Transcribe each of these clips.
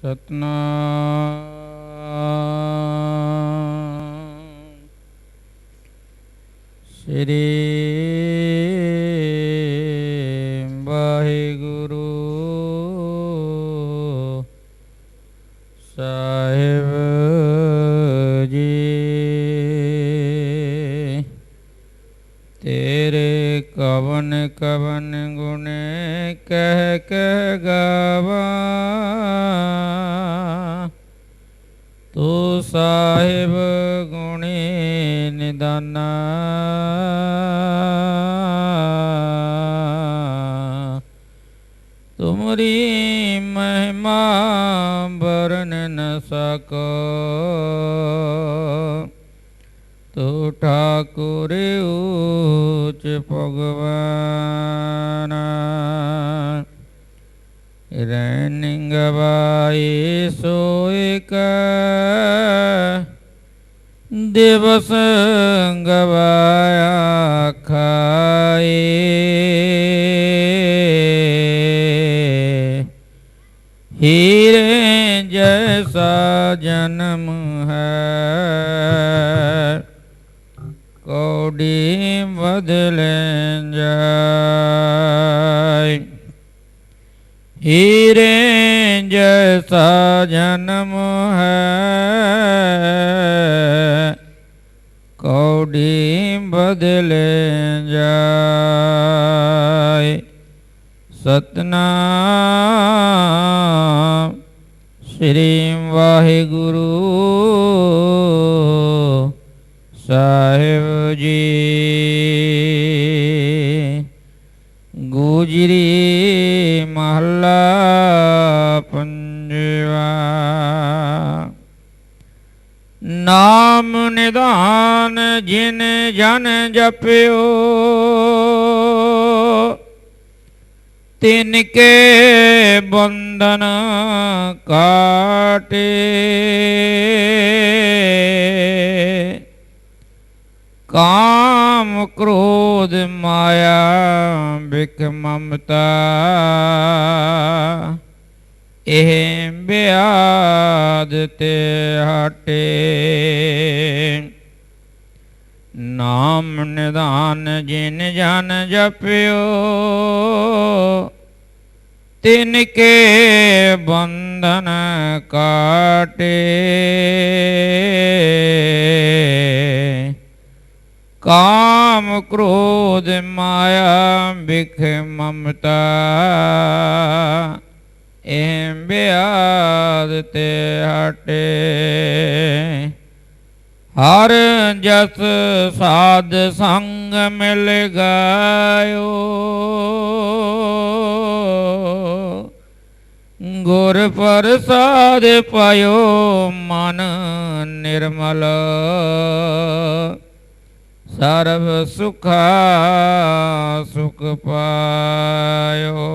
ਸਤਨਾਮ ਸ੍ਰੀ ਵਾਹਿਗੁਰੂ ਸਾਹਿਬ ਜੀ। ਤੇਰੇ ਕਵਨ ਕਵਨ ਗੁਣ ਕਹਿ ਕਹਿ ਗਾਵਾ, ਤੂੰ ਸਾਹਿਬ ਗੁਣੀ ਨਿਦਾਨਾ। ਤੁਮਰੀ ਮਹਿਮਾ ਵਰਨ ਨ ਸਕੋ, ਤੂ ਠਾਕੁਰ ਊਚ ਭਗਵਾਨ। ਰੈਨਿ ਗਵਾਏ ਸੋਇਕ, ਦਿਵਸ ਗਵਾਇਆ ਖਾਏ। ਹੀਰੇ ਜੈਸਾ ਜਨਮ ਹੈ, ਕੌੜੀ ਬਦਲੇ ਜਾਏ। ਹੀਰੇ ਜੈਸਾ ਜਨਮ ਹੈ, ਕੌੜੀ ਬਦਲੇ ਜਾਏ। ਸਤਨਾਮ ਸ੍ਰੀ ਵਾਹਿਗੁਰੂ ਸਾਹਿਬ ਜੀ। ਗੂਜਰੀ ਮਹੱਲਾ ਪੰਜਵਾ। ਨਾਮ ਨਿਧਾਨ ਜਿਨ ਜਨ ਜਪਿਓ, ਤਿਨ ਕੇ ਬੰਧਨ ਕਾਟੇ। ਕਾਮ ਕ੍ਰੋਧ ਮਾਇਆ ਬਿਖ ਮਮਤਾ, ਇਹ ਬਿਆਦ ਤੇ ਹਟੇ। ਨਾਮ ਨਿਧਾਨ ਜਿਨ ਜਨ ਜਪਿਓ, ਤਿਨ ਕੇ ਬੰਧਨ ਕਾਟੇ। ਕਾਮ ਕ੍ਰੋਧ ਮਾਇਆ ਬਿਖ ਮਮਤਾ, ਇਹ ਬਿਆਦ ਤੇ ਹਟੇ। ਹਰ ਜਸ ਸਾਧ ਸੰਗ ਮਿਲ ਗਾਇਓ, ਗੁਰ ਪ੍ਰਸਾਦ ਪਾਇਓ ਮਨ ਨਿਰਮਲ। ਸਰਬ ਸੁਖਾ ਸੁਖ ਪਾਇਓ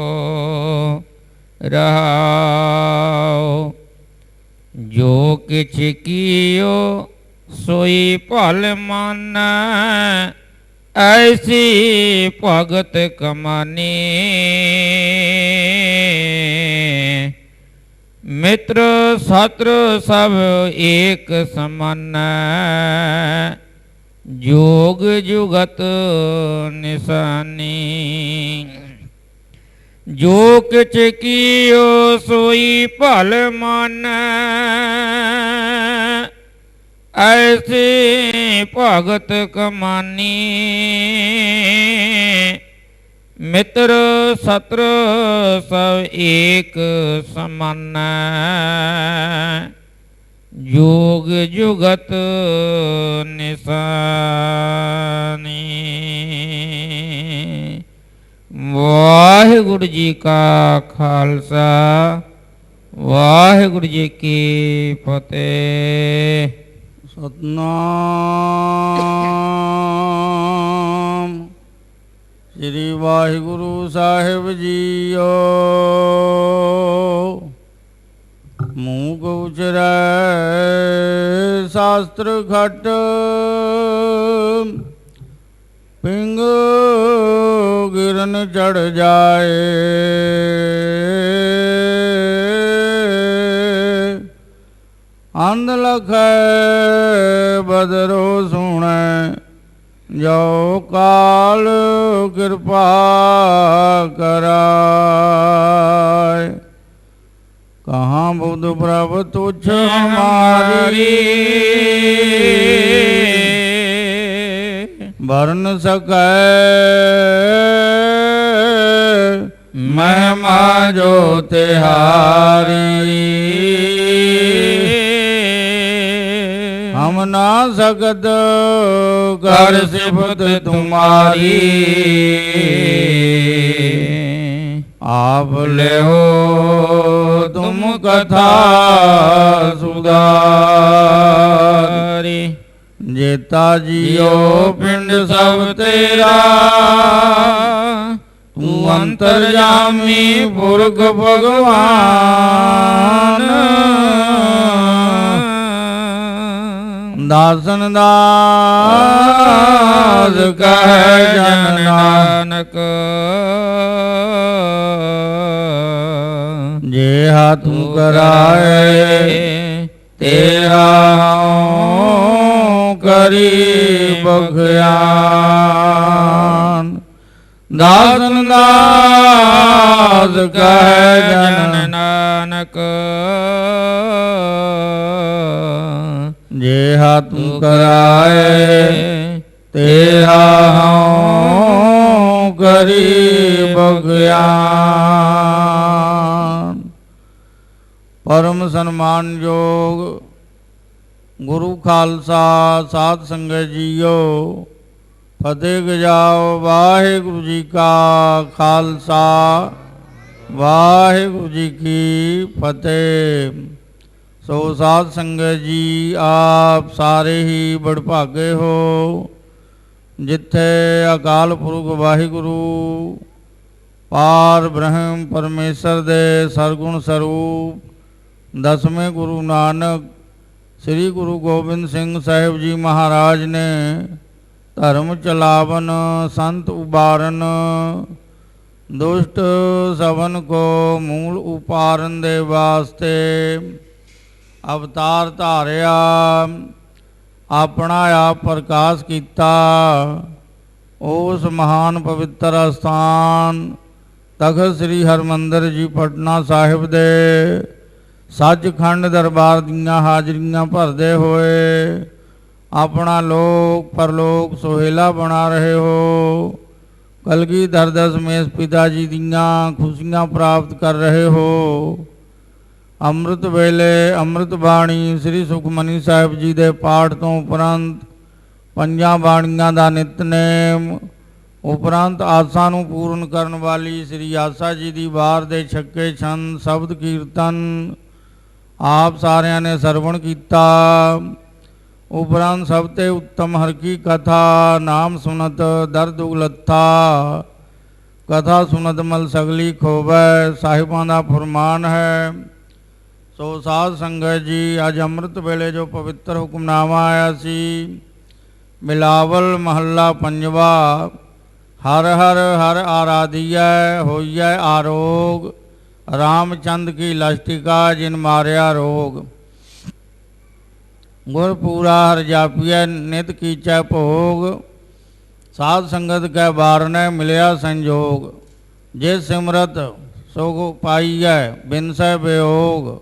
ਰਹਾਉ। ਜੋ ਕਿਛ ਕੀਓ ਸੋਈ ਭਲ ਮਾਨੈ, ਐਸੀ ਭਗਤ ਕਮਾਨੀ। ਮਿੱਤਰ ਸਤਰ ਸਭ ਏਕ ਸਮਾਨੈ, ਜੋਗ ਜੁਗਤ ਨਿਸ਼ਾਨੀ। ਜੋ ਕਿਛ ਕੀਓ ਸੋਈ ਭਲ ਮਾਨੈ, ਐਸੀ ਭਗਤ ਕਮਾਨੀ। ਮਿੱਤਰ ਸਤਰ ਸਭ ਏਕ ਸਮਾਨੈ, ਜੋਗ ਜੁਗਤ ਨਿਸ਼ਾਨੀ। ਵਾਹਿਗੁਰੂ ਜੀ ਕਾ ਖਾਲਸਾ, ਵਾਹਿਗੁਰੂ ਜੀ ਕੀ ਫਤਿਹ। ਸਤਨਾਮ ਸ੍ਰੀ ਵਾਹਿਗੁਰੂ ਸਾਹਿਬ ਜੀਓ। ਮੂਕ ਉਚਰੈ ਸ਼ਾਸਤਰ ਘਟ, ਪਿੰਗ ਗਿਰਨ ਚੜ ਜਾਏ। ਅੰਧ ਲਖੈ ਬਦਰੋ ਸੁਣੈ, ਜੋ ਕਾਲ ਕਿਰਪਾ ਕਰਾਇ। ਕਹਾਂ ਬੁੱਧ ਪ੍ਰਭ ਤੁਛ ਹਮਾਰੀ, ਵਰਨ ਸਕੈ ਮਹਿਮਾ ਜੋ ਤਿਹਾਰੀ। ਹਮ ਨਾ ਸਕਤ ਕਰ ਸਿਫਤ ਤੁਮਾਰੀ, ਆਪ ਲਿਓ ਤੁਮ ਕਥਾ ਸੁਧਾਰੀ। ਜੇਤਾ ਜੀਓ ਪਿੰਡ ਸਭ ਤੇਰਾ, ਤੂੰ ਅੰਤਰਜਾਮੀ ਪੁਰਖ ਭਗਵਾਨ। ਦਾਸਨ ਦਾਸ ਕਹਿ ਜਨ ਨਾਨਕ, ਜਿਹਾ ਤੂੰ ਕਰਾਏ ਤੇਰਾ ਕਰੀ ਬਖਿਆਨ। ਦਾਸਨ ਦਾਸ ਕਹਿ ਜਨ ਨਾਨਕ, ਜਿਹਾ ਤੂੰ ਕਰਾਏ ਤੇਰਾ ਕਰੀ ਬਖਿਆਨ। ਪਰਮ ਸਨਮਾਨਯੋਗ ਗੁਰੂ ਖਾਲਸਾ ਸਾਧ ਸੰਗਤ ਜੀਓ, ਫਤਿਹ ਗਜਾਓ। ਵਾਹਿਗੁਰੂ ਜੀ ਕਾ ਖਾਲਸਾ, ਵਾਹਿਗੁਰੂ ਜੀ ਕੀ ਫਤਿਹ। ਸੋ ਸਾਧ ਸੰਗਤ ਜੀ, ਆਪ ਸਾਰੇ ਹੀ ਬੜਭਾਗੇ ਹੋ, ਜਿੱਥੇ ਅਕਾਲ ਪੁਰਖ ਵਾਹਿਗੁਰੂ ਪਾਰ ਬ੍ਰਹਮ ਪਰਮੇਸ਼ਰ ਦੇ ਸਰਗੁਣ ਸਰੂਪ ਦਸਵੇਂ ਗੁਰੂ ਨਾਨਕ ਸ੍ਰੀ ਗੁਰੂ ਗੋਬਿੰਦ ਸਿੰਘ ਸਾਹਿਬ ਜੀ ਮਹਾਰਾਜ ਨੇ ਧਰਮ ਚਲਾਵਨ, ਸੰਤ ਉਬਾਰਨ, ਦੁਸ਼ਟ ਸਭਨ ਕੋ ਮੂਲ ਉਪਾਰਨ ਦੇ ਵਾਸਤੇ ਅਵਤਾਰ ਧਾਰਿਆ, ਆਪਣਾ ਆਪ ਪ੍ਰਕਾਸ਼ ਕੀਤਾ। ਉਸ ਮਹਾਨ ਪਵਿੱਤਰ ਅਸਥਾਨ ਤਖਤ ਸ੍ਰੀ ਹਰਿਮੰਦਰ ਜੀ ਪਟਨਾ ਸਾਹਿਬ ਦੇ ਸੱਚਖੰਡ ਦਰਬਾਰ ਦੀਆਂ ਹਾਜ਼ਰੀਆਂ ਭਰਦੇ ਹੋਏ ਆਪਣਾ ਲੋਕ ਪਰਲੋਕ ਸੁਹੇਲਾ ਬਣਾ ਰਹੇ ਹੋ। ਕਲਗੀਧਰ ਦਸਮੇਸ਼ ਪਿਤਾ ਜੀ ਦੀਆਂ ਖੁਸ਼ੀਆਂ ਪ੍ਰਾਪਤ ਕਰ ਰਹੇ ਹੋ। ਅੰਮ੍ਰਿਤ ਵੇਲੇ ਅੰਮ੍ਰਿਤ ਬਾਣੀ ਸ੍ਰੀ ਸੁਖਮਨੀ ਸਾਹਿਬ ਜੀ ਦੇ ਪਾਠ ਤੋਂ ਉਪਰੰਤ ਪੰਜਾਂ ਬਾਣੀਆਂ ਦਾ ਨਿਤਨੇਮ, ਉਪਰੰਤ ਆਸਾਂ ਨੂੰ ਪੂਰਨ ਕਰਨ ਵਾਲੀ ਸ੍ਰੀ ਆਸਾ ਜੀ ਦੀ ਵਾਰ ਦੇ ਛੱਕੇ ਛੰਦ ਸ਼ਬਦ ਕੀਰਤਨ ਆਪ ਸਾਰਿਆਂ ਨੇ ਸਰਵਣ ਕੀਤਾ। ਉਪਰੰਤ ਸਭ ਤੇ ਉੱਤਮ ਹਰ ਕੀ ਕਥਾ, ਨਾਮ ਸੁਨਤ ਦਰਦ ਉਲੱਥਾ, ਕਥਾ ਸੁਨਤ ਮਲ ਸਗਲੀ ਖੋਵੈ, ਸਾਹਿਬਾਂ ਦਾ ਫਰਮਾਨ ਹੈ। ਸੋ ਸਾਧ ਸੰਗਤ ਜੀ, ਅੱਜ ਅੰਮ੍ਰਿਤ ਵੇਲੇ ਜੋ ਪਵਿੱਤਰ ਹੁਕਮਨਾਮਾ ਆਇਆ ਸੀ, ਬਿਲਾਵਲ ਮਹੱਲਾ ਪੰਜਵਾ, ਹਰ ਹਰ ਹਰ ਆਰਾਧੀਐ ਹੋਈਐ ਆਰੋਗ, ਰਾਮਚੰਦ ਕੀ ਲਸ਼ਟਿਕਾ ਜਿਨ ਮਾਰਿਆ ਰੋਗ। ਗੁਰ ਪੂਰਾ ਹਰ ਜਾਪੀਐ ਨਿਤ ਕੀਚੈ ਭੋਗ, ਸਾਧ ਸੰਗਤ ਕੈ ਬਾਰਨੈ ਮਿਲਿਆ ਸੰਜੋਗ। ਜੇ ਸਿਮਰਤ ਸੋ ਪਾਈਐ ਬਿਨਸੈ ਬਿਯੋਗ,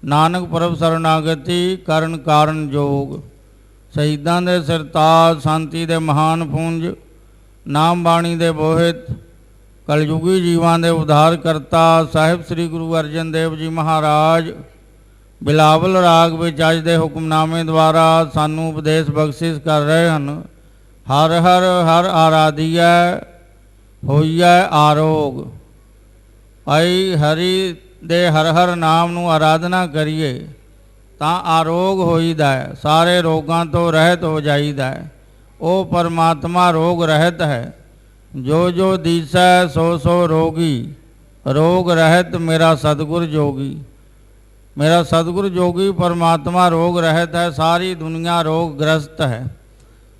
ਨਾਨਕ ਪ੍ਰਭ ਸਰਨਾਗਤੀ ਕਰਨ ਕਾਰਨ ਜੋਗ। ਸ਼ਹੀਦਾਂ ਦੇ ਸਿਰਤਾਜ, ਸ਼ਾਂਤੀ ਦੇ ਮਹਾਨ ਪੁੰਜ, ਨਾਮ ਬਾਣੀ ਦੇ ਬੋਹਿਤ, ਕਲਯੁਗੀ ਜੀਵਾਂ ਦੇ ਉਧਾਰ ਕਰਤਾ ਸਾਹਿਬ ਸ੍ਰੀ ਗੁਰੂ ਅਰਜਨ ਦੇਵ ਜੀ ਮਹਾਰਾਜ ਬਿਲਾਵਲ ਰਾਗ ਵਿੱਚ ਅੱਜ ਦੇ ਹੁਕਮਨਾਮੇ ਦੁਆਰਾ ਸਾਨੂੰ ਉਪਦੇਸ਼ ਬਖਸ਼ਿਸ਼ ਕਰ ਰਹੇ ਹਨ। ਹਰ ਹਰ ਹਰ ਆਰਾਧੀਐ ਹੋਈਐ ਆਰੋਗ। ਭਾਈ ਹਰੀ ਦੇ ਹਰ ਹਰ ਨਾਮ ਨੂੰ ਆਰਾਧਨਾ ਕਰੀਏ ਤਾਂ ਆਰੋਗ ਹੋਈਦਾ ਹੈ, ਸਾਰੇ ਰੋਗਾਂ ਤੋਂ ਰਹਿਤ ਹੋ ਜਾਈਦਾ ਹੈ। ਉਹ ਪਰਮਾਤਮਾ ਰੋਗ ਰਹਿਤ ਹੈ। ਜੋ ਜੋ ਦੀਸੈ ਸੋ ਸੋ ਰੋਗੀ, ਰੋਗ ਰਹਿਤ ਮੇਰਾ ਸਤਿਗੁਰ ਜੋਗੀ। ਮੇਰਾ ਸਤਿਗੁਰ ਜੋਗੀ ਪਰਮਾਤਮਾ ਰੋਗ ਰਹਿਤ ਹੈ। ਸਾਰੀ ਦੁਨੀਆ ਰੋਗ ਗ੍ਰਸਤ ਹੈ।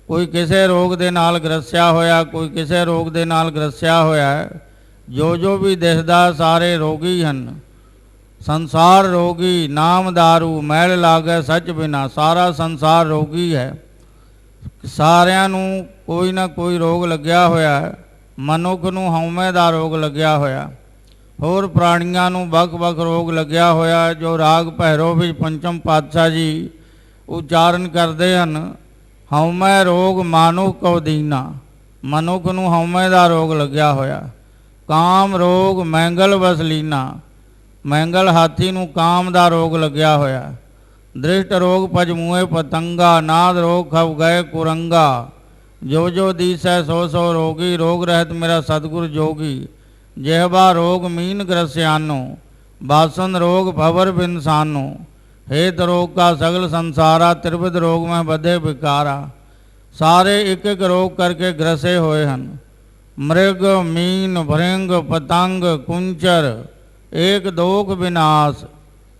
ਕੋਈ ਕਿਸੇ ਰੋਗ ਦੇ ਨਾਲ ਗ੍ਰਸਿਆ ਹੋਇਆ, ਕੋਈ ਕਿਸੇ ਰੋਗ ਦੇ ਨਾਲ ਗ੍ਰਸਿਆ ਹੋਇਆ ਹੈ। ਜੋ ਜੋ ਵੀ ਦਿਸਦਾ ਸਾਰੇ ਰੋਗੀ ਹਨ। संसार रोगी नाम दारू मैल लागे सच बिना। सारा संसार रोगी है, ਸਾਰਿਆਂ ਨੂੰ ਕੋਈ ਨਾ ਕੋਈ ਰੋਗ ਲੱਗਿਆ ਹੋਇਆ। ਮਨੁੱਖ ਨੂੰ ਹਉਮੈ ਦਾ ਰੋਗ ਲੱਗਿਆ ਹੋਇਆ, ਹੋਰ ਪ੍ਰਾਣੀਆਂ ਨੂੰ ਵੱਖ-ਵੱਖ ਰੋਗ ਲੱਗਿਆ ਹੋਇਆ। ਜੋ ਰਾਗ ਭੈਰੋ ਵਿੱਚ ਪੰਚਮ ਪਾਤਸ਼ਾਹ ਜੀ ਉਚਾਰਨ ਕਰਦੇ ਹਨ, ਹਉਮੈ ਰੋਗ ਮਾਨੁਖ ਕਉ ਦੀਨਾ। ਮਨੁੱਖ ਨੂੰ ਹਉਮੈ ਦਾ ਰੋਗ ਲੱਗਿਆ ਹੋਇਆ। ਕਾਮ ਰੋਗ ਮੈਂਗਲ ਵਸਲੀਨਾ, ਮੈਂਗਲ ਹਾਥੀ ਨੂੰ ਕਾਮ ਦਾ ਰੋਗ ਲੱਗਿਆ ਹੋਇਆ। दृष्ट रोग पज मुँहे पतंगा, नाद रोग खब गए कुरंगा। जो जो दीस है सो सो रोगी, रोग रहत मेरा सतगुर जोगी। जेहबा रोग मीन ग्रस्यानो, बासन रोग भवर बिनसानो। हेत रोग का सगल संसारा, त्रिविध रोग में बधे विकारा। सारे एक एक रोग करके ग्रसे होए हन। मृग मीन भृंग पतंग कुंचर, एक दोख विनाश।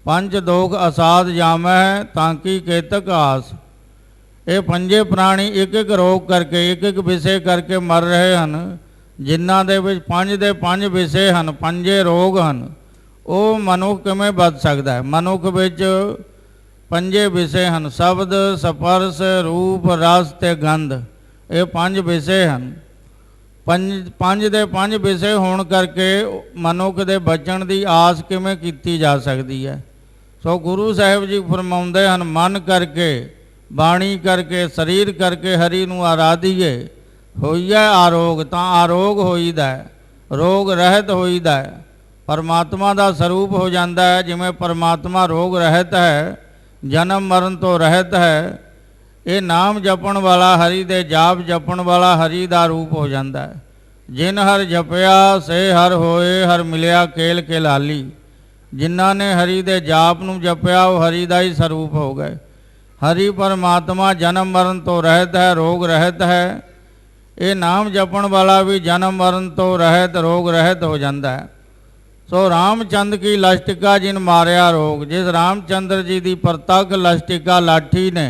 पंच दोख असाध जामै, तांकी केतक आस। ये पंजे प्राणी एक एक रोग करके एक एक विषे करके मर रहे हैं। जिन्हां दे विच पंज दे पंज विषे हैं, पंजे रोग हैं। वो मनुख किवें बच सकता है? मनुख विच पंजे विषे हैं, शब्द स्पर्श रूप रस ते गंध। ये पंज विषे हैं। पंज दे पंज विषे होण करके मनुख दे बचण दी आस किवें कीती जा सकती है? सो गुरु साहिब जी फरमाउंदे हन, मन करके बाणी करके शरीर करके हरि नूं आराधीए, होईए आरोग। तां आरोग होईदा है, रोग रहत होईदा है, परमात्मा दा स्वरूप हो जाता है। जिवें परमात्मा रोग रहत है, जन्म मरण तो रहत है, ये नाम जपण वाला हरि दे जाप जपण वाला हरि दा रूप हो जाता है। जिन हर जपया से हर होए, हर मिलिया केल के लाली। जिन्हां ने हरि दे जाप नूं जपया वो हरि दा ही स्वरूप हो गए। हरि परमात्मा जन्म मरण तो रहत है, रोग रहत है। ये नाम जपण वाला भी जन्म मरण तो रहत रोग रहत हो जाता है। सो रामचंद्र की लष्टिका जिन मारिया रोग। जिस रामचंद्र जी की प्रतख लष्टिका लाठी ने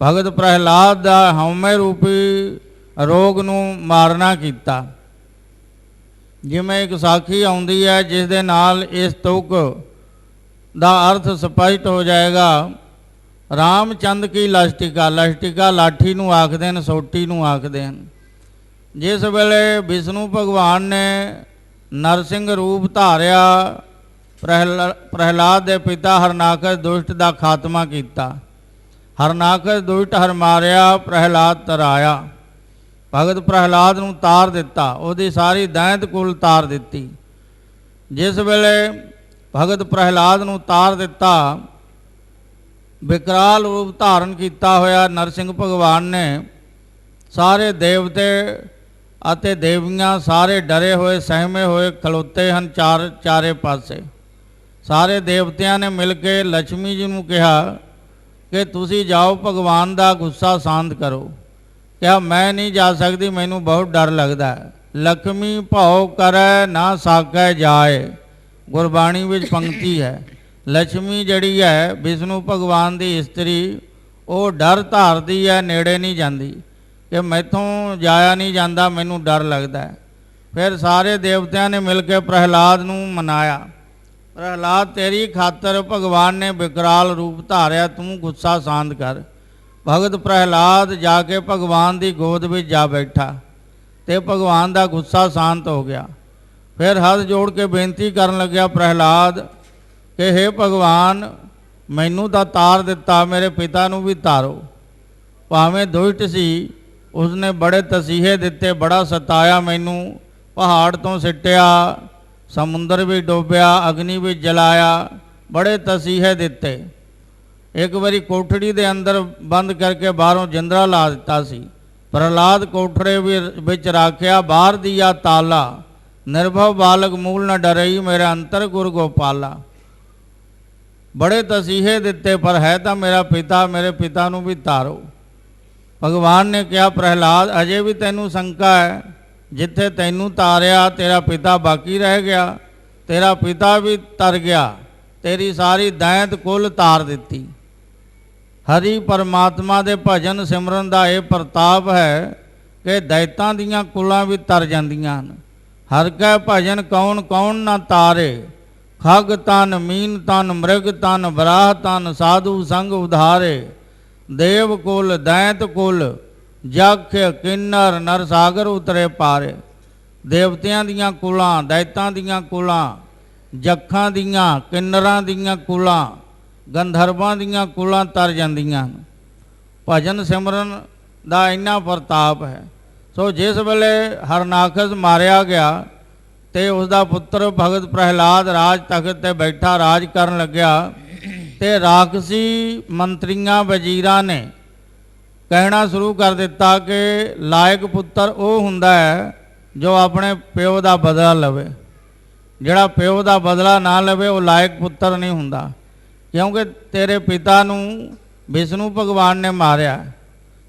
भगत प्रहलाद दा हउमੈ रूपी रोग नूं मारना कीता। जिमें एक साखी आउंदी है जिस दे नाल इस तुक दा अर्थ स्पष्ट हो जाएगा। रामचंद्र की लष्टिका, लष्टिका लाठी नूं आखदे न, सोटी नूं आखदे हन। जिस वेले विष्णु भगवान ने नरसिंह रूप धारिया, प्रहलाद दे पिता हरनाकश दुष्ट दा खात्मा कीता। हरनाकश दुष्ट हर मारिया, प्रहलाद तराया। भगत प्रहलाद नूं तार दिता, उहदी सारी दैंत कुल तार दिती। जिस वेले भगत प्रहलाद नूं तार दिता, विकराल रूप धारण किया होया नरसिंह भगवान ने सारे देवते अते देवियां सारे डरे हुए सहमे हुए खलोते हैं चारे पासे। सारे देवतियां ने मिल के लक्ष्मी जी नूं कहा कि तुसी जाओ भगवान का गुस्सा शांत करो। क्या मैं नहीं जा सकती, मैनू बहुत डर लगता है। लक्ष्मी भाव करे ना साकै जाए, गुरबाणी विच पंक्ति है। लक्ष्मी जड़ी है विष्णु भगवान की स्त्री, वो डर धारती है, नेड़े नहीं जाती कि मैथों जाया नहीं जाता, मैनू डर लगता है। फिर सारे देवतियां ने मिल के प्रहलाद नूं मनाया। प्रहलाद तेरी खातर भगवान ने विकराल रूप धारिया, तू गुस्सा शांत कर। भगत प्रहलाद जाके भगवान की गोद में जा बैठा तो भगवान का गुस्सा शांत हो गया। फिर हाथ जोड़ के बेनती करन लग्या प्रहलाद कि हे भगवान, मैनू तो तार दिता, मेरे पिता नूं भी तारो। भावें दुष्ट सी, उसने बड़े तसीहे दिते, बड़ा सताया मैनू। पहाड़ तो सिटिया, समुंदर भी डोबिया, अग्नि भी जलाया, बड़े तसीहे दिते। एक बारी कोठड़ी दे अंदर बंद करके बाहरों जिंदरा ला दिता सी। प्रहलाद कोठड़े विच राख्या, बाहर दिया ताला। निर्भव बालक मूल न डरई, मेरे अंतर गुर गोपाला। बड़े तसीहे दिते, पर है तो मेरा पिता, मेरे पिता नूं भी तारो। भगवान ने कहा प्रहलाद, अजे भी तैनू शंका है? जिथे तैनू तारिया तेरा पिता बाकी रह गया, तेरा पिता भी तर गया, तेरी सारी दैंत कुल तार दिती। हरि परमात्मा दे भजन सिमरन का यह प्रताप है कि दैतां दियां कुलां भी तर जांदियां हन। हर कै भजन कौन कौन ना तारे, ਖਗ ਤਨ ਮੀਨ ਤਨ ਮ੍ਰਿਗ ਤਨ ਬਰਾਹ ਤਨ ਸਾਧੂ ਸੰਗ ਉਧਾਰੇ ਦੇਵ ਕੁਲ ਦੈਂਤ ਕੁਲ ਜਖ ਕਿੰਨਰ ਨਰ ਸਾਗਰ ਉਤਰੇ ਪਾਰੇ। ਦੇਵਤਿਆਂ ਦੀਆਂ ਕੁਲਾਂ, ਦੈਤਾਂ ਦੀਆਂ ਕੁਲਾਂ, ਜੱਖਾਂ ਦੀਆਂ, ਕਿੰਨਰਾਂ ਦੀਆਂ ਕੁਲਾਂ, ਗੰਧਰਵਾਂ ਦੀਆਂ ਕੁਲਾਂ ਤਰ ਜਾਂਦੀਆਂ ਹਨ। ਭਜਨ ਸਿਮਰਨ ਦਾ ਇੰਨਾ ਪ੍ਰਤਾਪ ਹੈ। ਸੋ ਜਿਸ ਵੇਲੇ ਹਰਨਾਖਸ ਮਾਰਿਆ ਗਿਆ ਤੇ ਉਸ ਦਾ ਪੁੱਤਰ ਭਗਤ ਪ੍ਰਹਿਲਾਦ ਰਾਜ ਤਖਤ ਤੇ ਬੈਠਾ ਰਾਜ ਕਰਨ ਲੱਗਿਆ ਤੇ ਰਾਖਸੀ ਮੰਤਰੀਆਂ ਵਜ਼ੀਰਾਂ ਨੇ ਕਹਿਣਾ ਸ਼ੁਰੂ ਕਰ ਦਿੱਤਾ ਕਿ ਲਾਇਕ ਪੁੱਤਰ ਉਹ ਹੁੰਦਾ ਹੈ ਜੋ ਆਪਣੇ ਪਿਓ ਦਾ ਬਦਲਾ ਲਵੇ। ਜਿਹੜਾ ਪਿਓ ਦਾ ਬਦਲਾ ਨਾ ਲਵੇ ਉਹ ਲਾਇਕ ਪੁੱਤਰ ਨਹੀਂ ਹੁੰਦਾ, ਕਿਉਂਕਿ ਤੇਰੇ ਪਿਤਾ ਨੂੰ ਵਿਸ਼ਨੂੰ ਭਗਵਾਨ ਨੇ ਮਾਰਿਆ।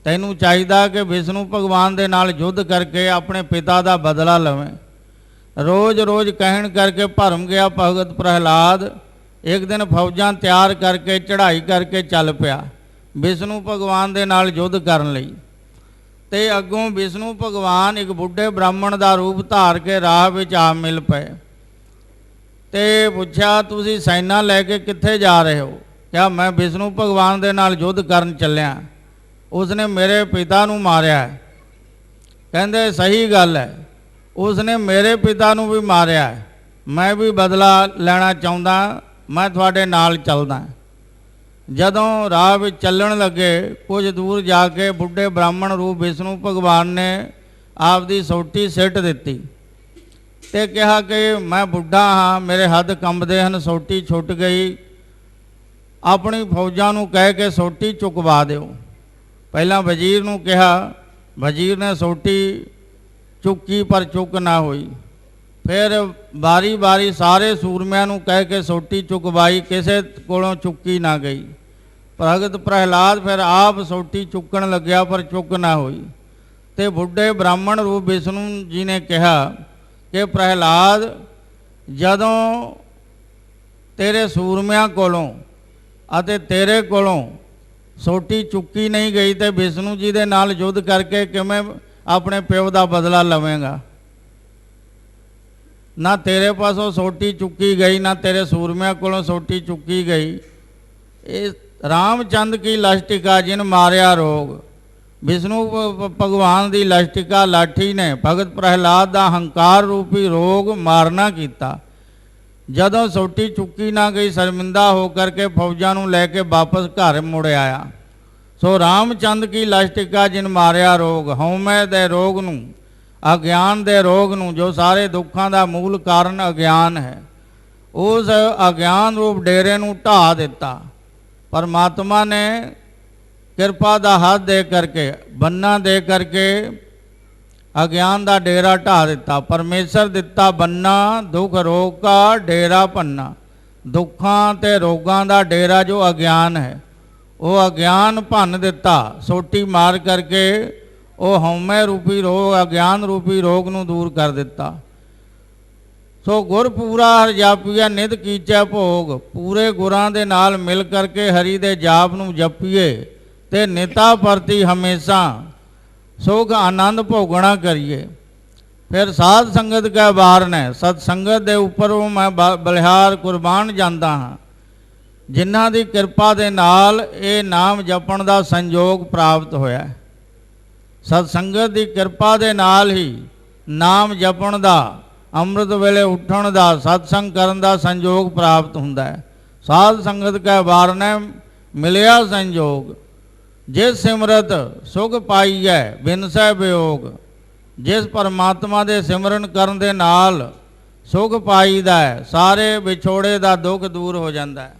ਤੈਨੂੰ ਚਾਹੀਦਾ ਕਿ ਵਿਸ਼ਨੂੰ ਭਗਵਾਨ ਦੇ ਨਾਲ ਯੁੱਧ ਕਰਕੇ ਆਪਣੇ ਪਿਤਾ ਦਾ ਬਦਲਾ ਲਵੇਂ। ਰੋਜ਼ ਰੋਜ਼ ਕਹਿਣ ਕਰਕੇ ਭਰਮ ਗਿਆ ਭਗਤ ਪ੍ਰਹਿਲਾਦ। ਇੱਕ ਦਿਨ ਫੌਜਾਂ ਤਿਆਰ ਕਰਕੇ ਚੜ੍ਹਾਈ ਕਰਕੇ ਚੱਲ ਪਿਆ ਵਿਸ਼ਨੂੰ ਭਗਵਾਨ ਦੇ ਨਾਲ ਯੁੱਧ ਕਰਨ ਲਈ। ਤੇ ਅੱਗੋਂ ਵਿਸ਼ਨੂੰ ਭਗਵਾਨ ਇੱਕ ਬੁੱਢੇ ਬ੍ਰਾਹਮਣ ਦਾ ਰੂਪ ਧਾਰ ਕੇ ਰਾਹ ਵਿੱਚ ਆ ਮਿਲ ਪਏ ਤੇ ਪੁੱਛਿਆ, ਤੁਸੀਂ ਸੈਨਾ ਲੈ ਕੇ ਕਿੱਥੇ ਜਾ ਰਹੇ ਹੋ? ਕਿਹਾ, ਮੈਂ ਵਿਸ਼ਨੂੰ ਭਗਵਾਨ ਦੇ ਨਾਲ ਯੁੱਧ ਕਰਨ ਚੱਲਿਆ, ਉਸਨੇ ਮੇਰੇ ਪਿਤਾ ਨੂੰ ਮਾਰਿਆ। ਕਹਿੰਦੇ ਸਹੀ ਗੱਲ ਹੈ, ਉਸਨੇ ਮੇਰੇ ਪਿਤਾ ਨੂੰ ਵੀ ਮਾਰਿਆ, ਮੈਂ ਵੀ ਬਦਲਾ ਲੈਣਾ ਚਾਹੁੰਦਾ, ਮੈਂ ਤੁਹਾਡੇ ਨਾਲ ਚੱਲਦਾ। ਜਦੋਂ ਰਾਹ ਵਿੱਚ ਚੱਲਣ ਲੱਗੇ ਕੁਝ ਦੂਰ ਜਾ ਕੇ ਬੁੱਢੇ ਬ੍ਰਾਹਮਣ ਰੂਪ ਵਿਸ਼ਨੂੰ ਭਗਵਾਨ ਨੇ ਆਪਦੀ ਸੋਟੀ ਸਿੱਟ ਦਿੱਤੀ ਤੇ ਕਿਹਾ ਕਿ ਮੈਂ ਬੁੱਢਾ ਹਾਂ, ਮੇਰੇ ਹੱਥ ਕੰਬਦੇ ਹਨ, ਸੋਟੀ ਛੁੱਟ ਗਈ, ਆਪਣੀ ਫੌਜਾਂ ਨੂੰ ਕਹਿ ਕੇ ਸੋਟੀ ਚੁਕਵਾ ਦਿਓ। ਪਹਿਲਾਂ ਵਜ਼ੀਰ ਨੂੰ ਕਿਹਾ, ਵਜ਼ੀਰ ਨੇ ਸੋਟੀ ਚੁੱਕੀ ਪਰ ਚੁੱਕ ਨਾ ਹੋਈ। ਫਿਰ ਵਾਰੀ ਵਾਰੀ ਸਾਰੇ ਸੂਰਮਿਆਂ ਨੂੰ ਕਹਿ ਕੇ ਸੋਟੀ ਚੁਕਵਾਈ, ਕਿਸੇ ਕੋਲੋਂ ਚੁੱਕੀ ਨਾ ਗਈ। ਭਗਤ ਪ੍ਰਹਿਲਾਦ ਫਿਰ ਆਪ ਸੋਟੀ ਚੁੱਕਣ ਲੱਗਿਆ ਪਰ ਚੁੱਕ ਨਾ ਹੋਈ। ਤੇ ਬੁੱਢੇ ਬ੍ਰਾਹਮਣ ਰੂਪ ਵਿਸ਼ਨੂੰ ਜੀ ਨੇ ਕਿਹਾ ਕਿ ਪ੍ਰਹਿਲਾਦ, ਜਦੋਂ ਤੇਰੇ ਸੂਰਮਿਆਂ ਕੋਲੋਂ ਅਤੇ ਤੇਰੇ ਕੋਲੋਂ ਸੋਟੀ ਚੁੱਕੀ ਨਹੀਂ ਗਈ ਤੇ ਵਿਸ਼ਨੂੰ ਜੀ ਦੇ ਨਾਲ ਯੁੱਧ ਕਰਕੇ ਕਿਵੇਂ ਆਪਣੇ ਪਿਓ ਦਾ ਬਦਲਾ ਲਵੇਂਗਾ? ਨਾ ਤੇਰੇ ਪਾਸੋਂ ਸੋਟੀ ਚੁੱਕੀ ਗਈ, ਨਾ ਤੇਰੇ ਸੂਰਮਿਆਂ ਕੋਲੋਂ ਸੋਟੀ ਚੁੱਕੀ ਗਈ। ਇਹ ਰਾਮਚੰਦ ਕੀ ਲਸ਼ਟਿਕਾ ਜਿਨ ਮਾਰਿਆ ਰੋਗ। ਵਿਸ਼ਨੂੰ ਭਗਵਾਨ ਦੀ ਲਸ਼ਟਿਕਾ ਲਾਠੀ ਨੇ ਭਗਤ ਪ੍ਰਹਿਲਾਦ ਦਾ ਹੰਕਾਰ ਰੂਪੀ ਰੋਗ ਮਾਰਨਾ ਕੀਤਾ। ਜਦੋਂ ਸੋਟੀ ਚੁੱਕੀ ਨਾ ਗਈ, ਸ਼ਰਮਿੰਦਾ ਹੋ ਕਰਕੇ ਫੌਜਾਂ ਨੂੰ ਲੈ ਕੇ ਵਾਪਸ ਘਰ ਮੁੜ ਆਇਆ। ਸੋ ਰਾਮਚੰਦ ਕੀ ਲਸ਼ਟਿਕਾ ਜਿਨ ਮਾਰਿਆ ਰੋਗ, ਹਉਮੈ ਦੇ ਰੋਗ ਨੂੰ, ਅਗਿਆਨ ਦੇ ਰੋਗ ਨੂੰ, ਜੋ ਸਾਰੇ ਦੁੱਖਾਂ ਦਾ ਮੂਲ ਕਾਰਨ ਅਗਿਆਨ ਹੈ, ਉਸ ਅਗਿਆਨ ਰੂਪ ਡੇਰੇ ਨੂੰ ਢਾਹ ਦਿੱਤਾ। ਪਰਮਾਤਮਾ ਨੇ ਕਿਰਪਾ ਦਾ ਹੱਥ ਦੇ ਕਰਕੇ, ਬੰਨਾ ਦੇ ਕਰਕੇ ਅਗਿਆਨ ਦਾ ਡੇਰਾ ਢਾਹ ਦਿੱਤਾ। ਪਰਮੇਸ਼ਰ ਦਿੱਤਾ ਬੰਨਾ, ਦੁੱਖ ਰੋਗ ਕਾ ਡੇਰਾ ਭੰਨਾ। ਦੁੱਖਾਂ ਤੇ ਰੋਗਾਂ ਦਾ ਡੇਰਾ ਜੋ ਅਗਿਆਨ ਹੈ, ਉਹ ਅਗਿਆਨ ਭੰਨ ਦਿੱਤਾ। ਸੋਟੀ ਮਾਰ ਕਰਕੇ ਉਹ ਹਉਮੈ ਰੂਪੀ ਰੋਗ, ਅਗਿਆਨ ਰੂਪੀ ਰੋਗ ਨੂੰ ਦੂਰ ਕਰ ਦਿੱਤਾ। ਸੋ ਗੁਰ ਪੂਰਾ ਹਰ ਜਾਪੀਆ ਨਿਤ ਕੀਚੈ ਭੋਗ। ਪੂਰੇ ਗੁਰਾਂ ਦੇ ਨਾਲ ਮਿਲ ਕਰਕੇ ਹਰੀ ਦੇ ਜਾਪ ਨੂੰ ਜਪੀਏ ਤੇ ਨਿਤਾ ਪ੍ਰਤੀ ਹਮੇਸ਼ਾ ਸੁਖ ਆਨੰਦ ਭੋਗਣਾ ਕਰੀਏ। ਫਿਰ ਸਾਧ ਸੰਗਤ ਕੈ ਵਾਰਨ ਹੈ। ਸਤ ਸੰਗਤ ਦੇ ਉੱਪਰੋਂ ਮੈਂ ਬਲਿਹਾਰ ਕੁਰਬਾਨ ਜਾਂਦਾ ਹਾਂ, ਜਿਨ੍ਹਾਂ ਦੀ ਕਿਰਪਾ ਦੇ ਨਾਲ ਇਹ ਨਾਮ ਜਪਣ ਦਾ ਸੰਯੋਗ ਪ੍ਰਾਪਤ ਹੋਇਆ। ਸਤ ਸੰਗਤ ਦੀ ਕਿਰਪਾ ਦੇ ਨਾਲ ਹੀ ਨਾਮ ਜਪਣ ਦਾ, ਅੰਮ੍ਰਿਤ ਵੇਲੇ ਉੱਠਣ ਦਾ, ਸਤਸੰਗ ਕਰਨ ਦਾ ਸੰਯੋਗ ਪ੍ਰਾਪਤ ਹੁੰਦਾ ਹੈ। ਸਾਧ ਸੰਗਤ ਕੈ ਵਾਰਨੈ ਮਿਲਿਆ ਸੰਯੋਗ। ਜਿਸ ਸਿਮਰਤ ਸੁਖ ਪਾਈਐ ਬਿਨਸੈ ਵਿਯੋਗ। ਜਿਸ ਪਰਮਾਤਮਾ ਦੇ ਸਿਮਰਨ ਕਰਨ ਦੇ ਨਾਲ ਸੁਖ ਪਾਈਦਾ ਹੈ, ਸਾਰੇ ਵਿਛੋੜੇ ਦਾ ਦੁੱਖ ਦੂਰ ਹੋ ਜਾਂਦਾ ਹੈ।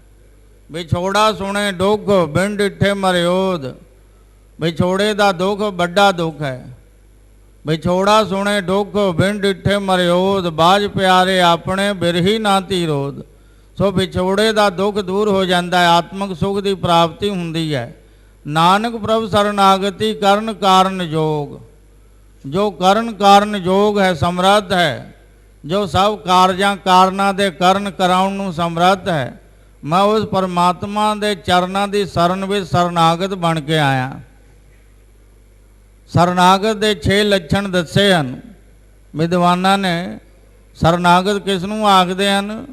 ਵਿਛੋੜਾ ਸੁਣੇ ਦੁੱਖ ਬਿਨ ਡਿਠੇ ਮਰਿਓਦ। ਵਿਛੋੜੇ ਦਾ ਦੁੱਖ ਵੱਡਾ ਦੁੱਖ ਹੈ। ਵਿਛੋੜਾ ਸੁਣੇ ਦੁੱਖ ਬਿਨ ਡਿਠੇ ਮਰਿਓਦ। ਬਾਜ ਪਿਆਰੇ ਆਪਣੇ ਬਿਰਹੀ ਨਾ ਧੀਰੋਦ। ਸੋ ਵਿਛੋੜੇ ਦਾ ਦੁੱਖ ਦੂਰ ਹੋ ਜਾਂਦਾ ਹੈ, ਆਤਮਿਕ ਸੁਖ ਦੀ ਪ੍ਰਾਪਤੀ ਹੁੰਦੀ ਹੈ। ਨਾਨਕ ਪ੍ਰਭ ਸਰਨਾਗਤੀ ਕਰਨ ਕਾਰਨ ਜੋਗ। ਜੋ ਕਰਨ ਕਾਰਨ ਜੋਗ ਹੈ, ਸਮਰੱਥ ਹੈ, ਜੋ ਸਭ ਕਾਰਜਾਂ ਕਾਰਨਾਂ ਦੇ ਕਰਨ ਕਰਾਉਣ ਨੂੰ ਸਮਰੱਥ ਹੈ, ਮੈਂ ਉਸ ਪਰਮਾਤਮਾ ਦੇ ਚਰਨਾਂ ਦੀ ਸ਼ਰਨ ਵਿੱਚ ਸਰਨਾਗਤ ਬਣ ਕੇ ਆਇਆ। ਸਰਨਾਗਤ ਦੇ 6 ਲੱਛਣ ਦੱਸੇ ਹਨ ਵਿਦਵਾਨਾਂ ਨੇ। ਸਰਨਾਗਤ ਕਿਸ ਨੂੰ ਆਖਦੇ ਹਨ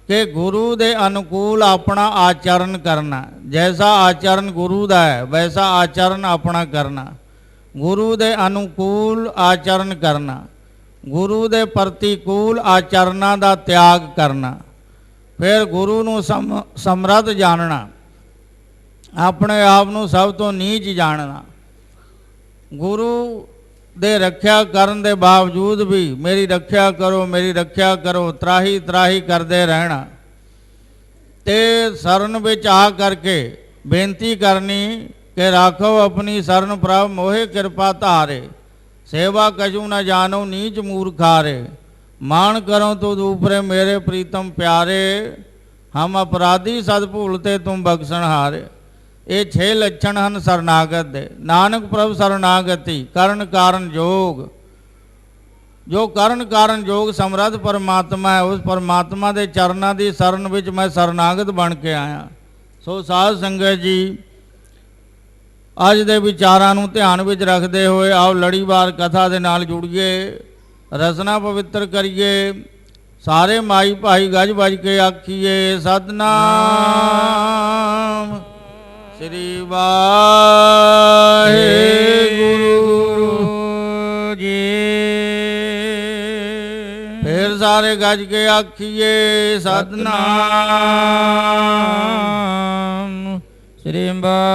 ਕਿ ਗੁਰੂ ਦੇ ਅਨੁਕੂਲ ਆਪਣਾ ਆਚਰਨ ਕਰਨਾ। ਜੈਸਾ ਆਚਰਨ ਗੁਰੂ ਦਾ ਹੈ ਵੈਸਾ ਆਚਰਨ ਆਪਣਾ ਕਰਨਾ। ਗੁਰੂ ਦੇ ਅਨੁਕੂਲ ਆਚਰਨ ਕਰਨਾ, ਗੁਰੂ ਦੇ ਪ੍ਰਤੀਕੂਲ ਆਚਰਨਾਂ ਦਾ ਤਿਆਗ ਕਰਨਾ। ਫਿਰ ਗੁਰੂ ਨੂੰ ਸਮਰੱਥ ਜਾਣਨਾ, ਆਪਣੇ ਆਪ ਨੂੰ ਸਭ ਤੋਂ ਨੀਚ ਜਾਣਨਾ। ਗੁਰੂ ਦੇ ਰੱਖਿਆ ਕਰਨ ਦੇ ਬਾਵਜੂਦ ਵੀ ਮੇਰੀ ਰੱਖਿਆ ਕਰੋ, ਮੇਰੀ ਰੱਖਿਆ ਕਰੋ, ਤਰਾਹੀ ਤਰਾਹੀ ਕਰਦੇ ਰਹਿਣਾ। ਤੇ ਸਰਨ ਵਿੱਚ ਆ ਕਰਕੇ ਬੇਨਤੀ ਕਰਨੀ ਕਿ ਰਾਖੋ ਆਪਣੀ ਸਰਨ ਪ੍ਰਭ ਮੋਹਿ ਕਿਰਪਾ ਧਾਰੇ, सेवा कछु न जानो नीच मूर्खारे, मान करो तो ऊपरे मेरे प्रीतम प्यारे, हम अपराधी सद भूलते तुम बख्शन हारे। ये 6 लक्षण हैं शरणागत दे। नानक प्रभ शरणागति करण कारण जोग, जो करण कारण जोग समर्थ परमात्मा है, उस परमात्मा के चरणों की शरण विच मैं शरणागत बन के आया। सो साध संगत जी, ਅੱਜ ਦੇ ਵਿਚਾਰਾਂ ਨੂੰ ਧਿਆਨ ਵਿੱਚ ਰੱਖਦੇ ਹੋਏ ਆਓ ਲੜੀਵਾਰ ਕਥਾ ਦੇ ਨਾਲ ਜੁੜੀਏ, ਰਸਨਾ ਪਵਿੱਤਰ ਕਰੀਏ। ਸਾਰੇ ਮਾਈ ਭਾਈ ਗੱਜ ਵੱਜ ਕੇ ਆਖੀਏ ਸਤਿਨਾਮ ਸ੍ਰੀ ਵਾਹਿਗੁਰੂ ਜੀ। ਫਿਰ ਸਾਰੇ ਗੱਜ ਕੇ ਆਖੀਏ ਸਤਿਨਾਮ ਸ੍ਰੀ ਵਾਹਿਗੁਰੂ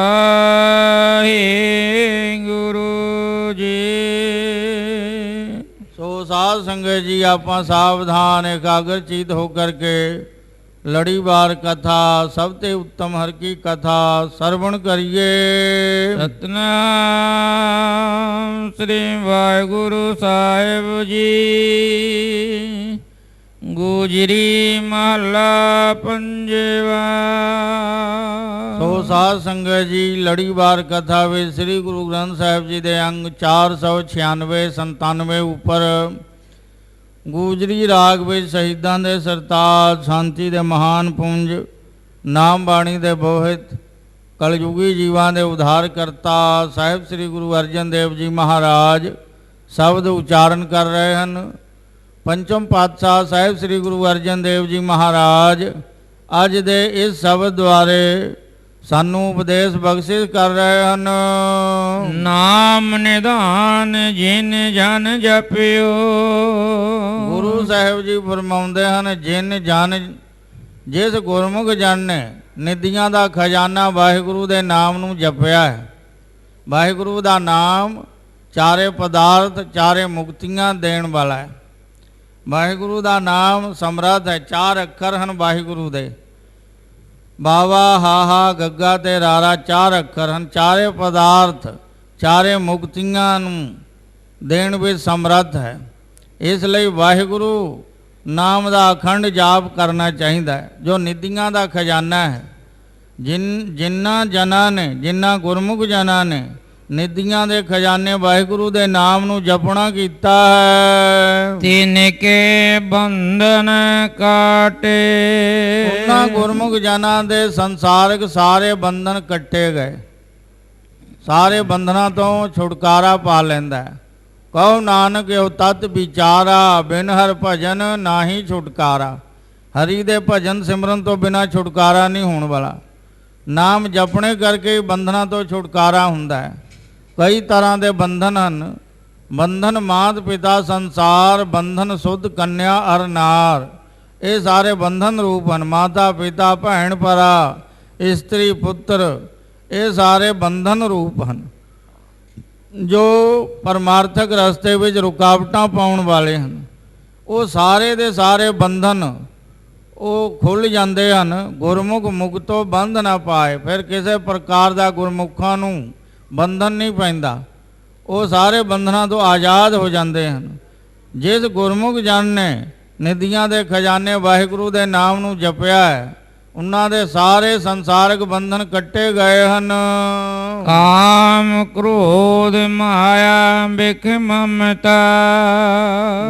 ਜੀ। ਸੋ ਸਾਧ ਸੰਗਤ ਜੀ, ਆਪਾਂ ਸਾਵਧਾਨ ਇਕਾਗਰ ਚਿਤ ਹੋ ਕਰਕੇ ਲੜੀਵਾਰ ਕਥਾ ਸਭ ਤੇ ਉੱਤਮ ਹਰ ਕੀ ਕਥਾ ਸਰਵਣ ਕਰੀਏ। ਸਤਿਨਾਮ ਸ੍ਰੀ ਵਾਹਿਗੁਰੂ ਸਾਹਿਬ ਜੀ। ਗੁਜਰੀ ਮਹਲਾ ਪੰਜਵਾ। ਸੋ ਸਾਧ ਸੰਗਤ ਜੀ, ਲੜੀਵਾਰ ਕਥਾ ਵਿੱਚ ਸ੍ਰੀ ਗੁਰੂ ਗ੍ਰੰਥ ਸਾਹਿਬ ਜੀ ਦੇ ਅੰਗ 496-97 ਉੱਪਰ ਗੁਜਰੀ ਰਾਗ ਵਿੱਚ ਸ਼ਹੀਦਾਂ ਦੇ ਸਰਤਾਜ, ਸ਼ਾਂਤੀ ਦੇ ਮਹਾਨ ਪੁੰਜ, ਨਾਮ ਬਾਣੀ ਦੇ ਬੋਹਿਤ, ਕਲਯੁਗੀ ਜੀਵਾਂ ਦੇ ਉਧਾਰ ਕਰਤਾ ਸਾਹਿਬ ਸ੍ਰੀ ਗੁਰੂ ਅਰਜਨ ਦੇਵ ਜੀ ਮਹਾਰਾਜ ਸ਼ਬਦ ਉਚਾਰਨ ਕਰ ਰਹੇ ਹਨ। ਪੰਚਮ ਪਾਤਸ਼ਾਹ ਸਾਹਿਬ ਸ੍ਰੀ ਗੁਰੂ ਅਰਜਨ ਦੇਵ ਜੀ ਮਹਾਰਾਜ ਅੱਜ ਦੇ ਇਸ ਸ਼ਬਦ ਦੁਆਰੇ ਸਾਨੂੰ ਉਪਦੇਸ਼ ਬਖਸ਼ਿਸ਼ ਕਰ ਰਹੇ ਹਨ। ਨਾਮ ਨਿਧਾਨ ਜਿਨ ਜਨ ਜਪਿਓ। ਗੁਰੂ ਸਾਹਿਬ ਜੀ ਫਰਮਾਉਂਦੇ ਹਨ, ਜਿਨ ਜਨ, ਜਿਸ ਗੁਰਮੁਖ ਜਨ ਨੇ ਨਿਧੀਆਂ ਦਾ ਖਜ਼ਾਨਾ ਵਾਹਿਗੁਰੂ ਦੇ ਨਾਮ ਨੂੰ ਜਪਿਆ ਹੈ। ਵਾਹਿਗੁਰੂ ਦਾ ਨਾਮ ਚਾਰੇ ਪਦਾਰਥ, ਚਾਰੇ ਮੁਕਤੀਆਂ ਦੇਣ ਵਾਲਾ ਹੈ। ਵਾਹਿਗੁਰੂ ਦਾ ਨਾਮ ਸਮਰੱਥ ਹੈ। 4 ਅੱਖਰ ਹਨ ਵਾਹਿਗੁਰੂ ਦੇ, ਬਾਵਾ, ਹਾਹਾ, ਗੱਗਾ ਤੇ ਰਾਰਾ 4 ਅੱਖਰ ਹਨ। ਚਾਰੇ ਪਦਾਰਥ, ਚਾਰੇ ਮੁਕਤੀਆਂ ਨੂੰ ਦੇਣ ਵਿੱਚ ਸਮਰੱਥ ਹੈ। ਇਸ ਲਈ ਵਾਹਿਗੁਰੂ ਨਾਮ ਦਾ ਅਖੰਡ ਜਾਪ ਕਰਨਾ ਚਾਹੀਦਾ ਹੈ, ਜੋ ਨਿਧੀਆਂ ਦਾ ਖਜ਼ਾਨਾ ਹੈ। ਜਿਨ੍ਹਾਂ ਜਨਾਂ ਨੇ, ਜਿਨ੍ਹਾਂ ਗੁਰਮੁਖ ਜਨਾਂ ਨੇ ਨਿਧੀਆਂ ਦੇ ਖਜ਼ਾਨੇ ਵਾਹਿਗੁਰੂ ਦੇ ਨਾਮ ਨੂੰ ਜਪਣਾ ਕੀਤਾ ਹੈ, ਤਿਨ ਕੇ ਬੰਧਨ ਕਾਟੇ। ਉਹਨਾਂ ਗੁਰਮੁਖ ਜਨਾਂ ਦੇ ਸੰਸਾਰਿਕ ਸਾਰੇ ਬੰਧਨ ਕੱਟੇ ਗਏ, ਸਾਰੇ ਬੰਧਨਾਂ ਤੋਂ ਛੁਟਕਾਰਾ ਪਾ ਲੈਂਦਾ ਹੈ। ਕਹੋ ਨਾਨਕ ਇਹੋ ਤਤ ਵਿਚਾਰਾ, ਬਿਨ ਹਰ ਭਜਨ ਨਾਹੀ ਛੁਟਕਾਰਾ। ਹਰੀ ਦੇ ਭਜਨ ਸਿਮਰਨ ਤੋਂ ਬਿਨਾਂ ਛੁਟਕਾਰਾ ਨਹੀਂ ਹੋਣ ਵਾਲਾ। ਨਾਮ ਜਪਣੇ ਕਰਕੇ ਬੰਧਨਾਂ ਤੋਂ ਛੁਟਕਾਰਾ ਹੁੰਦਾ ਹੈ। ਕਈ ਤਰ੍ਹਾਂ ਦੇ ਬੰਧਨ ਹਨ। ਬੰਧਨ ਮਾਤ ਪਿਤਾ ਸੰਸਾਰ, ਬੰਧਨ ਸੁਧ ਕੰਨਿਆ ਅਰ ਨਾਰ। ਇਹ ਸਾਰੇ ਬੰਧਨ ਰੂਪ ਹਨ। ਮਾਤਾ ਪਿਤਾ, ਭੈਣ ਭਰਾ, ਇਸਤਰੀ ਪੁੱਤਰ, ਇਹ ਸਾਰੇ ਬੰਧਨ ਰੂਪ ਹਨ ਜੋ ਪਰਮਾਰਥਕ ਰਸਤੇ ਵਿੱਚ ਰੁਕਾਵਟਾਂ ਪਾਉਣ ਵਾਲੇ ਹਨ। ਉਹ ਸਾਰੇ ਦੇ ਸਾਰੇ ਬੰਧਨ ਉਹ ਖੁੱਲ੍ਹ ਜਾਂਦੇ ਹਨ। ਗੁਰਮੁਖ ਮੁਕਤੋਂ ਬੰਧ ਨਾ ਪਾਏ। ਫਿਰ ਕਿਸੇ ਪ੍ਰਕਾਰ ਦਾ ਗੁਰਮੁਖਾਂ ਨੂੰ ਬੰਧਨ ਨਹੀਂ ਪੈਂਦਾ। ਉਹ ਸਾਰੇ ਬੰਧਨਾਂ ਤੋਂ ਆਜ਼ਾਦ ਹੋ ਜਾਂਦੇ ਹਨ। ਜਿਸ ਗੁਰਮੁਖ ਜਨ ਨੇ ਨਿਧੀਆਂ ਦੇ ਖਜ਼ਾਨੇ ਵਾਹਿਗੁਰੂ ਦੇ ਨਾਮ ਨੂੰ ਜਪਿਆ ਹੈ, ਉਹਨਾਂ ਦੇ ਸਾਰੇ ਸੰਸਾਰਿਕ ਬੰਧਨ ਕੱਟੇ ਗਏ ਹਨ। ਕਾਮ ਕ੍ਰੋਧ ਮਾਇਆ ਬਿਖ ਮਮਤਾ।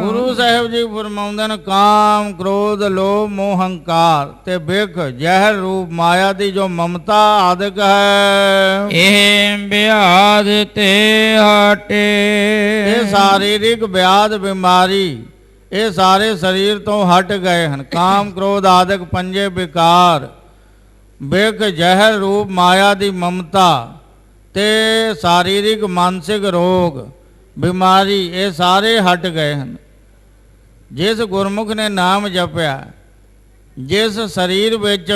ਗੁਰੂ ਸਾਹਿਬ ਜੀ ਫਰਮਾਉਂਦੇ ਨੇ, ਕਾਮ ਕ੍ਰੋਧ ਲੋਭ ਮੋਹ ਹੰਕਾਰ ਤੇ ਬਿਖ ਜ਼ਹਿਰ ਰੂਪ ਮਾਇਆ ਦੀ ਜੋ ਮਮਤਾ ਆਦਿਕ ਹੈ, ਇਹ ਵਿਆਧ ਤੇ ਹਟੇ। ਇਹ ਸ਼ਾਰੀਰਿਕ ਵਿਆਧ ਬਿਮਾਰੀ ਇਹ ਸਾਰੇ ਸਰੀਰ ਤੋਂ ਹਟ ਗਏ ਹਨ। ਕਾਮ ਕ੍ਰੋਧ ਆਦਿਕ ਪੰਜੇ ਵਿਕਾਰ, ਬਿਖ ਜ਼ਹਿਰ ਰੂਪ ਮਾਇਆ ਦੀ ਮਮਤਾ ਤੇ ਸਰੀਰਿਕ ਮਾਨਸਿਕ ਰੋਗ ਬਿਮਾਰੀ, ਇਹ ਸਾਰੇ ਹਟ ਗਏ ਹਨ। ਜਿਸ ਗੁਰਮੁਖ ਨੇ ਨਾਮ ਜਪਿਆ, ਜਿਸ ਸਰੀਰ ਵਿੱਚ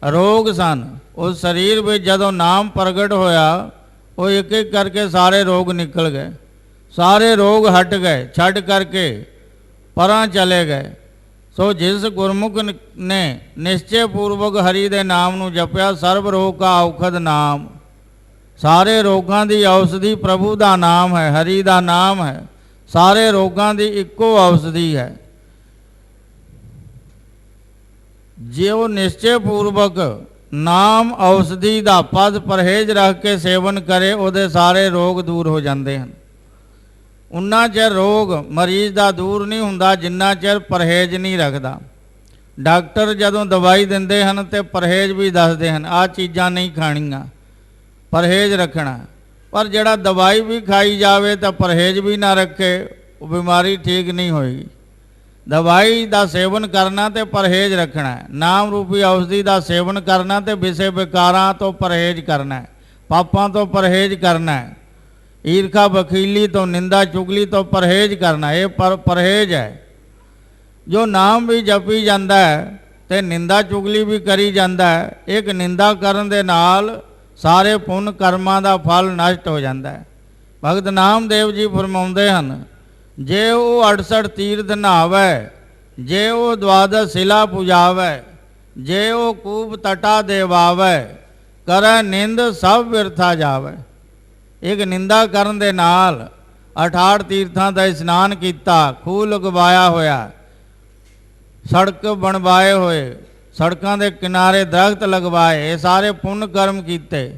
ਰੋਗ ਸਨ, ਉਸ ਸਰੀਰ ਵਿੱਚ ਜਦੋਂ ਨਾਮ ਪ੍ਰਗਟ ਹੋਇਆ, ਉਹ ਇੱਕ ਇੱਕ ਕਰਕੇ ਸਾਰੇ ਰੋਗ ਨਿਕਲ ਗਏ, ਸਾਰੇ ਰੋਗ ਹਟ ਗਏ, ਛੱਡ ਕਰਕੇ ਪਰਾਂ ਚਲੇ ਗਏ। ਸੋ ਜਿਸ ਗੁਰਮੁਖ ਨੇ ਨਿਸ਼ਚੇ ਪੂਰਵਕ ਹਰੀ ਦੇ ਨਾਮ ਨੂੰ ਜਪਿਆ, ਸਰਬ ਰੋਗ ਕਾ ਔਖਦ ਨਾਮ, ਸਾਰੇ ਰੋਗਾਂ ਦੀ ਔਸ਼ਧੀ ਪ੍ਰਭੂ ਦਾ ਨਾਮ ਹੈ, ਹਰੀ ਦਾ ਨਾਮ ਹੈ, ਸਾਰੇ ਰੋਗਾਂ ਦੀ ਇੱਕੋ ਔਸ਼ਧੀ ਹੈ। ਜੇ ਉਹ ਨਿਸ਼ਚੇ ਪੂਰਵਕ ਨਾਮ ਔਸ਼ਧੀ ਦਾ ਪਦ ਪਰਹੇਜ਼ ਰੱਖ ਕੇ ਸੇਵਨ ਕਰੇ, ਉਹਦੇ ਸਾਰੇ ਰੋਗ ਦੂਰ ਹੋ ਜਾਂਦੇ ਹਨ। ਉਨਾ ਚਿਰ ਰੋਗ ਮਰੀਜ਼ ਦਾ ਦੂਰ ਨਹੀਂ ਹੁੰਦਾ ਜਿੰਨਾ ਚਿਰ ਪਰਹੇਜ਼ ਨਹੀਂ ਰੱਖਦਾ। ਡਾਕਟਰ ਜਦੋਂ ਦਵਾਈ ਦਿੰਦੇ ਹਨ ਤੇ ਪਰਹੇਜ਼ ਵੀ ਦੱਸਦੇ ਹਨ, ਆਹ ਚੀਜ਼ਾਂ ਨਹੀਂ ਖਾਣੀਆਂ, ਪਰਹੇਜ਼ ਰੱਖਣਾ। ਪਰ ਜਿਹੜਾ ਦਵਾਈ ਵੀ ਖਾਈ ਜਾਵੇ ਤਾਂ ਪਰਹੇਜ਼ ਵੀ ਨਾ ਰੱਖੇ, ਉਹ ਬਿਮਾਰੀ ਠੀਕ ਨਹੀਂ ਹੋਏਗੀ। ਦਵਾਈ ਦਾ ਸੇਵਨ ਕਰਨਾ ਤੇ ਪਰਹੇਜ਼ ਰੱਖਣਾ, ਨਾਮ ਰੂਪੀ ਔਸ਼ਧੀ ਦਾ ਸੇਵਨ ਕਰਨਾ ਤੇ ਵਿਸੇ ਵਿਕਾਰਾਂ ਤੋਂ ਪਰਹੇਜ਼ ਕਰਨਾ, ਪਾਪਾਂ ਤੋਂ ਪਰਹੇਜ਼ ਕਰਨਾ, ਈਰਖਾ ਵਕੀਲੀ ਤੋਂ, ਨਿੰਦਾ ਚੁਗਲੀ ਤੋਂ ਪਰਹੇਜ਼ ਕਰਨਾ। ਇਹ ਪਰਹੇਜ਼ ਹੈ। ਜੋ ਨਾਮ ਵੀ ਜਪੀ ਜਾਂਦਾ ਹੈ ਤੇ ਨਿੰਦਾ ਚੁਗਲੀ ਵੀ ਕਰੀ ਜਾਂਦਾ ਹੈ, ਇੱਕ ਨਿੰਦਾ ਕਰਨ ਦੇ ਨਾਲ ਸਾਰੇ ਪੁੰਨ ਕਰਮਾਂ ਦਾ ਫਲ ਨਸ਼ਟ ਹੋ ਜਾਂਦਾ ਹੈ। ਭਗਤ ਨਾਮਦੇਵ ਜੀ ਫਰਮਾਉਂਦੇ ਹਨ, ਜੇ ਉਹ 68 ਤੀਰਥ ਨਹਾਵੇ, ਜੇ ਉਹ ਦਵਾਦਸ਼ ਸਿਲਾ ਪੁਜਾਵੇ, ਜੇ ਉਹ ਕੂਪ ਤਟਾ ਦੇਵਾਵੇ, ਕਰੈ ਨਿੰਦ ਸਭ ਵਿਰਥਾ ਜਾਵੇ। ਇੱਕ ਨਿੰਦਾ ਕਰਨ ਦੇ ਨਾਲ 68 ਤੀਰਥਾਂ ਦਾ ਇਸ਼ਨਾਨ ਕੀਤਾ, ਖੂਹ ਲਗਵਾਇਆ ਹੋਇਆ, ਸੜਕ ਬਣਵਾਏ ਹੋਏ, ਸੜਕਾਂ ਦੇ ਕਿਨਾਰੇ ਦਰਖਤ ਲਗਵਾਏ, ਇਹ ਸਾਰੇ ਪੁੰਨ ਕਰਮ ਕੀਤੇ।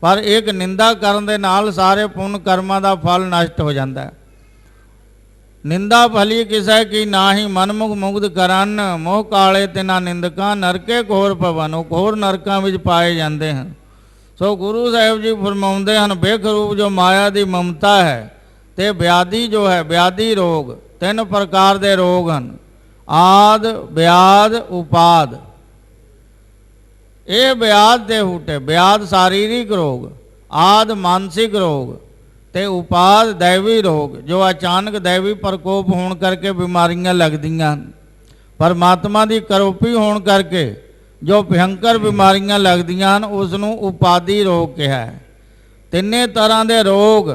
ਪਰ ਇੱਕ ਨਿੰਦਾ ਕਰਨ ਦੇ ਨਾਲ ਸਾਰੇ ਪੁੰਨ ਕਰਮਾਂ ਦਾ ਫਲ ਨਸ਼ਟ ਹੋ ਜਾਂਦਾ ਹੈ। ਨਿੰਦਾ ਭਲੀ ਕਿਸੈ ਕੀ ਨਾਹੀ, ਮਨਮੁਖ ਮੁਗਧ ਕਰਨ, ਮੋਹ ਕਾਲੇ ਤਿਨਾ ਨਿੰਦਕਾਂ, ਨਰਕੇ ਘੋਰ ਭਵਨ, ਉਹ ਘੋਰ ਨਰਕਾਂ ਵਿੱਚ ਪਾਏ ਜਾਂਦੇ ਹਨ। ਸੋ ਗੁਰੂ ਸਾਹਿਬ ਜੀ ਫਰਮਾਉਂਦੇ ਹਨ, ਬਿਖ ਰੂਪ ਜੋ ਮਾਇਆ ਦੀ ਮਮਤਾ ਹੈ ਤੇ ਵਿਆਧੀ ਜੋ ਹੈ, ਵਿਆਧੀ ਰੋਗ, 3 ਪ੍ਰਕਾਰ ਦੇ ਰੋਗ ਹਨ, ਆਦ ਵਿਆਧ ਉਪਾਦ। ਇਹ ਵਿਆਧ ਦੇ ਹੂਟੇ, ਵਿਆਧ ਸਰੀਰਿਕ ਰੋਗ, ਆਦ ਮਾਨਸਿਕ ਰੋਗ ਤੇ ਉਪਾਦ ਦੈਵੀ ਰੋਗ, ਜੋ ਅਚਾਨਕ ਦੈਵੀ ਪ੍ਰਕੋਪ ਹੋਣ ਕਰਕੇ ਬਿਮਾਰੀਆਂ ਲੱਗਦੀਆਂ ਹਨ। ਪਰਮਾਤਮਾ ਦੀ ਕਰੋਪੀ ਹੋਣ ਕਰਕੇ ਜੋ ਭਿਅੰਕਰ ਬਿਮਾਰੀਆਂ ਲੱਗਦੀਆਂ ਹਨ, ਉਸ ਨੂੰ ਉਪਾਦੀ ਰੋਗ ਕਿਹਾ ਹੈ। ਤਿੰਨੇ ਤਰ੍ਹਾਂ ਦੇ ਰੋਗ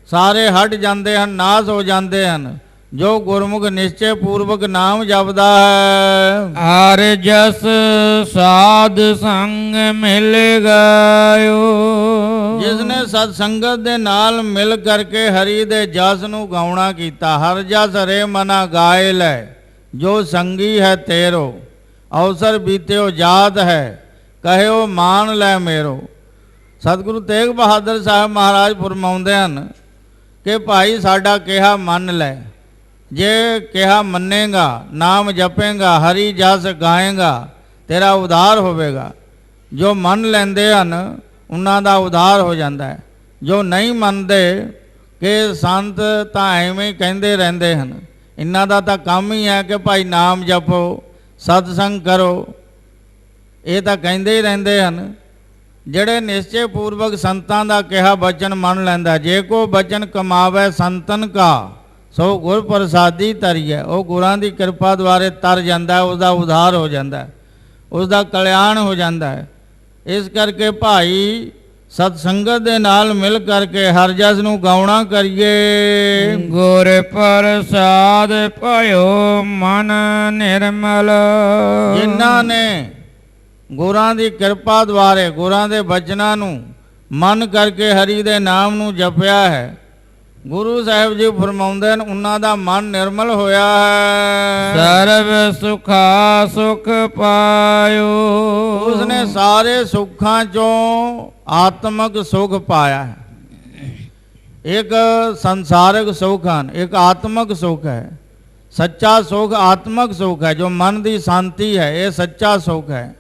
ਸਾਰੇ ਹਟ ਜਾਂਦੇ ਹਨ, ਨਾਸ ਹੋ ਜਾਂਦੇ ਹਨ, ਜੋ ਗੁਰਮੁਖ ਨਿਸ਼ਚੇ ਪੂਰਵਕ ਨਾਮ ਜਪਦਾ ਹੈ। ਹਰ ਜਸ ਸਾਧ ਸੰਗ ਮਿਲ ਗਾਇਓ, ਜਿਸ ਨੇ ਸਤ ਸੰਗਤ ਦੇ ਨਾਲ ਮਿਲ ਕਰਕੇ ਹਰੀ ਦੇ ਜਸ ਨੂੰ ਗਾਉਣਾ ਕੀਤਾ। ਹਰ ਜਸ ਰੇ ਮਨਾ ਗਾਏ ਲੈ, ਜੋ ਸੰਗੀ ਹੈ ਤੇਰੋ, ਅਵਸਰ ਬੀਤਿਓ ਜਾਤ ਹੈ, ਕਹਿਓ ਮਾਨ ਲੈ ਮੇਰੋ। ਸਤਿਗੁਰੂ ਤੇਗ ਬਹਾਦਰ ਸਾਹਿਬ ਮਹਾਰਾਜ ਫਰਮਾਉਂਦੇ ਹਨ ਕਿ ਭਾਈ ਸਾਡਾ ਕਿਹਾ ਮੰਨ ਲੈ, ਜੇ ਕਿਹਾ ਮੰਨੇਗਾ, ਨਾਮ ਜਪੇਗਾ, ਹਰੀ ਜਸ ਗਾਏਗਾ, ਤੇਰਾ ਉਧਾਰ ਹੋਵੇਗਾ। ਜੋ ਮੰਨ ਲੈਂਦੇ ਹਨ ਉਹਨਾਂ ਦਾ ਉਧਾਰ ਹੋ ਜਾਂਦਾ ਹੈ। ਜੋ ਨਹੀਂ ਮੰਨਦੇ ਕਿ ਸੰਤ ਤਾਂ ਐਵੇਂ ਕਹਿੰਦੇ ਰਹਿੰਦੇ ਹਨ, ਇਹਨਾਂ ਦਾ ਤਾਂ ਕੰਮ ਹੀ ਹੈ ਕਿ ਭਾਈ ਨਾਮ ਜਪੋ, ਸਤਸੰਗ ਕਰੋ, ਇਹ ਤਾਂ ਕਹਿੰਦੇ ਹੀ ਰਹਿੰਦੇ ਹਨ। ਜਿਹੜੇ ਨਿਸ਼ਚੇ ਪੂਰਵਕ ਸੰਤਾਂ ਦਾ ਕਿਹਾ ਬਚਨ ਮੰਨ ਲੈਂਦਾ, ਜੇ ਕੋ ਬਚਨ ਕਮਾਵੇ ਸੰਤਨ ਕਾ, ਸੋ ਗੁਰ ਪ੍ਰਸਾਦੀ ਤਰੀਐ, ਉਹ ਗੁਰਾਂ ਦੀ ਕਿਰਪਾ ਦੁਆਰੇ ਤਰ ਜਾਂਦਾ, ਉਸਦਾ ਉਧਾਰ ਹੋ ਜਾਂਦਾ, ਉਸਦਾ ਕਲਿਆਣ ਹੋ ਜਾਂਦਾ ਹੈ। ਇਸ ਕਰਕੇ ਭਾਈ ਸਤਸੰਗਤ ਦੇ ਨਾਲ ਮਿਲ ਕਰਕੇ ਹਰ ਜਸ ਨੂੰ ਗਾਉਣਾ ਕਰੀਏ। ਗੁਰ ਪ੍ਰਸਾਦ ਭਇਓ ਮਨ ਨਿਰਮਲ, ਜਿਨ੍ਹਾਂ ਨੇ ਗੁਰਾਂ ਦੀ ਕਿਰਪਾ ਦੁਆਰੇ ਗੁਰਾਂ ਦੇ ਬਚਨਾਂ ਨੂੰ ਮਨ ਕਰਕੇ ਹਰੀ ਦੇ ਨਾਮ ਨੂੰ ਜਪਿਆ ਹੈ, ਗੁਰੂ ਸਾਹਿਬ ਜੀ ਫਰਮਾਉਂਦੇ ਹਨ ਉਹਨਾਂ ਦਾ ਮਨ ਨਿਰਮਲ ਹੋਇਆ ਹੈ। ਸਰਬ ਸੁਖਾ ਸੁਖ ਪਾਇਓ, ਉਸਨੇ ਸਾਰੇ ਸੁੱਖਾਂ ਚੋਂ ਆਤਮਕ ਸੁਖ ਪਾਇਆ ਹੈ। ਇੱਕ ਸੰਸਾਰਿਕ ਸੁਖ ਹਨ, ਇੱਕ ਆਤਮਕ ਸੁਖ ਹੈ। ਸੱਚਾ ਸੁਖ ਆਤਮਕ ਸੁਖ ਹੈ, ਜੋ ਮਨ ਦੀ ਸ਼ਾਂਤੀ ਹੈ, ਇਹ ਸੱਚਾ ਸੁਖ ਹੈ।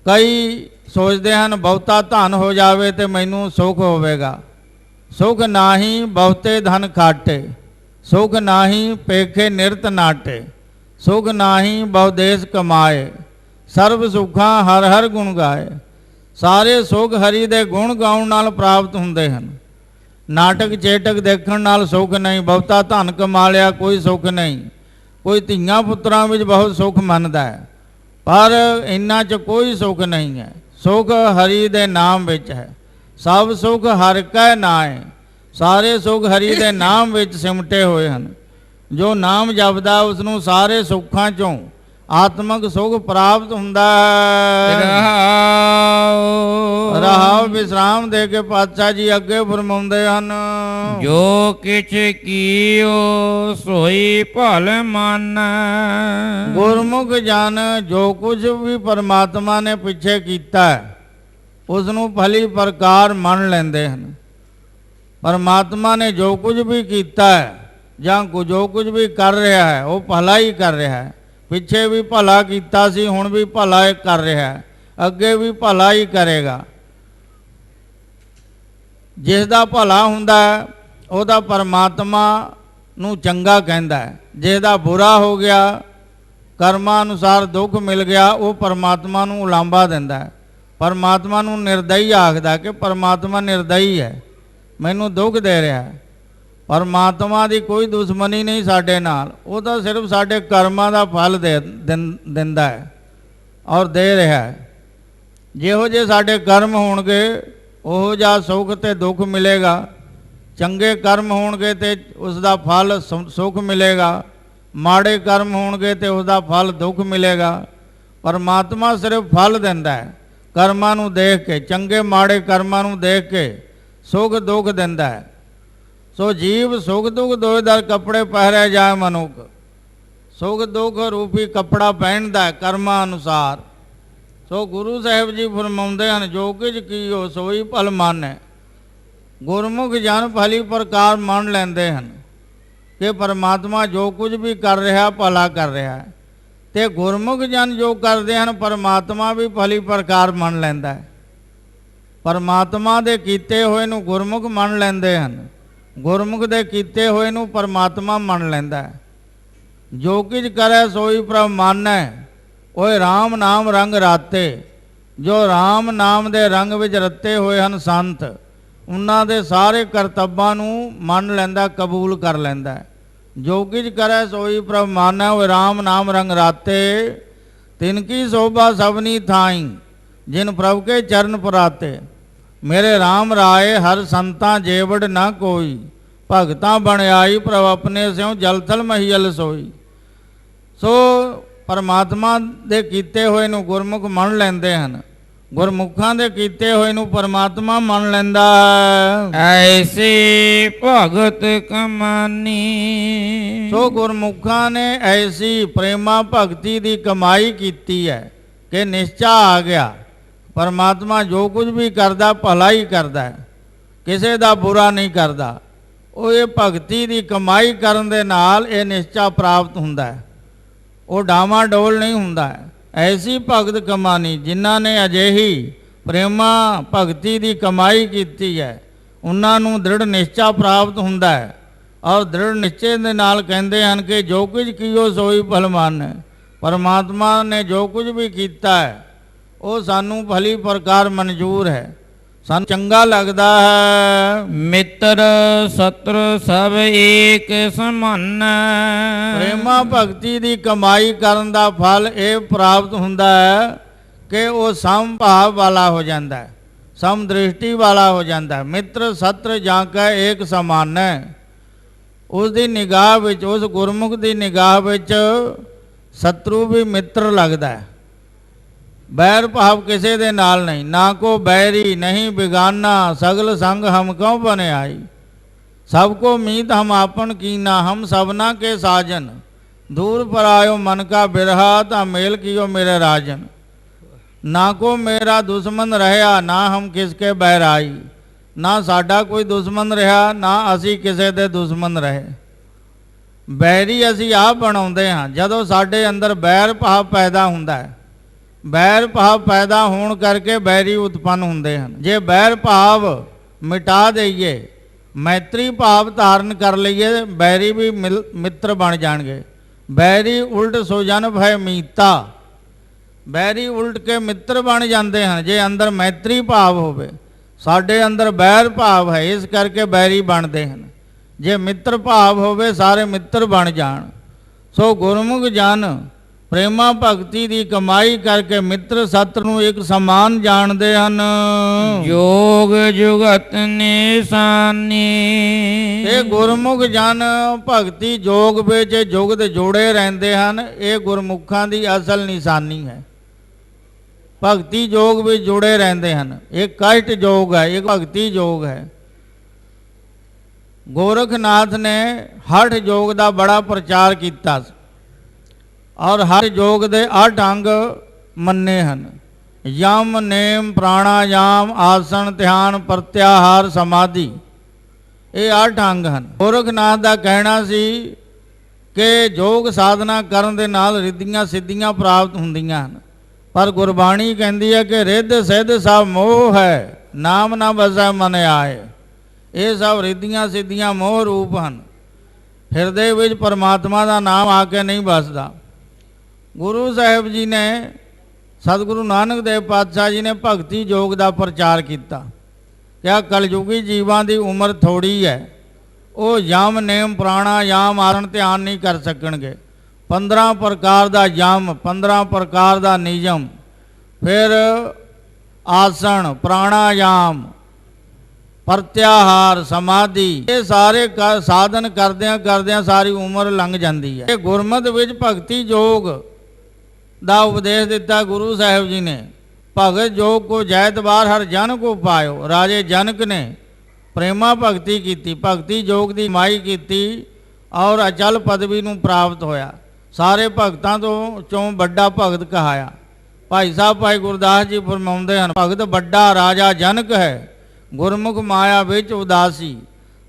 ਕਈ ਸੋਚਦੇ ਹਨ ਬਹੁਤਾ ਧਨ ਹੋ ਜਾਵੇ ਤੇ ਮੈਨੂੰ ਸੁਖ ਹੋਵੇਗਾ। ਸੁਖ ਨਾਹੀ ਬਹੁਤੇ ਧਨ ਖਾਟੇ, ਸੁਖ ਨਾਹੀ ਪੇਖੇ ਨਿਰਤ ਨਾਟੇ, ਸੁਖ ਨਾਹੀ ਬਹੁਦੇਸ ਕਮਾਏ, ਸਰਬ ਸੁੱਖਾਂ ਹਰ ਹਰ ਗੁਣ ਗਾਏ। ਸਾਰੇ ਸੁਖ ਹਰੀ ਦੇ ਗੁਣ ਗਾਉਣ ਨਾਲ ਪ੍ਰਾਪਤ ਹੁੰਦੇ ਹਨ। ਨਾਟਕ ਚੇਟਕ ਦੇਖਣ ਨਾਲ ਸੁਖ ਨਹੀਂ, ਬਹੁਤਾ ਧਨ ਕਮਾ ਲਿਆ ਕੋਈ ਸੁਖ ਨਹੀਂ। ਕੋਈ ਧੀਆਂ ਪੁੱਤਰਾਂ ਵਿੱਚ ਬਹੁਤ ਸੁਖ ਮੰਨਦਾ ਹੈ, ਪਰ ਇਹਨਾਂ 'ਚ ਕੋਈ ਸੁਖ ਨਹੀਂ ਹੈ। ਸੁਖ ਹਰੀ ਦੇ ਨਾਮ ਵਿੱਚ ਹੈ। ਸਭ ਸੁਖ ਹਰਿ ਕੈ ਨਾਏ, ਸਾਰੇ ਸੁਖ ਹਰੀ ਦੇ ਨਾਮ ਵਿੱਚ ਸਿਮਟੇ ਹੋਏ ਹਨ। ਜੋ ਨਾਮ ਜਪਦਾ ਉਸ ਨੂੰ ਸਾਰੇ ਸੁੱਖਾਂ 'ਚੋਂ ਆਤਮਕ ਸੁਖ ਪ੍ਰਾਪਤ ਹੁੰਦਾ ਹੈ। ਰਹਾਉ ਵਿਸਰਾਮ ਦੇ ਕੇ ਪਾਤਸ਼ਾਹ ਜੀ ਅੱਗੇ ਫਰਮਾਉਂਦੇ ਹਨ, ਜੋ ਕਿਛ ਕੀਓ ਸੋਈ ਭਲ ਮਨ। ਗੁਰਮੁਖ ਜਨ ਜੋ ਕੁਝ ਵੀ ਪਰਮਾਤਮਾ ਨੇ ਪਿੱਛੇ ਕੀਤਾ ਹੈ ਉਸ ਨੂੰ ਭਲੀ ਪ੍ਰਕਾਰ ਮੰਨ ਲੈਂਦੇ ਹਨ। ਪਰਮਾਤਮਾ ਨੇ ਜੋ ਕੁਝ ਵੀ ਕੀਤਾ ਹੈ ਜਾਂ ਜੋ ਕੁਝ ਵੀ ਕਰ ਰਿਹਾ ਹੈ ਉਹ ਭਲਾ ਹੀ ਕਰ ਰਿਹਾ ਹੈ। ਪਿੱਛੇ ਵੀ ਭਲਾ ਕੀਤਾ ਸੀ, ਹੁਣ ਵੀ ਭਲਾ ਹੀ ਕਰ ਰਿਹਾ ਹੈ, ਅੱਗੇ ਵੀ ਭਲਾ ਹੀ ਕਰੇਗਾ। ਜਿਸ ਦਾ ਭਲਾ ਹੁੰਦਾ ਹੈ ਉਹਦਾ ਪਰਮਾਤਮਾ ਨੂੰ ਚੰਗਾ ਕਹਿੰਦਾ ਹੈ। ਜਿਸ ਦਾ ਬੁਰਾ ਹੋ ਗਿਆ, ਕਰਮਾਂ ਅਨੁਸਾਰ ਦੁੱਖ ਮਿਲ ਗਿਆ, ਉਹ ਪਰਮਾਤਮਾ ਨੂੰ ਉਲਾਂਭਾ ਦਿੰਦਾ ਹੈ। ਪਰਮਾਤਮਾ ਨੂੰ ਨਿਰਦਈ ਆਖਦਾ ਕਿ ਪਰਮਾਤਮਾ ਨਿਰਦਈ ਹੈ, ਮੈਨੂੰ ਦੁੱਖ ਦੇ ਰਿਹਾ ਹੈ। ਪਰਮਾਤਮਾ ਦੀ ਕੋਈ ਦੁਸ਼ਮਣੀ ਨਹੀਂ ਸਾਡੇ ਨਾਲ, ਉਹ ਤਾਂ ਸਿਰਫ ਸਾਡੇ ਕਰਮਾਂ ਦਾ ਫਲ ਦਿੰਦਾ ਹੈ ਔਰ ਦੇ ਰਿਹਾ ਹੈ। ਜਿਹੋ ਜਿਹੇ ਸਾਡੇ ਕਰਮ ਹੋਣਗੇ ਉਹੋ ਜਿਹਾ ਸੁੱਖ ਅਤੇ ਦੁੱਖ ਮਿਲੇਗਾ। ਚੰਗੇ ਕਰਮ ਹੋਣਗੇ ਤੇ ਉਸ ਦਾ ਫਲ ਸੁੱਖ ਮਿਲੇਗਾ, ਮਾੜੇ ਕਰਮ ਹੋਣਗੇ ਤੇ ਉਸ ਦਾ ਫਲ ਦੁੱਖ ਮਿਲੇਗਾ। ਪਰਮਾਤਮਾ ਸਿਰਫ ਫਲ ਦਿੰਦਾ ਹੈ, ਕਰਮਾਂ ਨੂੰ ਦੇਖ ਕੇ, ਚੰਗੇ ਮਾੜੇ ਕਰਮਾਂ ਨੂੰ ਦੇਖ ਕੇ ਸੁੱਖ ਦੁੱਖ ਦਿੰਦਾ ਹੈ। ਸੋ ਜੀਵ ਸੁਖ ਦੁੱਖ ਦੋਏ ਦਰ ਕੱਪੜੇ ਪਹਿਰਿਆ ਜਾਏ ਮਨੁੱਖ, ਸੁਖ ਦੁੱਖ ਰੂਪੀ ਕੱਪੜਾ ਪਹਿਨਦਾ ਹੈ ਕਰਮਾਂ ਅਨੁਸਾਰ। ਸੋ ਗੁਰੂ ਸਾਹਿਬ ਜੀ ਫਰਮਾਉਂਦੇ ਹਨ, ਜੋ ਕੁਝ ਕੀਓ ਸੋਈ ਭਲ ਮਾਨੈ। ਗੁਰਮੁਖ ਜਨ ਭਲੀ ਪ੍ਰਕਾਰ ਮੰਨ ਲੈਂਦੇ ਹਨ ਕਿ ਪਰਮਾਤਮਾ ਜੋ ਕੁਝ ਵੀ ਕਰ ਰਿਹਾ ਭਲਾ ਕਰ ਰਿਹਾ ਹੈ, ਤੇ ਗੁਰਮੁਖ ਜਨ ਜੋ ਕਰਦੇ ਹਨ ਪਰਮਾਤਮਾ ਵੀ ਭਲੀ ਪ੍ਰਕਾਰ ਮੰਨ ਲੈਂਦਾ ਹੈ। ਪਰਮਾਤਮਾ ਦੇ ਕੀਤੇ ਹੋਏ ਨੂੰ ਗੁਰਮੁਖ ਮੰਨ ਲੈਂਦੇ ਹਨ, ਗੁਰਮੁਖ ਦੇ ਕੀਤੇ ਹੋਏ ਨੂੰ ਪਰਮਾਤਮਾ ਮੰਨ ਲੈਂਦਾ ਹੈ। ਜੋ ਕੁਝ ਕਰੇ ਸੋਈ ਪ੍ਰਭ ਮਾਨੈ, ਓਏ ਰਾਮ ਨਾਮ ਰੰਗ ਰਾਤੇ। ਜੋ ਰਾਮ ਨਾਮ ਦੇ ਰੰਗ ਵਿੱਚ ਰੱਤੇ ਹੋਏ ਹਨ ਸੰਤ, ਉਹਨਾਂ ਦੇ ਸਾਰੇ ਕਰਤੱਵਾਂ ਨੂੰ ਮੰਨ ਲੈਂਦਾ, ਕਬੂਲ ਕਰ ਲੈਂਦਾ ਹੈ। ਜੋ ਕੁਝ ਕਰੇ ਸੋਈ ਪ੍ਰਭ ਮਾਨੈ, ਓਏ ਰਾਮ ਨਾਮ ਰੰਗ ਰਾਤੇ। ਤਿਨ ਕੀ ਸ਼ੋਭਾ ਸਭਨੀ ਥਾਈ, ਜਿਨ ਪ੍ਰਭ ਕੇ ਚਰਨ ਪਰਾਤੇ। ਮੇਰੇ ਰਾਮ ਰਾਏ ਹਰ ਸੰਤਾਂ ਜੇਵੜ ਨਾ ਕੋਈ, ਭਗਤਾਂ ਬਣਾਈ ਪ੍ਰਭ ਆਪਣੇ ਸਿਉ ਜਲ ਥਲ ਮਹੀਲ ਸੋਈ। ਸੋ ਪਰਮਾਤਮਾ ਦੇ ਕੀਤੇ ਹੋਏ ਨੂੰ ਗੁਰਮੁਖ ਮੰਨ ਲੈਂਦੇ ਹਨ, ਗੁਰਮੁਖਾਂ ਦੇ ਕੀਤੇ ਹੋਏ ਨੂੰ ਪਰਮਾਤਮਾ ਮੰਨ ਲੈਂਦਾ ਹੈ। ਐਸੀ ਭਗਤ ਕਮਾਨੀ। ਸੋ ਗੁਰਮੁਖਾਂ ਨੇ ਐਸੀ ਪ੍ਰੇਮਾ ਭਗਤੀ ਦੀ ਕਮਾਈ ਕੀਤੀ ਹੈ ਕਿ ਨਿਸ਼ਚਾ ਆ ਗਿਆ, ਪਰਮਾਤਮਾ ਜੋ ਕੁਝ ਵੀ ਕਰਦਾ ਭਲਾ ਹੀ ਕਰਦਾ ਹੈ, ਕਿਸੇ ਦਾ ਬੁਰਾ ਨਹੀਂ ਕਰਦਾ। ਉਹ ਇਹ ਭਗਤੀ ਦੀ ਕਮਾਈ ਕਰਨ ਦੇ ਨਾਲ ਇਹ ਨਿਸ਼ਚਾ ਪ੍ਰਾਪਤ ਹੁੰਦਾ ਹੈ, ਉਹ ਡਾਵਾਂ ਡੋਲ ਨਹੀਂ ਹੁੰਦਾ ਹੈ। ਐਸੀ ਭਗਤ ਕਮਾਨੀ, ਜਿਨ੍ਹਾਂ ਨੇ ਅਜਿਹੀ ਪ੍ਰੇਮਾ ਭਗਤੀ ਦੀ ਕਮਾਈ ਕੀਤੀ ਹੈ, ਉਹਨਾਂ ਨੂੰ ਦ੍ਰਿੜ ਨਿਸ਼ਚਾ ਪ੍ਰਾਪਤ ਹੁੰਦਾ ਹੈ। ਔਰ ਦ੍ਰਿੜ ਨਿਸ਼ਚੇ ਦੇ ਨਾਲ ਕਹਿੰਦੇ ਹਨ ਕਿ ਜੋ ਕੁਝ ਕੀਓ ਸੋਈ ਭਲ ਮਾਨੈ। ਪਰਮਾਤਮਾ ਨੇ ਜੋ ਕੁਝ ਵੀ ਕੀਤਾ ਹੈ ਉਹ ਸਾਨੂੰ ਭਲੀ ਪ੍ਰਕਾਰ ਮਨਜ਼ੂਰ ਹੈ, ਸਾਨੂੰ ਚੰਗਾ ਲੱਗਦਾ ਹੈ। ਮਿੱਤਰ ਸਤਰ ਸਭ ਏਕ ਸਮਾਨ। ਪ੍ਰੇਮਾ ਭਗਤੀ ਦੀ ਕਮਾਈ ਕਰਨ ਦਾ ਫਲ ਇਹ ਪ੍ਰਾਪਤ ਹੁੰਦਾ ਹੈ ਕਿ ਉਹ ਸਮਭਾਵ ਵਾਲਾ ਹੋ ਜਾਂਦਾ ਹੈ, ਸਮ ਦ੍ਰਿਸ਼ਟੀ ਵਾਲਾ ਹੋ ਜਾਂਦਾ ਹੈ। ਮਿੱਤਰ ਸਤਰ ਜਾਂ ਕਾ ਏਕ ਸਮਾਨ ਹੈ। ਉਸ ਦੀ ਨਿਗਾਹ ਵਿੱਚ, ਉਸ ਗੁਰਮੁਖ ਦੀ ਨਿਗਾਹ ਵਿੱਚ ਸ਼ਤਰੂ ਵੀ ਮਿੱਤਰ ਲੱਗਦਾ ਹੈ। ਬੈਰ ਭਾਵ ਕਿਸੇ ਦੇ ਨਾਲ ਨਹੀਂ, ਨਾ ਕੋ ਬੈਰੀ ਨਹੀਂ ਬਿਗਾਨਾ, ਸਗਲ ਸੰਗ ਹਮ ਕਉ ਬਨਿਆਈ। ਸਭ ਕੋ ਮੀਤ ਹਮ ਆਪਨ कीना, हम सबना के साजन। दूर पर आयो मन का बिरहा, ता मेल कियो मेरे राजन। ना को मेरा दुश्मन रहा, ना हम किसके बैराई। ना साडा कोई दुश्मन रहा, ना असी किसे दे दुश्मन रहे। बैरी असी आप बनाउंदे हां जदों साडे अंदर बैर भाव पैदा हुंदा है। बैर भाव पैदा होने करके बैरी उत्पन्न होंदे हैं। जे बैर भाव मिटा दईए, ਮੈਤਰੀ ਭਾਵ ਧਾਰਨ ਕਰ ਲਈਏ, ਬੈਰੀ ਵੀ ਮਿੱਤਰ ਬਣ ਜਾਣਗੇ। ਬੈਰੀ ਉਲਟ ਸੋ ਜਨ ਭੈ ਮੀਤਾ, ਬੈਰੀ ਉਲਟ ਕੇ ਮਿੱਤਰ ਬਣ ਜਾਂਦੇ ਹਨ ਜੇ ਅੰਦਰ ਮੈਤਰੀ ਭਾਵ ਹੋਵੇ। ਸਾਡੇ ਅੰਦਰ ਬੈਰ ਭਾਵ ਹੈ, ਇਸ ਕਰਕੇ ਬੈਰੀ ਬਣਦੇ ਹਨ। ਜੇ ਮਿੱਤਰ ਭਾਵ ਹੋਵੇ ਸਾਰੇ ਮਿੱਤਰ ਬਣ ਜਾਣ। ਸੋ ਗੁਰਮੁਖ ਜਨ ਪ੍ਰੇਮਾ ਭਗਤੀ ਦੀ ਕਮਾਈ ਕਰਕੇ ਮਿੱਤਰ ਸਤਿ ਨੂੰ ਇੱਕ ਸਮਾਨ ਜਾਣਦੇ ਹਨ। ਜੋਗ ਜੁਗਤ ਨਿਸ਼ਾਨੀ, ਇਹ ਗੁਰਮੁਖ ਜਨ ਭਗਤੀ ਜੋਗ ਵਿੱਚ ਜੁਗਤ ਜੋੜੇ ਰਹਿੰਦੇ ਹਨ। ਇਹ ਗੁਰਮੁਖਾਂ ਦੀ ਅਸਲ ਨਿਸ਼ਾਨੀ ਹੈ। ਭਗਤੀ ਜੋਗ ਵਿੱਚ ਜੁੜੇ ਰਹਿੰਦੇ ਹਨ। ਇਹ ਕਸ਼ਟ ਜੋਗ ਹੈ, ਇਹ ਭਗਤੀ ਜੋਗ ਹੈ। ਗੋਰਖਨਾਥ ਨੇ ਹਠ ਜੋਗ ਦਾ ਬੜਾ ਪ੍ਰਚਾਰ ਕੀਤਾ ਔਰ ਹਰ ਯੋਗ ਦੇ 8 ਅੰਗ ਮੰਨੇ ਹਨ। ਯਮ, ਨੇਮ, ਪ੍ਰਾਣਾਯਾਮ, ਆਸਣ, ਧਿਆਨ, ਪ੍ਰਤਿਆਹਾਰ, ਸਮਾਧੀ, ਇਹ 8 ਅੰਗ ਹਨ। ਗੋਰਖਨਾਥ ਦਾ ਕਹਿਣਾ ਸੀ ਕਿ ਯੋਗ ਸਾਧਨਾ ਕਰਨ ਦੇ ਨਾਲ ਰਿੱਧੀਆਂ ਸਿੱਧੀਆਂ ਪ੍ਰਾਪਤ ਹੁੰਦੀਆਂ ਹਨ, ਪਰ ਗੁਰਬਾਣੀ ਕਹਿੰਦੀ ਹੈ ਕਿ ਰਿੱਧ ਸਿੱਧ ਸਭ ਮੋਹ ਹੈ, ਨਾਮ ਨਾ ਵਸੈ ਮਨ ਆਏ। ਇਹ ਸਭ ਰਿੱਧੀਆਂ ਸਿੱਧੀਆਂ ਮੋਹ ਰੂਪ ਹਨ। ਹਿਰਦੇ ਵਿੱਚ ਪਰਮਾਤਮਾ ਦਾ ਨਾਮ ਆ ਕੇ ਨਹੀਂ ਵਸਦਾ। ਗੁਰੂ ਸਾਹਿਬ ਜੀ ਨੇ, ਸਤਿਗੁਰੂ ਨਾਨਕ ਦੇਵ ਪਾਤਸ਼ਾਹ ਜੀ ਨੇ ਭਗਤੀ ਯੋਗ ਦਾ ਪ੍ਰਚਾਰ ਕੀਤਾ। ਕਿਹਾ ਕਲਯੁਗੀ ਜੀਵਾਂ ਦੀ ਉਮਰ ਥੋੜੀ ਹੈ, ਉਹ ਯਮ, ਨੇਮ, ਪ੍ਰਾਣਾਯਾਮ, ਆਸਣ, ਧਿਆਨ ਨਹੀਂ ਕਰ ਸਕਣਗੇ। 15 ਪ੍ਰਕਾਰ ਦਾ ਯਮ, 15 ਪ੍ਰਕਾਰ ਦਾ ਨਿਯਮ, ਫਿਰ ਆਸਣ, ਪ੍ਰਾਣਾਯਾਮ, ਪ੍ਰਤਿਆਹਾਰ, ਸਮਾਧੀ, ਇਹ ਸਾਰੇ ਸਾਧਨ ਕਰਦਿਆਂ ਕਰਦਿਆਂ ਸਾਰੀ ਉਮਰ ਲੰਘ ਜਾਂਦੀ ਹੈ। ਇਹ ਗੁਰਮਤਿ ਵਿੱਚ ਭਗਤੀ ਯੋਗ ਦਾ ਉਪਦੇਸ਼ ਦਿੱਤਾ ਗੁਰੂ ਸਾਹਿਬ ਜੀ ਨੇ। ਭਗਤ ਜੋਗ ਕੋ ਜੈਤਬਾਰ ਹਰ ਜਨ ਕੋ ਪਾਇਓ। ਰਾਜੇ ਜਨਕ ਨੇ ਪ੍ਰੇਮਾ ਭਗਤੀ ਕੀਤੀ, ਭਗਤੀ ਯੋਗ ਦੀ ਮਾਈ ਕੀਤੀ ਔਰ ਅਚਲ ਪਦਵੀ ਨੂੰ ਪ੍ਰਾਪਤ ਹੋਇਆ। ਸਾਰੇ ਭਗਤਾਂ ਚੋਂ ਵੱਡਾ ਭਗਤ ਕਹਾਇਆ। ਭਾਈ ਸਾਹਿਬ ਭਾਈ ਗੁਰਦਾਸ ਜੀ ਫਰਮਾਉਂਦੇ ਹਨ, ਭਗਤ ਵੱਡਾ ਰਾਜਾ ਜਨਕ ਹੈ, ਗੁਰਮੁਖ ਮਾਇਆ ਵਿੱਚ ਉਦਾਸੀ,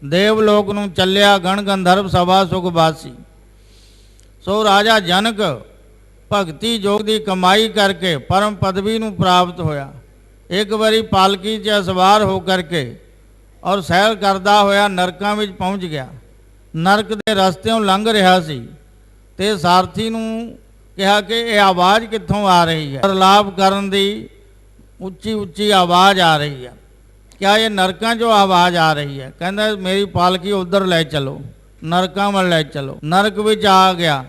ਦੇਵ ਲੋਕ ਨੂੰ ਚੱਲਿਆ ਗਣ ਗੰਧਰਵ ਸਭਾ ਸੁਖ ਬਾਸੀ। ਸੋ ਰਾਜਾ ਜਨਕ ਭਗਤੀ ਯੋਗ ਦੀ ਕਮਾਈ ਕਰਕੇ ਪਰਮ ਪਦਵੀ ਨੂੰ ਪ੍ਰਾਪਤ ਹੋਇਆ। ਇੱਕ ਵਾਰੀ ਪਾਲਕੀ 'ਚ ਸਵਾਰ ਹੋ ਕਰਕੇ ਔਰ ਸੈਰ ਕਰਦਾ ਹੋਇਆ ਨਰਕਾਂ ਵਿੱਚ ਪਹੁੰਚ ਗਿਆ। ਨਰਕ ਦੇ ਰਸਤਿਓਂ ਲੰਘ ਰਿਹਾ ਸੀ ਤੇ ਸਾਰਥੀ ਨੂੰ ਕਿਹਾ ਕਿ ਇਹ ਆਵਾਜ਼ ਕਿੱਥੋਂ ਆ ਰਹੀ ਹੈ। ਪ੍ਰਲਾਪ ਕਰਨ ਦੀ ਉੱਚੀ ਉੱਚੀ ਆਵਾਜ਼ ਆ ਰਹੀ ਹੈ। ਕਿਆ ਇਹ ਨਰਕਾਂ 'ਚੋਂ ਆਵਾਜ਼ ਆ ਰਹੀ ਹੈ? ਕਹਿੰਦਾ ਮੇਰੀ ਪਾਲਕੀ ਉੱਧਰ ਲੈ ਚਲੋ, ਨਰਕਾਂ ਵੱਲ ਲੈ ਚਲੋ। ਨਰਕ ਵਿੱਚ ਆ ਗਿਆ।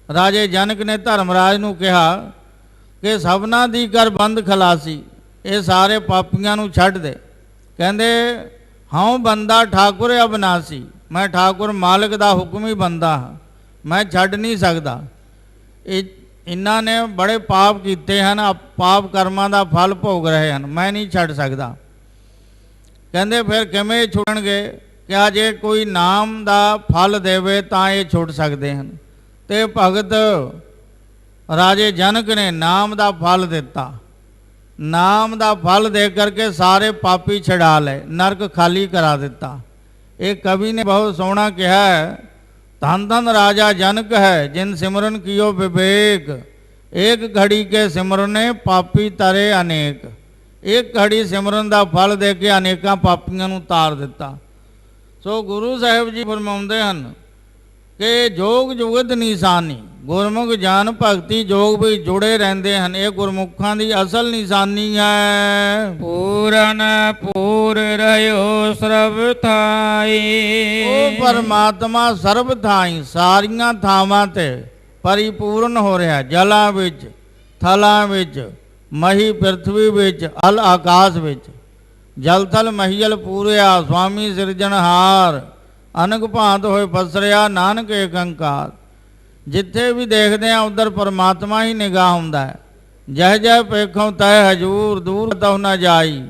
ਰਾਜੇ ਜਨਕ ਨੇ ਧਰਮਰਾਜ ਨੂੰ ਕਿਹਾ ਕਿ ਸਭਨਾ ਦੀ ਕਰ ਬੰਦ ਖਲਾਸੀ, ਇਹ ਸਾਰੇ ਪਾਪੀਆਂ ਨੂੰ ਛੱਡ ਦੇ। ਕਹਿੰਦੇ ਹਾਂ ਬੰਦਾ ਠਾਕੁਰ ਅਬਨਾਸੀ, ਮੈਂ ਠਾਕੁਰ ਮਾਲਕ ਦਾ ਹੁਕਮ ਹੀ ਬੰਦਾ ਹਾਂ, ਮੈਂ ਛੱਡ ਨਹੀਂ ਸਕਦਾ। ਇਹਨਾਂ ਨੇ ਬੜੇ ਪਾਪ ਕੀਤੇ ਹਨ, ਪਾਪ ਕਰਮਾਂ ਦਾ ਫਲ ਭੋਗ ਰਹੇ ਹਨ, ਮੈਂ ਨਹੀਂ ਛੱਡ ਸਕਦਾ। ਕਹਿੰਦੇ ਫਿਰ ਕਿਵੇਂ ਛੁੱਟਣਗੇ? ਕਿ ਜੇ ਕੋਈ ਨਾਮ ਦਾ ਫਲ ਦੇਵੇ ਤਾਂ ਇਹ ਛੁੱਟ ਸਕਦੇ ਹਨ। ਤੇ ਭਗਤ ਰਾਜੇ ਜਨਕ ਨੇ ਨਾਮ ਦਾ ਫਲ ਦਿੱਤਾ। ਨਾਮ ਦਾ ਫਲ ਦੇ ਕਰਕੇ ਸਾਰੇ ਪਾਪੀ ਛਡਾ ਲਏ, ਨਰਕ ਖਾਲੀ ਕਰਾ ਦਿੱਤਾ। ਇਹ ਕਵੀ ਨੇ ਬਹੁਤ ਸੋਹਣਾ ਕਿਹਾ ਹੈ, ਧਨ ਧਨ ਰਾਜਾ ਜਨਕ ਹੈ ਜਿਨ ਸਿਮਰਨ ਕੀਓ ਵਿਵੇਕ, ਇੱਕ ਘੜੀ ਕੇ ਸਿਮਰਨੇ ਪਾਪੀ ਤਰੇ ਅਨੇਕ। ਇੱਕ ਘੜੀ ਸਿਮਰਨ ਦਾ ਫਲ ਦੇ ਕੇ ਅਨੇਕਾਂ ਪਾਪੀਆਂ ਨੂੰ ਤਾਰ ਦਿੱਤਾ। ਸੋ ਗੁਰੂ ਸਾਹਿਬ ਜੀ ਫਰਮਾਉਂਦੇ ਹਨ ਕਿ ਜੋਗ ਜੁਗਤ ਨਿਸ਼ਾਨੀ, ਗੁਰਮੁਖ ਜਨ ਭਗਤੀ ਜੋਗ ਵਿੱਚ ਜੁੜੇ ਰਹਿੰਦੇ ਹਨ। ਇਹ ਗੁਰਮੁਖਾਂ ਦੀ ਅਸਲ ਨਿਸ਼ਾਨੀ ਹੈ। ਪੂਰਨ ਪੂਰ ਰਹਿਓ ਸਰਬ ਥਾਈ, ਉਹ ਪਰਮਾਤਮਾ ਸਰਬ ਥਾਈ, ਸਾਰੀਆਂ ਥਾਵਾਂ ਤੇ ਪਰਿਪੂਰਨ ਹੋ ਰਿਹਾ। ਜਲਾਂ ਵਿੱਚ, ਥਲਾਂ ਵਿੱਚ, ਮਹੀ ਪ੍ਰਿਥਵੀ ਵਿੱਚ, ਅਲ ਆਕਾਸ਼ ਵਿੱਚ। ਜਲ ਥਲ ਮਹੀਲ ਪੂਰਿਆ, ਸੁਆਮੀ ਸਿਰਜਣਹਾਰ, ਅਨਕ ਭਾਂਤ ਹੋਏ ਪਸਰਿਆ, ਨਾਨਕ ਏਕੰਕਾਰ। ਜਿੱਥੇ ਵੀ ਦੇਖਦੇ ਆ ਉਧਰ ਪਰਮਾਤਮਾ ਹੀ ਨਿਗਾਹ ਹੁੰਦਾ ਹੈ। ਜਹ ਜਹ ਪੇਖੋਂ ਤੈ ਹਜੂਰ, ਦੂਰ ਤਉ ਨ ਜਾਈ,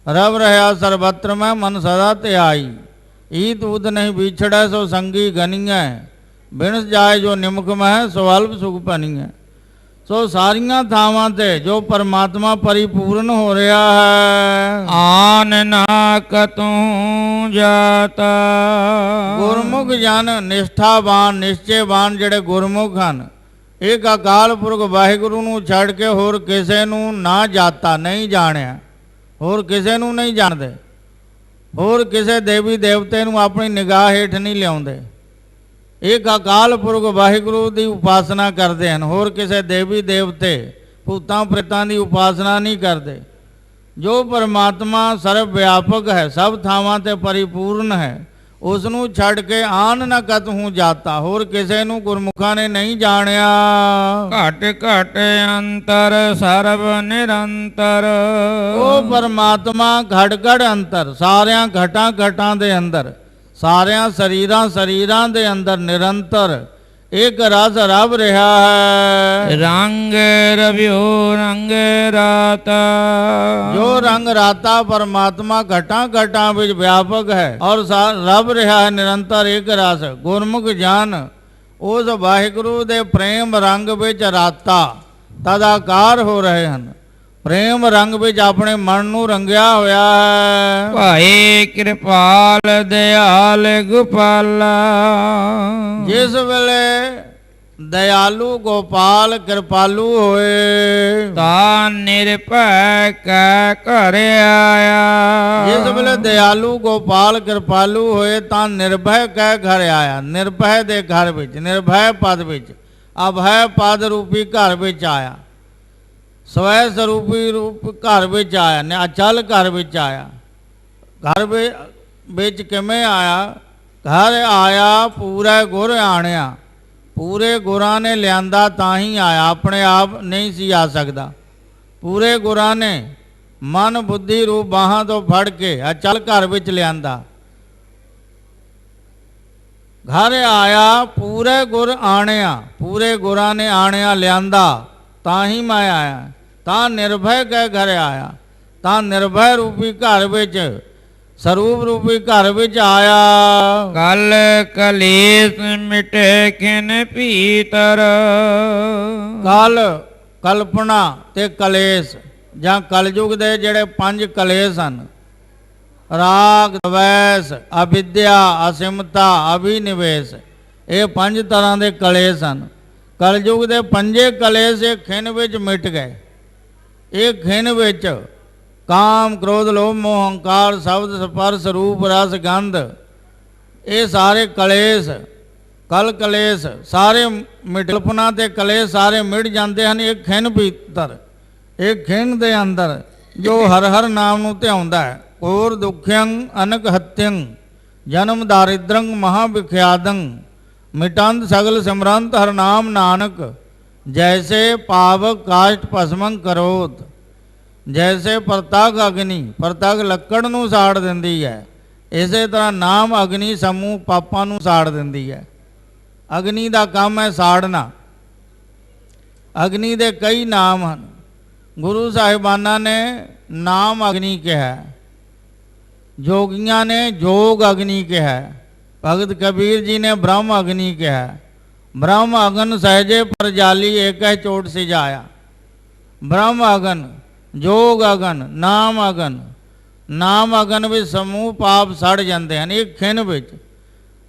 ਰਵ ਰਹਾ ਸਰਬਤਰ ਮੈਂ ਮਨ ਸਦਾ ਧਿਆਈ। ਈਤ ਉਦ ਨਹੀਂ ਵਿਛੜੈ ਸੋ ਸੰਗੀ ਗਨੀਐ, ਬਿਨਸ ਜਾਏ ਜੋ ਨਿਮਕ ਮਹਿ ਸੋ ਅਲਪ ਸੁਖ ਭਨੀਐ। ਸੋ ਸਾਰੀਆਂ ਥਾਵਾਂ ਤੇ ਜੋ ਪਰਮਾਤਮਾ ਪਰਿਪੂਰਨ ਹੋ ਰਿਹਾ ਹੈ। ਆਨ ਨਾ ਕਤੂੰ ਜਾਤਾ, ਗੁਰਮੁਖ ਜਨ ਨਿਸ਼ਠਾਵਾਨ, ਨਿਸ਼ਚੇਵਾਨ ਜਿਹੜੇ ਗੁਰਮੁਖ ਹਨ, ਇੱਕ ਅਕਾਲ ਪੁਰਖ ਵਾਹਿਗੁਰੂ ਨੂੰ ਛੱਡ ਕੇ ਹੋਰ ਕਿਸੇ ਨੂੰ ਨਾ ਜਾਤਾ, ਨਹੀਂ ਜਾਣਿਆ, ਹੋਰ ਕਿਸੇ ਨੂੰ ਨਹੀਂ ਜਾਣਦੇ। ਹੋਰ ਕਿਸੇ ਦੇਵੀ ਦੇਵਤੇ ਨੂੰ ਆਪਣੀ ਨਿਗਾਹ ਹੇਠ ਨਹੀਂ ਲਿਆਉਂਦੇ। ਇੱਕ ਅਕਾਲ ਪੁਰਖ ਵਾਹਿਗੁਰੂ ਦੀ ਉਪਾਸਨਾ ਕਰਦੇ ਹਨ, ਹੋਰ ਕਿਸੇ ਦੇਵੀ ਦੇਵਤੇ ਭੂਤਾਂ ਪ੍ਰੇਤਾਂ ਦੀ ਉਪਾਸਨਾ ਨਹੀਂ ਕਰਦੇ। ਜੋ ਪਰਮਾਤਮਾ ਸਰਵ ਵਿਆਪਕ ਹੈ, ਸਭ ਥਾਵਾਂ 'ਤੇ ਪਰਿਪੂਰਨ ਹੈ, ਉਸ ਨੂੰ ਛੱਡ ਕੇ ਆਨ ਨ ਕਤਹੂ ਜਾਤਾ, ਹੋਰ ਕਿਸੇ ਨੂੰ ਗੁਰਮੁਖਾਂ ਨੇ ਨਹੀਂ ਜਾਣਿਆ। ਘਟ ਘਟ ਅੰਤਰ ਸਰਬ ਨਿਰੰਤਰ, ਉਹ ਪਰਮਾਤਮਾ ਘੜ ਘੜ ਅੰਤਰ, ਸਾਰਿਆਂ ਘਟਾਂ ਘਟਾਂ ਦੇ ਅੰਦਰ, ਸਾਰਿਆਂ ਸਰੀਰਾਂ ਦੇ ਅੰਦਰ ਨਿਰੰਤਰ ਇੱਕ ਰਸ ਰਵ ਰਿਹਾ ਹੈ। ਰੰਗ ਰਵਿਓ ਰੰਗ ਰਾਤਾ, ਜੋ ਰੰਗ ਰਾਤਾ ਪਰਮਾਤਮਾ ਘਟਾਂ ਘਟਾਂ ਵਿੱਚ ਵਿਆਪਕ ਹੈ ਔਰ ਰਵ ਰਿਹਾ ਹੈ ਨਿਰੰਤਰ ਇੱਕ ਰਸ। ਗੁਰਮੁਖ ਜਨ ਉਸ ਵਾਹਿਗੁਰੂ ਦੇ ਪ੍ਰੇਮ ਰੰਗ ਵਿੱਚ ਰਾਤਾ ਤਦਾਕਾਰ ਹੋ ਰਹੇ ਹਨ, ਪ੍ਰੇਮ ਰੰਗ ਵਿੱਚ ਆਪਣੇ ਮਨ ਨੂੰ ਰੰਗਿਆ ਹੋਇਆ ਹੈ। ਭਾਏ ਕਿਰਪਾਲ ਦਿਆਲ ਗੋਪਾਲਾ, ਜਿਸ ਵੇਲੇ ਦਇਆਲੂ ਗੋਪਾਲ ਕਿਰਪਾਲੂ ਹੋਏ, ਤਾਂ ਨਿਰਭੈ ਕੈ ਘਰ ਆਇਆ। ਜਿਸ ਵੇਲੇ ਦਇਆਲੂ ਗੋਪਾਲ ਕਿਰਪਾਲੂ ਹੋਏ ਤਾਂ ਨਿਰਭੈ ਕੈ ਘਰ ਆਇਆ। ਨਿਰਭੈ ਦੇ ਘਰ ਵਿੱਚ, ਨਿਰਭੈ ਪਦ ਵਿੱਚ, ਅਭੈ ਪਦ ਰੂਪੀ ਘਰ ਵਿੱਚ ਆਇਆ, ਸਵੈ ਸਰੂਪੀ ਰੂਪ ਘਰ ਵਿੱਚ ਆਇਆ, ਅਚਲ ਘਰ ਵਿੱਚ ਆਇਆ। ਘਰ ਵਿੱਚ ਕਿਵੇਂ ਆਇਆ? ਘਰ ਆਇਆ ਪੂਰਾ ਗੁਰ ਆਣਿਆ, ਪੂਰੇ ਗੁਰਾਂ ਨੇ ਲਿਆਂਦਾ ਤਾਂ ਹੀ ਆਇਆ, ਆਪਣੇ ਆਪ ਨਹੀਂ ਸੀ ਆ ਸਕਦਾ। ਪੂਰੇ ਗੁਰਾਂ ਨੇ ਮਨ ਬੁੱਧੀ ਰੂਪ ਬਾਹਾਂ ਤੋਂ ਫੜ ਕੇ ਅਚਲ ਘਰ ਵਿੱਚ ਲਿਆਂਦਾ। ਘਰ ਆਇਆ ਪੂਰੇ ਗੁਰ ਆਣਿਆ, ਪੂਰੇ ਗੁਰਾਂ ਨੇ ਆਣਿਆ ਲਿਆਂਦਾ ਤਾਂ ਹੀ ਮੈਂ ਆਇਆ। ਤਾਂ ਨਿਰਭੈ ਕੈ ਘਰ ਆਇਆ, ਤਾਂ ਨਿਰਭੈ ਰੂਪੀ ਘਰ ਵਿੱਚ, ਸਰੂਪ ਰੂਪੀ ਘਰ ਵਿੱਚ ਆਇਆ। ਕਲ ਕਲੇਸ਼ ਮਿਟੇ ਖਿਨ ਭੀਤਰ, ਕਲ ਕਲਪਨਾ ਤੇ ਕਲੇਸ਼, ਜਾਂ ਕਲਯੁਗ ਦੇ ਜਿਹੜੇ 5 ਕਲੇਸ਼ ਹਨ, ਰਾਗ ਦਵੈਸ ਅਵਿਦਿਆ ਅਸਿਮਤਾ ਅਭਿਨਿਵੇਸ਼, ਇਹ 5 ਤਰ੍ਹਾਂ ਦੇ ਕਲੇਸ਼ ਹਨ। ਕਲਯੁਗ ਦੇ 5 ਕਲੇਸ਼ ਇਹ ਖਿਨ ਵਿੱਚ ਮਿਟ ਗਏ। ਇਹ ਖਿਨ ਵਿੱਚ ਕਾਮ ਕ੍ਰੋਧ ਲੋਭ ਮੋਹ ਹੰਕਾਰ ਸ਼ਬਦ ਸਪਰਸ਼ ਰੂਪ ਰਸ ਗੰਧ, ਇਹ ਸਾਰੇ ਕਲੇਸ਼ ਕਲ ਕਲੇਸ਼ ਸਾਰੇ ਮਿਟਲਪਨਾ ਤੇ ਕਲੇਸ਼ ਸਾਰੇ ਮਿਟ ਜਾਂਦੇ ਹਨ। ਇਹ ਖਿਨ ਭੀਤਰ, ਇਹ ਖਿਨ ਦੇ ਅੰਦਰ ਜੋ ਹਰ ਹਰ ਨਾਮ ਨੂੰ ਧਿਆਉਂਦਾ ਹੈ। ਕੋਰ ਦੁਖਿਅੰ ਅਨਕ ਹਤਿਅੰ ਜਨਮ ਦਾਰਿਦ੍ਰੰ ਮਹਾ ਵਿਖਿਆਦੰ, ਮਿਟੰਦ ਸਗਲ ਸਿਮਰੰਤ ਹਰ ਨਾਮ ਨਾਨਕ, ਜੈਸੇ ਪਾਵਕ ਕਾਸ਼ਟ ਭਸਮੰ ਕਰੋਤ। ਜੈਸੇ ਪ੍ਰਤੱਖ ਅਗਨੀ, ਪ੍ਰਤੱਖ ਲੱਕੜ ਨੂੰ ਸਾੜ ਦਿੰਦੀ ਹੈ, ਇਸੇ ਤਰ੍ਹਾਂ ਨਾਮ ਅਗਨੀ ਸਮੂਹ ਪਾਪਾਂ ਨੂੰ ਸਾੜ ਦਿੰਦੀ ਹੈ। ਅਗਨੀ ਦਾ ਕੰਮ ਹੈ ਸਾੜਨਾ। ਅਗਨੀ ਦੇ ਕਈ ਨਾਮ ਹਨ। ਗੁਰੂ ਸਾਹਿਬਾਨਾਂ ਨੇ ਨਾਮ ਅਗਨੀ ਕਿਹਾ, ਜੋਗੀਆਂ ਨੇ ਜੋਗ ਅਗਨੀ ਕਿਹਾ, ਭਗਤ ਕਬੀਰ ਜੀ ਨੇ ਬ੍ਰਹਮ ਅਗਨੀ ਕਿਹਾ। ਬ੍ਰਹਮ ਅਗਨ ਸਹਿਜੇ ਪਰ ਜਾਲੀ ਏਕੈ ਚੋਟ ਸਿਜਾਇਆ। ਬ੍ਰਹਮ ਅਗਨ, ਜੋਗ ਅਗਨ, ਨਾਮ ਅਗਨ, ਨਾਮ ਅਗਨ ਵਿੱਚ ਸਮੂਹ ਪਾਪ ਸੜ ਜਾਂਦੇ ਹਨ। ਇੱਕ ਖਿਨ ਵਿੱਚ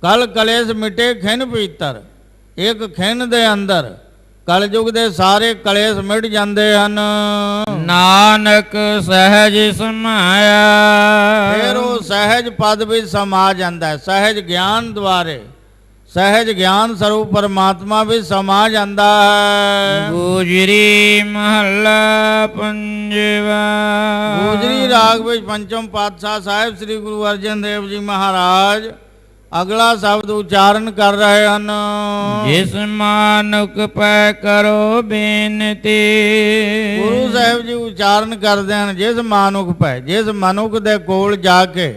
ਕਲ ਕਲੇਸ਼ ਮਿਟੇ ਖਿਨ ਭੀਤਰ, ਇੱਕ ਖਿਨ ਦੇ ਅੰਦਰ ਕਲਯੁਗ ਦੇ ਸਾਰੇ ਕਲੇਸ਼ ਮਿਟ ਜਾਂਦੇ ਹਨ। ਨਾਨਕ ਸਹਿਜ ਸਮਾਇਆ, ਫਿਰ ਉਹ ਸਹਿਜ ਪਦ ਵਿੱਚ ਸਮਾ ਜਾਂਦਾ ਹੈ। ਸਹਿਜ ਗਿਆਨ ਦੁਆਰੇ, ਸਹਿਜ ਗਿਆਨ ਸਰੂਪ ਪਰਮਾਤਮਾ ਵਿੱਚ ਸਮਾ ਜਾਂਦਾ ਹੈ। ਗੁਜਰੀ ਮਹੱਲਾ ਪੰਜਵਾ। ਗੁਜਰੀ ਰਾਗ ਵਿੱਚ ਪੰਚਮ ਪਾਤਸ਼ਾਹ ਸਾਹਿਬ ਸ੍ਰੀ ਗੁਰੂ ਅਰਜਨ ਦੇਵ ਜੀ ਮਹਾਰਾਜ ਅਗਲਾ ਸ਼ਬਦ ਉਚਾਰਨ ਕਰ ਰਹੇ ਹਨ। ਜਿਸ ਮਾਨੁਖ ਪੈ ਕਰੋ ਬੇਨਤੀ। ਗੁਰੂ ਸਾਹਿਬ ਜੀ ਉਚਾਰਨ ਕਰਦੇ ਹਨ, ਜਿਸ ਮਾਨੁਖ ਪੈ, ਜਿਸ ਮਨੁੱਖ ਦੇ ਕੋਲ ਜਾ ਕੇ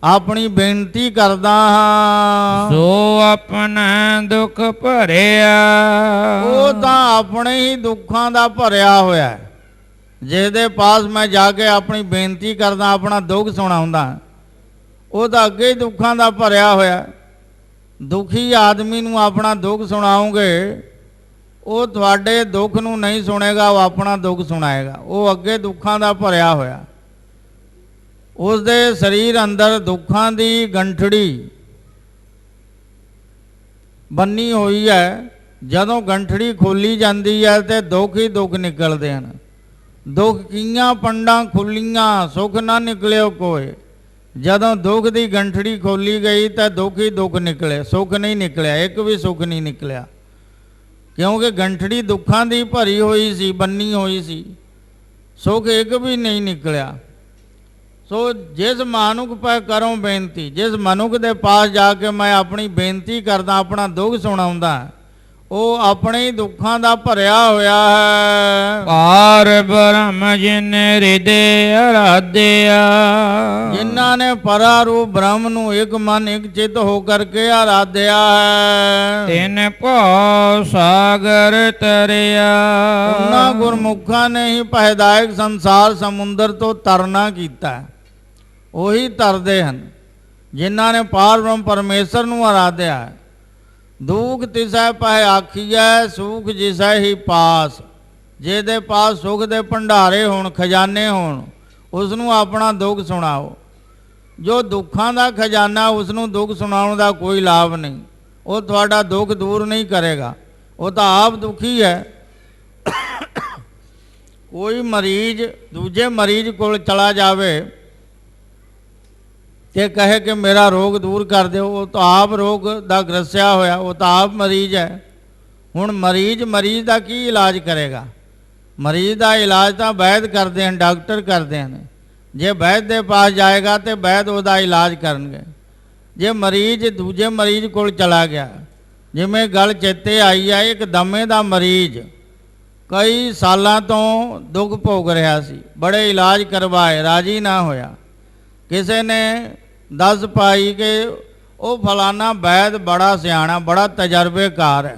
ਆਪਣੀ ਬੇਨਤੀ ਕਰਦਾ ਹਾਂ, ਸੋ ਆਪਣਾ ਦੁੱਖ ਭਰਿਆ। ਉਹ ਤਾਂ ਆਪਣੇ ਹੀ ਦੁੱਖਾਂ ਦਾ ਭਰਿਆ ਹੋਇਆ ਹੈ। ਜਿਹਦੇ ਪਾਸ ਮੈਂ ਜਾ ਕੇ ਆਪਣੀ ਬੇਨਤੀ ਕਰਦਾ, ਆਪਣਾ ਦੁੱਖ ਸੁਣਾਉਂਦਾ, ਉਹ ਤਾਂ ਅੱਗੇ ਹੀ ਦੁੱਖਾਂ ਦਾ ਭਰਿਆ ਹੋਇਆ। ਦੁਖੀ ਆਦਮੀ ਨੂੰ ਆਪਣਾ ਦੁੱਖ ਸੁਣਾਓਗੇ, ਉਹ ਤੁਹਾਡੇ ਦੁੱਖ ਨੂੰ ਨਹੀਂ ਸੁਣੇਗਾ, ਉਹ ਆਪਣਾ ਦੁੱਖ ਸੁਣਾਏਗਾ। ਉਹ ਅੱਗੇ ਦੁੱਖਾਂ ਦਾ ਭਰਿਆ ਹੋਇਆ। ਉਸ ਦੇ ਸਰੀਰ ਅੰਦਰ ਦੁੱਖਾਂ ਦੀ ਗੰਠੜੀ ਬੰਨੀ ਹੋਈ ਹੈ। ਜਦੋਂ ਗੰਠੜੀ ਖੋਲੀ ਜਾਂਦੀ ਹੈ ਤੇ ਦੁੱਖ ਹੀ ਦੁੱਖ ਨਿਕਲਦੇ ਹਨ। ਦੁੱਖ ਕੀਆਂ ਪੰਡਾਂ ਖੁੱਲੀਆਂ, ਸੁਖ ਨਾ ਨਿਕਲਿਓ ਕੋਏ। ਜਦੋਂ ਦੁੱਖ ਦੀ ਗੰਠੜੀ ਖੋਲੀ ਗਈ ਤਾਂ ਦੁੱਖ ਹੀ ਦੁੱਖ ਨਿਕਲੇ, ਸੁੱਖ ਨਹੀਂ ਨਿਕਲਿਆ, ਇੱਕ ਵੀ ਸੁੱਖ ਨਹੀਂ ਨਿਕਲਿਆ। ਕਿਉਂਕਿ ਗੰਠੜੀ ਦੁੱਖਾਂ ਦੀ ਭਰੀ ਹੋਈ ਸੀ, ਬੰਨੀ ਹੋਈ ਸੀ, ਸੁੱਖ ਇੱਕ ਵੀ ਨਹੀਂ ਨਿਕਲਿਆ। ਸੋ ਜਿਸ ਮਾਨੁਖ ਪੈ ਕਰੋ ਬੇਨਤੀ, ਜਿਸ ਮਨੁੱਖ ਦੇ ਪਾਸ ਜਾ ਕੇ ਮੈਂ ਆਪਣੀ ਬੇਨਤੀ ਕਰਦਾ, ਆਪਣਾ ਦੁੱਖ ਸੁਣਾਉਂਦਾ, ਉਹ ਆਪਣੇ ਹੀ ਦੁੱਖਾਂ ਦਾ ਭਰਿਆ ਹੋਇਆ ਹੈ। ਪਾਰ ਬ੍ਰਹਮ ਜਿਨ ਹਿਰਦੇ ਅਰਾਧਿਆ, ਜਿਨ੍ਹਾਂ ਨੇ ਪਰਾ ਰੂਪ ਬ੍ਰਹਮ ਨੂੰ ਇੱਕ ਮਨ ਇੱਕ ਚਿੱਤ ਹੋ ਕਰਕੇ ਆਰਾਧਿਆ ਹੈ, ਤਿਨ ਭਉ ਸਾਗਰ ਤਰਿਆ। ਉਹਨਾਂ ਗੁਰਮੁਖਾਂ ਨੇ ਹੀ ਪਹਿਦਾਇਕ ਸੰਸਾਰ ਸਮੁੰਦਰ ਤੋਂ ਤਰਨਾ ਕੀਤਾ, ਉਹੀ ਤਰਦੇ ਹਨ ਜਿਨ੍ਹਾਂ ਨੇ ਪਾਰ ਬ੍ਰਹਮ ਪਰਮੇਸ਼ਰ ਨੂੰ ਆਰਾਧਿਆ ਹੈ। ਦੁਖ ਤਿਸੈ ਪਹਿ ਆਖੀਐ, ਸੁਖ ਜਿਸੈ ਹੀ ਪਾਸ। ਜਿਹਦੇ ਪਾਸ ਸੁਖ ਦੇ ਭੰਡਾਰੇ ਹੋਣ, ਖਜ਼ਾਨੇ ਹੋਣ, ਉਸ ਨੂੰ ਆਪਣਾ ਦੁੱਖ ਸੁਣਾਓ। ਜੋ ਦੁੱਖਾਂ ਦਾ ਖਜ਼ਾਨਾ, ਉਸ ਨੂੰ ਦੁੱਖ ਸੁਣਾਉਣ ਦਾ ਕੋਈ ਲਾਭ ਨਹੀਂ, ਉਹ ਤੁਹਾਡਾ ਦੁੱਖ ਦੂਰ ਨਹੀਂ ਕਰੇਗਾ, ਉਹ ਤਾਂ ਆਪ ਦੁਖੀ ਹੈ। ਕੋਈ ਮਰੀਜ਼ ਦੂਜੇ ਮਰੀਜ਼ ਕੋਲ ਚਲਾ ਜਾਵੇ ਤੇ ਕਹੇ ਕਿ ਮੇਰਾ ਰੋਗ ਦੂਰ ਕਰ ਦਿਓ, ਉਹ ਤਾਂ ਆਪ ਰੋਗ ਦਾ ਗ੍ਰਸਿਆ ਹੋਇਆ, ਉਹ ਤਾਂ ਆਪ ਮਰੀਜ਼ ਹੈ। ਹੁਣ ਮਰੀਜ਼ ਦਾ ਕੀ ਇਲਾਜ ਕਰੇਗਾ? ਮਰੀਜ਼ ਦਾ ਇਲਾਜ ਤਾਂ ਵੈਦ ਕਰਦੇ ਹਨ, ਡਾਕਟਰ ਕਰਦੇ ਹਨ। ਜੇ ਵੈਦ ਦੇ ਪਾਸ ਜਾਏਗਾ ਤੇ ਵੈਦ ਉਹਦਾ ਇਲਾਜ ਕਰਨਗੇ। ਜੇ ਮਰੀਜ਼ ਦੂਜੇ ਮਰੀਜ਼ ਕੋਲ ਚਲਾ ਗਿਆ, ਜਿਵੇਂ ਗੱਲ ਚੇਤੇ ਆਈ ਹੈ, ਇੱਕ ਦਮੇ ਦਾ ਮਰੀਜ਼ ਕਈ ਸਾਲਾਂ ਤੋਂ ਦੁੱਖ ਭੋਗ ਰਿਹਾ ਸੀ, ਬੜੇ ਇਲਾਜ ਕਰਵਾਏ, ਰਾਜੀ ਨਾ ਹੋਇਆ। ਕਿਸੇ ਨੇ ਦੱਸ ਪਾਈ ਕਿ ਉਹ ਫਲਾਨਾ ਵੈਦ ਬੜਾ ਸਿਆਣਾ, ਬੜਾ ਤਜਰਬੇਕਾਰ ਹੈ,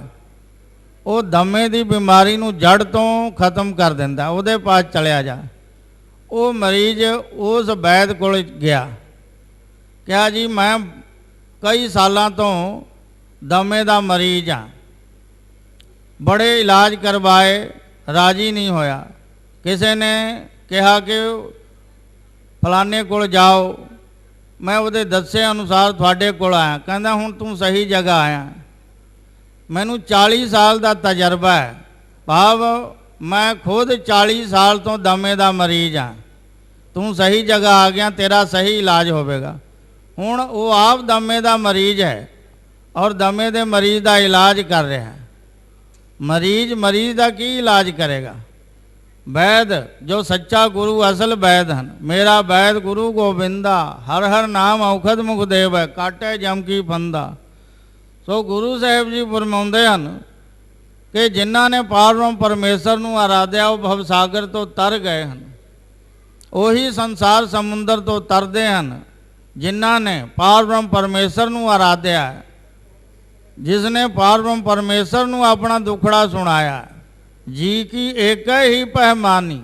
ਉਹ ਦਮੇ ਦੀ ਬਿਮਾਰੀ ਨੂੰ ਜੜ ਤੋਂ ਖਤਮ ਕਰ ਦਿੰਦਾ, ਉਹਦੇ ਪਾਸ ਚਲਿਆ ਜਾ। ਉਹ ਮਰੀਜ਼ ਉਸ ਵੈਦ ਕੋਲ ਗਿਆ, ਕਿਹਾ ਜੀ ਮੈਂ ਕਈ ਸਾਲਾਂ ਤੋਂ ਦਮੇ ਦਾ ਮਰੀਜ਼ ਹਾਂ, ਬੜੇ ਇਲਾਜ ਕਰਵਾਏ, ਰਾਜੀ ਨਹੀਂ ਹੋਇਆ। ਕਿਸੇ ਨੇ ਕਿਹਾ ਕਿ ਫਲਾਣੇ ਕੋਲ ਜਾਓ, ਮੈਂ ਉਹਦੇ ਦੱਸੇ ਅਨੁਸਾਰ ਤੁਹਾਡੇ ਕੋਲ ਆਇਆ। ਕਹਿੰਦਾ ਹੁਣ ਤੂੰ ਸਹੀ ਜਗ੍ਹਾ ਆਇਆ, ਮੈਨੂੰ 40 ਸਾਲ ਦਾ ਤਜਰਬਾ ਹੈ, ਭਾਵ ਮੈਂ ਖੁਦ 40 ਸਾਲ ਤੋਂ ਦਮੇ ਦਾ ਮਰੀਜ਼ ਹਾਂ, ਤੂੰ ਸਹੀ ਜਗ੍ਹਾ ਆ ਗਿਆ, ਤੇਰਾ ਸਹੀ ਇਲਾਜ ਹੋਵੇਗਾ। ਹੁਣ ਉਹ ਆਪ ਦਮੇ ਦਾ ਮਰੀਜ਼ ਹੈ ਔਰ ਦਮੇ ਦੇ ਮਰੀਜ਼ ਦਾ ਇਲਾਜ ਕਰ ਰਿਹਾ ਹੈ। ਮਰੀਜ਼ ਦਾ ਕੀ ਇਲਾਜ ਕਰੇਗਾ? ਵੈਦ ਜੋ ਸੱਚਾ ਗੁਰੂ ਅਸਲ ਵੈਦ ਹਨ, ਮੇਰਾ ਵੈਦ ਗੁਰੂ ਗੋਬਿੰਦਾ, ਹਰ ਹਰ ਨਾਮ ਔਖਦ ਮੁਖ ਦੇਵ ਹੈ, ਕਾਟੇ ਜਮ ਕੀ ਫੰਦਾ। ਸੋ ਗੁਰੂ ਸਾਹਿਬ ਜੀ ਫਰਮਾਉਂਦੇ ਹਨ ਕਿ ਜਿਨ੍ਹਾਂ ਨੇ ਪਾਰ ਬ੍ਰਹਮ ਪਰਮੇਸ਼ਰ ਨੂੰ ਆਰਾਧਿਆ, ਉਹ ਭਵਸਾਗਰ ਤੋਂ ਤਰ ਗਏ ਹਨ, ਉਹੀ ਸੰਸਾਰ ਸਮੁੰਦਰ ਤੋਂ ਤਰਦੇ ਹਨ ਜਿਨ੍ਹਾਂ ਨੇ ਪਾਰ ਬ੍ਰਹਮ ਪਰਮੇਸ਼ਰ ਨੂੰ ਆਰਾਧਿਆ। ਜਿਸ ਨੇ ਪਾਰ ਬ੍ਰਹਮ ਪਰਮੇਸ਼ਰ ਨੂੰ ਆਪਣਾ ਦੁੱਖੜਾ ਸੁਣਾਇਆ, ਜੀ ਕੀ ਇੱਕ ਹੀ ਪਹਿਮਾਨੀ।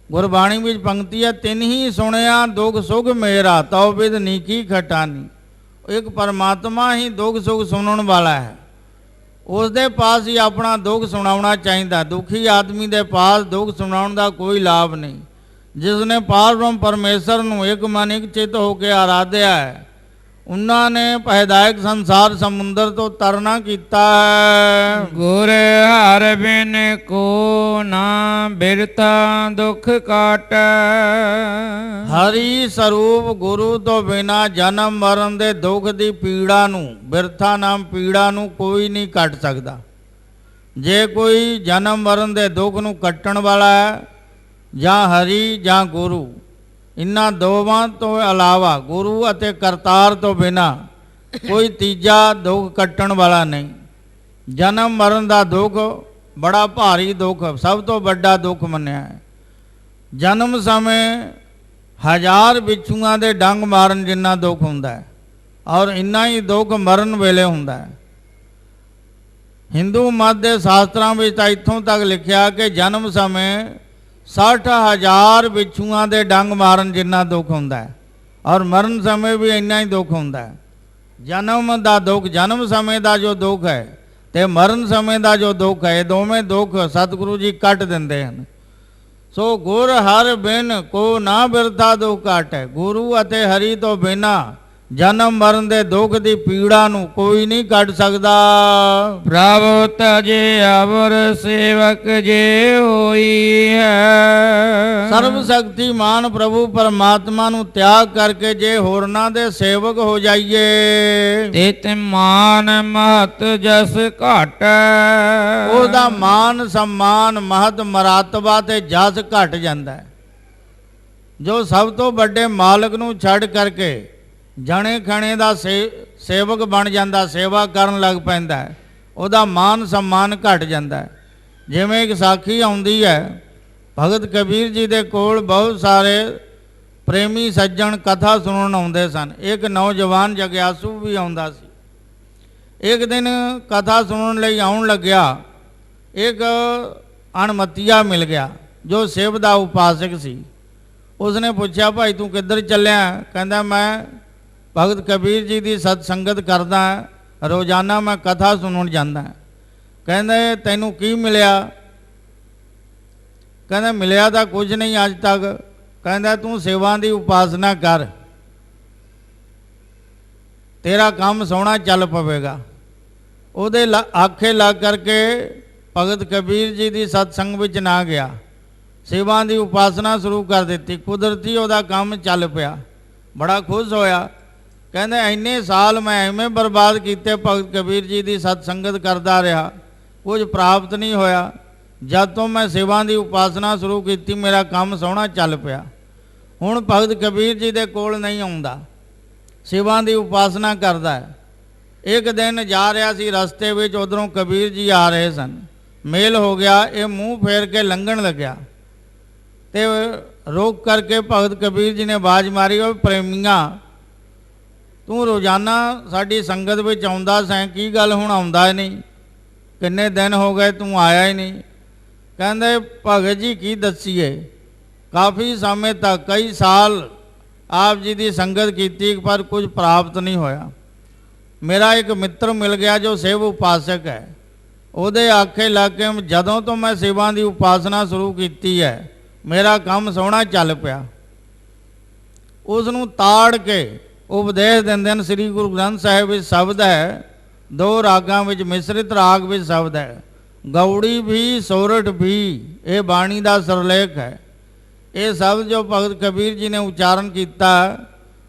ਗੁਰਬਾਣੀ ਵਿੱਚ ਪੰਕਤੀ ਹੈ, ਤਿਨ ਹੀ ਸੁਣਿਆ ਦੁੱਖ ਸੁਖ ਮੇਰਾ, ਤਉ ਬਿਦ ਨੀਕੀ ਖਟਾਨੀ। ਇੱਕ ਪਰਮਾਤਮਾ ਹੀ ਦੁੱਖ ਸੁਖ ਸੁਣਨ ਵਾਲਾ ਹੈ, ਉਸ ਦੇ ਪਾਸ ਹੀ ਆਪਣਾ ਦੁੱਖ ਸੁਣਾਉਣਾ ਚਾਹੀਦਾ। ਦੁਖੀ ਆਦਮੀ ਦੇ ਪਾਸ ਦੁੱਖ ਸੁਣਾਉਣ ਦਾ ਕੋਈ ਲਾਭ ਨਹੀਂ। ਜਿਸ ਨੇ ਪਾਰ ਬ੍ਰਹਮ ਪਰਮੇਸ਼ਰ ਨੂੰ ਇੱਕ ਮਨ ਇੱਕ ਚਿੱਤ ਹੋ ਕੇ ਆਰਾਧਿਆ ਹੈ, ਉਹਨਾਂ ਨੇ ਪਹਿਦਾਇਕ ਸੰਸਾਰ ਸਮੁੰਦਰ ਤੋਂ ਤਰਨਾ ਕੀਤਾ ਹੈ। ਗੁਰ ਹਰਿ ਬਿਨ ਕੋ ਨਾ ਬਿਰਤਾ ਦੁਖ ਕਾਟੈ, ਹਰੀ ਸਰੂਪ ਗੁਰੂ ਤੋਂ ਬਿਨਾ ਜਨਮ ਮਰਨ ਦੇ ਦੁੱਖ ਦੀ ਪੀੜਾ ਨੂੰ, ਬਿਰਥਾ ਨਾਮ ਪੀੜਾ ਨੂੰ ਕੋਈ ਨਹੀਂ ਕੱਟ ਸਕਦਾ। ਜੇ ਕੋਈ ਜਨਮ ਮਰਨ ਦੇ ਦੁੱਖ ਨੂੰ ਕੱਟਣ ਵਾਲਾ ਹੈ, ਜਾਂ ਹਰੀ ਜਾਂ ਗੁਰੂ, ਇਨ੍ਹਾਂ ਦੋਵਾਂ ਤੋਂ ਇਲਾਵਾ ਗੁਰੂ ਅਤੇ ਕਰਤਾਰ ਤੋਂ ਬਿਨਾ ਕੋਈ ਤੀਜਾ ਦੁੱਖ ਕੱਟਣ ਵਾਲਾ ਨਹੀਂ। ਜਨਮ ਮਰਨ ਦਾ ਦੁੱਖ ਬੜਾ ਭਾਰੀ ਦੁੱਖ, ਸਭ ਤੋਂ ਵੱਡਾ ਦੁੱਖ ਮੰਨਿਆ ਹੈ। ਜਨਮ ਸਮੇਂ 1000 ਬਿੱਛੂਆਂ ਦੇ ਡੰਗ ਮਾਰਨ ਜਿੰਨਾ ਦੁੱਖ ਹੁੰਦਾ ਹੈ, ਔਰ ਇੰਨਾ ਹੀ ਦੁੱਖ ਮਰਨ ਵੇਲੇ ਹੁੰਦਾ ਹੈ। ਹਿੰਦੂ ਮਤ ਦੇ ਸ਼ਾਸਤਰਾਂ ਵਿੱਚ ਤਾਂ ਇੱਥੋਂ ਤੱਕ ਲਿਖਿਆ ਕਿ ਜਨਮ ਸਮੇਂ 60,000 ਬਿੱਛੂਆਂ ਦੇ ਡੰਗ ਮਾਰਨ ਜਿੰਨਾ ਦੁੱਖ ਹੁੰਦਾ ਹੈ, ਔਰ ਮਰਨ ਸਮੇਂ ਵੀ ਇੰਨਾ ਹੀ ਦੁੱਖ ਹੁੰਦਾ ਹੈ। ਜਨਮ ਦਾ ਦੁੱਖ, ਜਨਮ ਸਮੇਂ ਦਾ ਜੋ ਦੁੱਖ ਹੈ ਤੇ ਮਰਨ ਸਮੇਂ ਦਾ ਜੋ ਦੁੱਖ ਹੈ, ਇਹ ਦੋਵੇਂ ਦੁੱਖ ਸਤਿਗੁਰੂ ਜੀ ਕੱਟ ਦਿੰਦੇ ਹਨ। ਸੋ ਗੁਰ ਹਰਿ ਬਿਨ ਕੋ ਨਾ ਬਿਰਥਾ ਦੁੱਖ ਕਾਟੈ, ਗੁਰੂ ਅਤੇ ਹਰੀ ਤੋਂ ਬਿਨਾ ਜਨਮ ਮਰਨ ਦੇ ਦੁੱਖ ਦੀ ਪੀੜਾ ਨੂੰ ਕੋਈ ਨਹੀਂ ਕੱਢ ਸਕਦਾ। ਪ੍ਰਭ ਤਜੇ ਅਵਰ ਸੇਵਕ ਜੇ ਹੋਈ ਹੈ, ਸਰਬ ਸ਼ਕਤੀਮਾਨ ਪ੍ਰਭੂ ਪਰਮਾਤਮਾ ਨੂੰ ਤਿਆਗ ਕਰਕੇ ਜੇ ਹੋਰਨਾਂ ਦੇ ਸੇਵਕ ਹੋ ਜਾਈਏ ਤਿਤ ਮਾਨ ਮਹਤ ਜਸ ਘਟ ਉਹਦਾ ਮਾਨ ਸਨਮਾਨ ਮਹਤ ਮਰਾਤਬਾ ਤੇ ਜਸ ਘਟ ਜਾਂਦਾ ਹੈ। ਜੋ ਸਭ ਤੋਂ ਵੱਡੇ ਮਾਲਕ ਨੂੰ ਛੱਡ ਕਰਕੇ ਜਣੇ ਖਣੇ ਦਾ ਸੇਵਕ ਬਣ ਜਾਂਦਾ, ਸੇਵਾ ਕਰਨ ਲੱਗ ਪੈਂਦਾ ਹੈ, ਉਹਦਾ ਮਾਨ ਸਨਮਾਨ ਘਟ ਜਾਂਦਾ ਹੈ। ਜਿਵੇਂ ਇੱਕ ਸਾਖੀ ਆਉਂਦੀ ਹੈ, ਭਗਤ ਕਬੀਰ ਜੀ ਦੇ ਕੋਲ ਬਹੁਤ ਸਾਰੇ ਪ੍ਰੇਮੀ ਸੱਜਣ ਕਥਾ ਸੁਣਨ ਆਉਂਦੇ ਸਨ। ਇੱਕ ਨੌਜਵਾਨ ਜਗਿਆਸੂ ਵੀ ਆਉਂਦਾ ਸੀ। ਇੱਕ ਦਿਨ ਕਥਾ ਸੁਣਨ ਲਈ ਆਉਣ ਲੱਗਿਆ, ਇੱਕ ਅਣਮਤੀਆ ਮਿਲ ਗਿਆ ਜੋ ਸ਼ਿਵ ਦਾ ਉਪਾਸਕ ਸੀ। ਉਸਨੇ ਪੁੱਛਿਆ, ਭਾਈ ਤੂੰ ਕਿੱਧਰ ਚੱਲਿਆ? ਕਹਿੰਦਾ ਮੈਂ ਭਗਤ ਕਬੀਰ ਜੀ ਦੀ ਸਤ ਸੰਗਤ ਕਰਦਾ, ਰੋਜ਼ਾਨਾ ਮੈਂ ਕਥਾ ਸੁਣਨ ਜਾਂਦਾ। ਕਹਿੰਦੇ ਤੈਨੂੰ ਕੀ ਮਿਲਿਆ? ਕਹਿੰਦਾ ਮਿਲਿਆ ਤਾਂ ਕੁਝ ਨਹੀਂ ਅੱਜ ਤੱਕ। ਕਹਿੰਦਾ ਤੂੰ ਸੇਵਾ ਦੀ ਉਪਾਸਨਾ ਕਰ, ਤੇਰਾ ਕੰਮ ਸੋਹਣਾ ਚੱਲ ਪਵੇਗਾ। ਉਹਦੇ ਆਖੇ ਲੱਗ ਕਰਕੇ ਭਗਤ ਕਬੀਰ ਜੀ ਦੀ ਸਤਸੰਗ ਵਿੱਚ ਨਾ ਗਿਆ, ਸੇਵਾ ਦੀ ਉਪਾਸਨਾ ਸ਼ੁਰੂ ਕਰ ਦਿੱਤੀ। ਕੁਦਰਤੀ ਉਹਦਾ ਕੰਮ ਚੱਲ ਪਿਆ, ਬੜਾ ਖੁਸ਼ ਹੋਇਆ। ਕਹਿੰਦੇ ਇੰਨੇ ਸਾਲ ਮੈਂ ਐਵੇਂ ਬਰਬਾਦ ਕੀਤੇ, ਭਗਤ ਕਬੀਰ ਜੀ ਦੀ ਸਤਸੰਗਤ ਕਰਦਾ ਰਿਹਾ, ਕੁਝ ਪ੍ਰਾਪਤ ਨਹੀਂ ਹੋਇਆ। ਜਦ ਤੋਂ ਮੈਂ ਸੇਵਾ ਦੀ ਉਪਾਸਨਾ ਸ਼ੁਰੂ ਕੀਤੀ ਮੇਰਾ ਕੰਮ ਸੋਹਣਾ ਚੱਲ ਪਿਆ। ਹੁਣ ਭਗਤ ਕਬੀਰ ਜੀ ਦੇ ਕੋਲ ਨਹੀਂ ਆਉਂਦਾ, ਸੇਵਾ ਦੀ ਉਪਾਸਨਾ ਕਰਦਾ ਹੈ। ਇੱਕ ਦਿਨ ਜਾ ਰਿਹਾ ਸੀ, ਰਸਤੇ ਵਿੱਚ ਉਧਰੋਂ ਕਬੀਰ ਜੀ ਆ ਰਹੇ ਸਨ, ਮੇਲ ਹੋ ਗਿਆ। ਇਹ ਮੂੰਹ ਫੇਰ ਕੇ ਲੰਘਣ ਲੱਗਿਆ ਤੇ ਰੋਕ ਕਰਕੇ ਭਗਤ ਕਬੀਰ ਜੀ ਨੇ ਆਵਾਜ਼ ਮਾਰੀ, ਉਹ ਪ੍ਰੇਮੀਆਂ ਤੂੰ ਰੋਜ਼ਾਨਾ ਸਾਡੀ ਸੰਗਤ ਵਿੱਚ ਆਉਂਦਾ ਸੈਂ, ਕੀ ਗੱਲ ਹੁਣ ਆਉਂਦਾ ਨਹੀਂ? ਕਿੰਨੇ ਦਿਨ ਹੋ ਗਏ ਤੂੰ ਆਇਆ ਹੀ ਨਹੀਂ। ਕਹਿੰਦੇ ਭਗਤ ਜੀ ਕੀ ਦੱਸੀਏ, ਕਾਫੀ ਸਮੇਂ ਤੱਕ ਕਈ ਸਾਲ ਆਪ ਜੀ ਦੀ ਸੰਗਤ ਕੀਤੀ ਪਰ ਕੁਝ ਪ੍ਰਾਪਤ ਨਹੀਂ ਹੋਇਆ। ਮੇਰਾ ਇੱਕ ਮਿੱਤਰ ਮਿਲ ਗਿਆ ਜੋ ਸ਼ਿਵ ਉਪਾਸਕ ਹੈ, ਉਹਦੇ ਆਖੇ ਲੱਗ ਕੇ ਜਦੋਂ ਤੋਂ ਮੈਂ ਸੇਵਾ ਦੀ ਉਪਾਸਨਾ ਸ਼ੁਰੂ ਕੀਤੀ ਹੈ ਮੇਰਾ ਕੰਮ ਸੋਹਣਾ ਚੱਲ ਪਿਆ। ਉਸ ਨੂੰ ਤਾੜ ਕੇ ਉਪਦੇਸ਼ ਦਿੰਦੇ ਹਨ। ਸ੍ਰੀ ਗੁਰੂ ਗ੍ਰੰਥ ਸਾਹਿਬ ਵਿੱਚ ਸ਼ਬਦ ਹੈ, 2 ਰਾਗਾਂ ਵਿੱਚ ਮਿਸ਼ਰਿਤ ਰਾਗ ਵਿੱਚ ਸ਼ਬਦ ਹੈ, ਗੌੜੀ ਵੀ ਸੋਰਠ ਵੀ। ਇਹ ਬਾਣੀ ਦਾ ਸਰਲੇਖ ਹੈ। ਇਹ ਸ਼ਬਦ ਜੋ ਭਗਤ ਕਬੀਰ ਜੀ ਨੇ ਉਚਾਰਨ ਕੀਤਾ,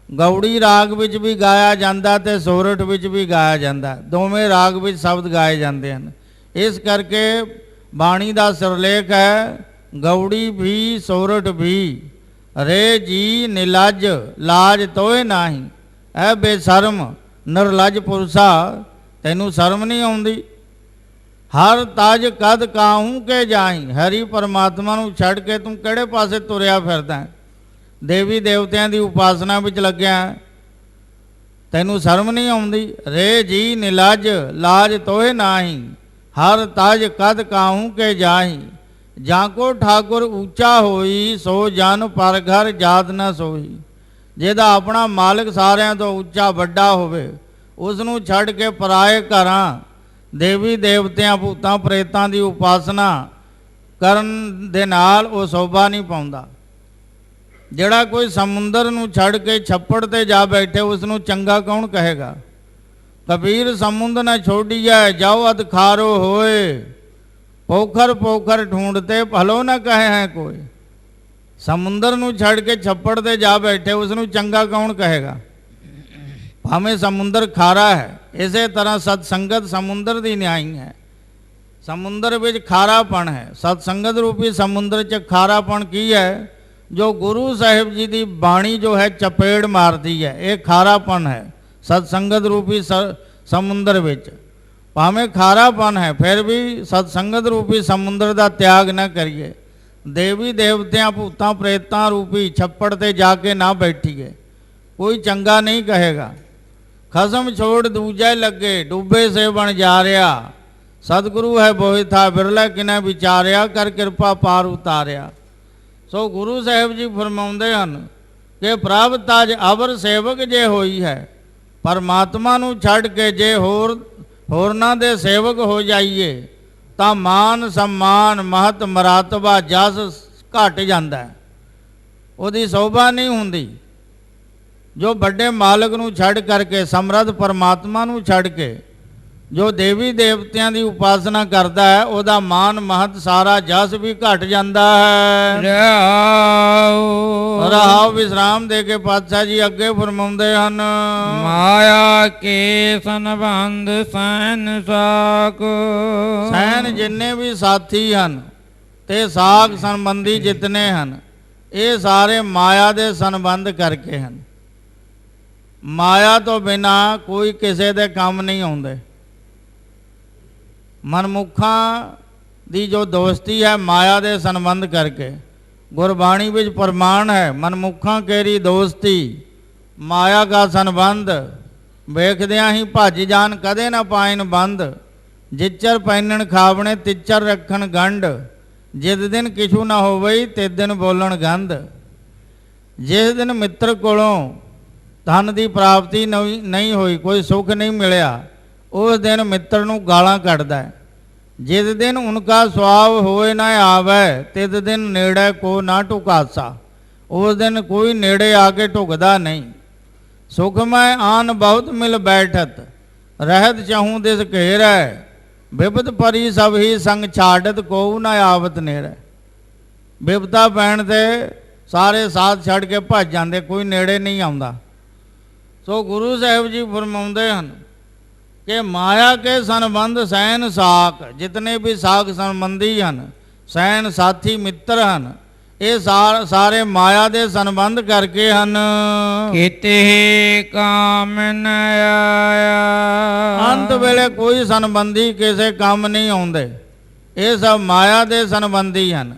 ਗੌੜੀ ਰਾਗ ਵਿੱਚ ਵੀ ਗਾਇਆ ਜਾਂਦਾ ਤੇ ਸੋਰਠ ਵਿੱਚ ਵੀ ਗਾਇਆ ਜਾਂਦਾ, ਦੋਵੇਂ ਰਾਗ ਵਿੱਚ ਸ਼ਬਦ ਗਾਏ ਜਾਂਦੇ ਹਨ। ਇਸ ਕਰਕੇ ਬਾਣੀ ਦਾ ਸਰਲੇਖ ਹੈ, ਗੌੜੀ ਵੀ ਸੋਰਠ ਵੀ। ਰੇ ਜੀ ਨਿਲਜ ਲਾਜ ਤੋਏ ਨਾਹੀ, ਐ ਬੇਸ਼ਰਮ ਨਿਰਲਜ ਪੁਰਸ਼ਾ, ਤੈਨੂੰ ਸ਼ਰਮ ਨਹੀਂ ਆਉਂਦੀ? ਹਰ ਤਜ ਕਦ ਕਾਹੂ ਕੇ ਜਾਈ, ਹਰੀ ਪਰਮਾਤਮਾ ਨੂੰ ਛੱਡ ਕੇ ਤੂੰ ਕਿਹੜੇ ਪਾਸੇ ਤੁਰਿਆ ਫਿਰਦਾ? ਦੇਵੀ ਦੇਵਤਿਆਂ ਦੀ ਉਪਾਸਨਾ ਵਿੱਚ ਲੱਗਿਆ, ਤੈਨੂੰ ਸ਼ਰਮ ਨਹੀਂ ਆਉਂਦੀ? ਰੇ ਜੀ ਨਿਲਜ ਲਾਜ ਤੋਏ ਨਾਹੀ, ਹਰ ਤਜ ਕਦ ਕਾਹੂ ਕੇ ਜਾਈ। ਜਾਂ ਕੋ ਠਾਕੁਰ ਉੱਚਾ ਹੋਈ, ਸੋ ਜਨ ਪਰ ਘਰ ਜਾਤ ਨਾ ਸੋਈ। ਜਿਹਦਾ ਆਪਣਾ ਮਾਲਕ ਸਾਰਿਆਂ ਤੋਂ ਉੱਚਾ ਵੱਡਾ ਹੋਵੇ, ਉਸ ਨੂੰ ਛੱਡ ਕੇ ਪਰਾਏ ਘਰਾਂ ਦੇਵੀ ਦੇਵਤਿਆਂ ਭੂਤਾਂ ਪ੍ਰੇਤਾਂ ਦੀ ਉਪਾਸਨਾ ਕਰਨ ਦੇ ਨਾਲ ਉਹ ਸ਼ੋਭਾ ਨਹੀਂ ਪਾਉਂਦਾ। ਜਿਹੜਾ ਕੋਈ ਸਮੁੰਦਰ ਨੂੰ ਛੱਡ ਕੇ ਛੱਪੜ ਤੇ ਜਾ ਬੈਠੇ ਉਸ ਨੂੰ ਚੰਗਾ ਕੌਣ ਕਹੇਗਾ? ਕਬੀਰ ਸਮੁੰਦ ਨਾ ਛੋੜੀਐ, ਜਾਓ ਅਧ ਖਾਰੋ ਹੋਏ, पोखर पोखर ढूंढते भलो न कहे हैं कोई। समुंदर ਨੂੰ ਛੱਡ ਕੇ ਛੱਪੜ ਤੇ ਜਾ ਬੈਠੇ ਉਸ ਨੂੰ ਚੰਗਾ ਕੌਣ ਕਹੇਗਾ? ਭਾਵੇਂ ਸਮੁੰਦਰ ਖਾਰਾ ਹੈ, ਇਸੇ ਤਰ੍ਹਾਂ ਸਤ ਸੰਗਤ ਸਮੁੰਦਰ ਦੀ ਨਿਆਈ ਹੈ। ਸਮੁੰਦਰ ਵਿੱਚ ਖਾਰਾਪਣ ਹੈ, ਸਤ ਸੰਗਤ ਰੂਪੀ ਸਮੁੰਦਰ 'ਚ ਖਾਰਾਪਣ ਕੀ ਹੈ? ਜੋ ਗੁਰੂ ਸਾਹਿਬ ਜੀ ਦੀ ਬਾਣੀ ਜੋ ਹੈ ਚਪੇੜ ਮਾਰਦੀ ਹੈ, ਇਹ ਖਾਰਾਪਣ ਹੈ ਸਤ ਸੰਗਤ ਰੂਪੀ ਸਮੁੰਦਰ ਵਿੱਚ। ਭਾਵੇਂ ਖਾਰਾਪਨ ਹੈ ਫਿਰ ਵੀ ਸਤ ਸੰਗਤ ਰੂਪੀ ਸਮੁੰਦਰ ਦਾ ਤਿਆਗ ਨਾ ਕਰੀਏ। ਦੇਵੀ ਦੇਵਤਿਆਂ ਭੂਤਾਂ ਪ੍ਰੇਤਾਂ ਰੂਪੀ ਛੱਪੜ ਤੇ ਜਾ ਕੇ ਨਾ ਬੈਠੀਏ, ਕੋਈ ਚੰਗਾ ਨਹੀਂ ਕਹੇਗਾ। ਖਸਮ ਛੋੜ ਦੂਜੇ ਲੱਗੇ, ਡੁੱਬੇ ਸੇ ਬਣ ਜਾ ਰਿਹਾ। ਸਤਿਗੁਰੂ ਹੈ ਬੋਹਿ ਥਾ, ਬਿਰਲਾ ਕਿਨੇ ਵਿਚਾਰਿਆ, ਕਰ ਕਿਰਪਾ ਪਾਰ ਉਤਾਰਿਆ। ਸੋ ਗੁਰੂ ਸਾਹਿਬ ਜੀ ਫਰਮਾਉਂਦੇ ਹਨ ਕਿ ਪ੍ਰਭ ਤਾਜ ਅਵਰ ਸੇਵਕ ਜੇ ਹੋਈ ਹੈ। ਪਰਮਾਤਮਾ ਨੂੰ ਛੱਡ ਕੇ ਜੇ ਹੋਰਨਾਂ ਦੇ ਸੇਵਕ ਹੋ ਜਾਈਏ ਤਾਂ ਮਾਨ ਸਨਮਾਨ ਮਹਤ ਮਰਾਤਬਾ ਜਸ ਘਟ ਜਾਂਦਾ ਹੈ, ਉਹਦੀ ਸ਼ੋਭਾ ਨਹੀਂ ਹੁੰਦੀ। ਜੋ ਵੱਡੇ ਮਾਲਕ ਨੂੰ ਛੱਡ ਕਰਕੇ ਸਮਰੱਥ ਪਰਮਾਤਮਾ ਨੂੰ ਛੱਡ ਕੇ ਜੋ ਦੇਵੀ ਦੇਵਤਿਆਂ ਦੀ ਉਪਾਸਨਾ ਕਰਦਾ ਹੈ ਉਹਦਾ ਮਾਨ ਮਹਤ ਸਾਰਾ ਜਸ ਵੀ ਘਟ ਜਾਂਦਾ ਹੈ। ਰਹਾਉ ਰਹਾਉ ਵਿਸਰਾਮ ਦੇ ਕੇ ਪਾਤਸ਼ਾਹ ਜੀ ਅੱਗੇ ਫਰਮਾਉਂਦੇ ਹਨ। ਮਾਇਆ ਕੇ ਸੰਬੰਧ ਸੈਨ ਸਾਕ ਸੈਨ ਜਿੰਨੇ ਵੀ ਸਾਥੀ ਹਨ ਤੇ ਸਾਖ ਸੰਬੰਧੀ ਜਿਤਨੇ ਹਨ ਇਹ ਸਾਰੇ ਮਾਇਆ ਦੇ ਸੰਬੰਧ ਕਰਕੇ ਹਨ। ਮਾਇਆ ਤੋਂ ਬਿਨਾ ਕੋਈ ਕਿਸੇ ਦੇ ਕੰਮ ਨਹੀਂ ਆਉਂਦੇ। ਮਨਮੁਖਾਂ ਦੀ ਜੋ ਦੋਸਤੀ ਹੈ ਮਾਇਆ ਦੇ ਸੰਬੰਧ ਕਰਕੇ ਗੁਰਬਾਣੀ ਵਿੱਚ ਪ੍ਰਮਾਣ ਹੈ। ਮਨਮੁਖਾਂ ਕੇਰੀ ਦੋਸਤੀ ਮਾਇਆ ਦਾ ਸੰਬੰਧ ਵੇਖਦਿਆਂ ਹੀ ਭੱਜ ਜਾਣ ਕਦੇ ਨਾ ਪਾਇਨ ਬੰਦ। ਜਿਚਰ ਪੈਨਣ ਖਾਵਣੇ ਤਿਚਰ ਰੱਖਣ ਗੰਢ ਜਿਸ ਦਿਨ ਕਿਛੂ ਨਾ ਹੋਵਈ ਤੇ ਦਿਨ ਬੋਲਣ ਗੰਧ। ਜਿਸ ਦਿਨ ਮਿੱਤਰ ਕੋਲੋਂ ਧਨ ਦੀ ਪ੍ਰਾਪਤੀ ਨਹੀਂ ਹੋਈ ਕੋਈ ਸੁੱਖ ਨਹੀਂ ਮਿਲਿਆ ਉਸ ਦਿਨ ਮਿੱਤਰ ਨੂੰ ਗਾਲਾਂ ਕੱਢਦਾ ਹੈ। ਜਿਸ ਦਿਨ ਉਨਕਾ ਸੁਆਵ ਹੋਏ ਨਾ ਆਵੇ ਤਿਸ ਦਿਨ ਨੇੜੇ ਕੋ ਨਾ ਢੁਕਾਸਾ। ਉਸ ਦਿਨ ਕੋਈ ਨੇੜੇ ਆ ਕੇ ਢੁਕਦਾ ਨਹੀਂ। ਸੁਖ ਮੈਂ ਆਨ ਬਹੁਤ ਮਿਲ ਬੈਠਤ ਰਹਿਤ ਚਾਹੂੰ ਦਿਸ ਘੇਰੈ। ਬਿਪਤ ਪਰੀ ਸਭ ਹੀ ਸੰਗ ਛਾੜਤ ਕੋਉ ਨਾ ਆਵਤ ਨੇੜੇ। ਬਿਪਤਾ ਪੈਣ ਤੇ ਸਾਰੇ ਸਾਥ ਛੱਡ ਕੇ ਭੱਜ ਜਾਂਦੇ ਕੋਈ ਨੇੜੇ ਨਹੀਂ ਆਉਂਦਾ। ਸੋ ਗੁਰੂ ਸਾਹਿਬ ਜੀ ਫਰਮਾਉਂਦੇ ਹਨ ਕਿ ਮਾਇਆ ਕੇ ਸੰਬੰਧ ਸੈਨ ਸਾਖ ਜਿਤਨੇ ਵੀ ਸਾਖ ਸੰਬੰਧੀ ਹਨ ਸੈਨ ਸਾਥੀ ਮਿੱਤਰ ਹਨ ਇਹ ਸਾਰੇ ਮਾਇਆ ਦੇ ਸੰਬੰਧ ਕਰਕੇ ਹਨ। ਕਿਤੇ ਕਾਮ ਨ ਆਇਆ ਅੰਤ ਵੇਲੇ ਕੋਈ ਸੰਬੰਧੀ ਕਿਸੇ ਕੰਮ ਨਹੀਂ ਆਉਂਦੇ। ਇਹ ਸਭ ਮਾਇਆ ਦੇ ਸੰਬੰਧੀ ਹਨ।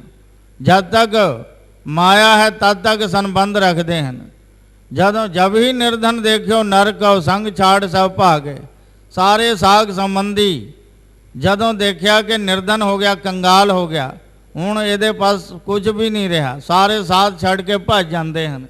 ਜਦ ਤੱਕ ਮਾਇਆ ਹੈ ਤਦ ਤੱਕ ਸੰਬੰਧ ਰੱਖਦੇ ਹਨ। ਜਬ ਹੀ ਨਿਰਧਨ ਦੇਖਿਓ ਨਰਕ ਸੰਗ ਛਾੜ ਸਭ ਭਾਗੇ। ਸਾਰੇ ਸਾਖ ਸੰਬੰਧੀ ਜਦੋਂ ਦੇਖਿਆ ਕਿ ਨਿਰਧਨ ਹੋ ਗਿਆ ਕੰਗਾਲ ਹੋ ਗਿਆ ਹੁਣ ਇਹਦੇ ਪਾਸ ਕੁਝ ਵੀ ਨਹੀਂ ਰਿਹਾ ਸਾਰੇ ਸਾਥ ਛੱਡ ਕੇ ਭੱਜ ਜਾਂਦੇ ਹਨ।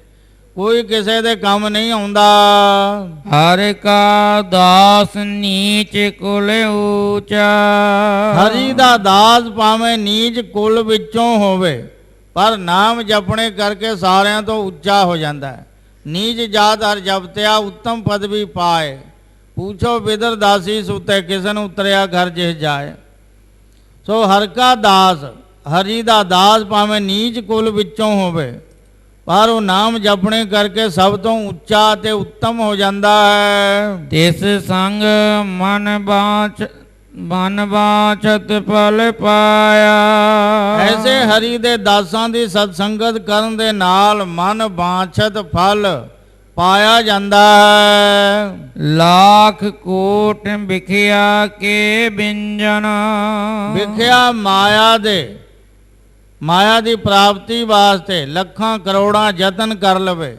ਕੋਈ ਕਿਸੇ ਦੇ ਕੰਮ ਨਹੀਂ ਆਉਂਦਾ। ਹਰਿ ਕਾ ਦਾਸ ਨੀਚ ਕੁਲ ਊਚਾ ਹਰੀ ਦਾ ਦਾਸ ਭਾਵੇਂ ਨੀਚ ਕੁਲ ਵਿੱਚੋਂ ਹੋਵੇ ਪਰ ਨਾਮ ਜਪਣੇ ਕਰਕੇ ਸਾਰਿਆਂ ਤੋਂ ਉੱਚਾ ਹੋ ਜਾਂਦਾ ਹੈ। ਨੀਚ ਜਾਤ ਹਰ ਜਪਤਿਆ ਉੱਤਮ ਪਦਵੀ ਪਾਏ। ਪੁੱਛੋ ਬਿਦਰ ਦਾਸੀ ਸੁਤੇ ਕਿਸਨ ਉਤਰਿਆ ਘਰ ਜਿਹ ਜਾਏ। ਸੋ ਹਰ ਕਾ ਦਾਸ ਹਰੀ ਦਾ ਦਾਸ ਭਾਵੇਂ ਨੀਚ ਕੁਲ ਵਿੱਚੋਂ ਹੋਵੇ ਪਰ ਉਹ ਨਾਮ ਜਪਣੇ ਕਰਕੇ ਸਭ ਤੋਂ ਉੱਚਾ ਤੇ ਉੱਤਮ ਹੋ ਜਾਂਦਾ ਹੈ। ਤਿਸ ਸੰਗ ਮਨ ਬਾਛਤ ਫਲ ਪਾਇਆ। ਐਸੇ ਹਰੀ ਦੇ ਦਾਸਾਂ ਦੀ ਸਤਸੰਗਤ ਕਰਨ ਦੇ ਨਾਲ ਮਨ ਬਾਛਤ ਫਲ ਪਾਇਆ ਜਾਂਦਾ ਹੈ। ਲੱਖ ਕੋਟ ਵਿਖਿਆ ਕੇ ਬਿੰਜਨ ਵਿਖਿਆ ਮਾਇਆ ਦੀ ਪ੍ਰਾਪਤੀ ਵਾਸਤੇ ਲੱਖਾਂ ਕਰੋੜਾਂ ਯਤਨ ਕਰ ਲਵੇ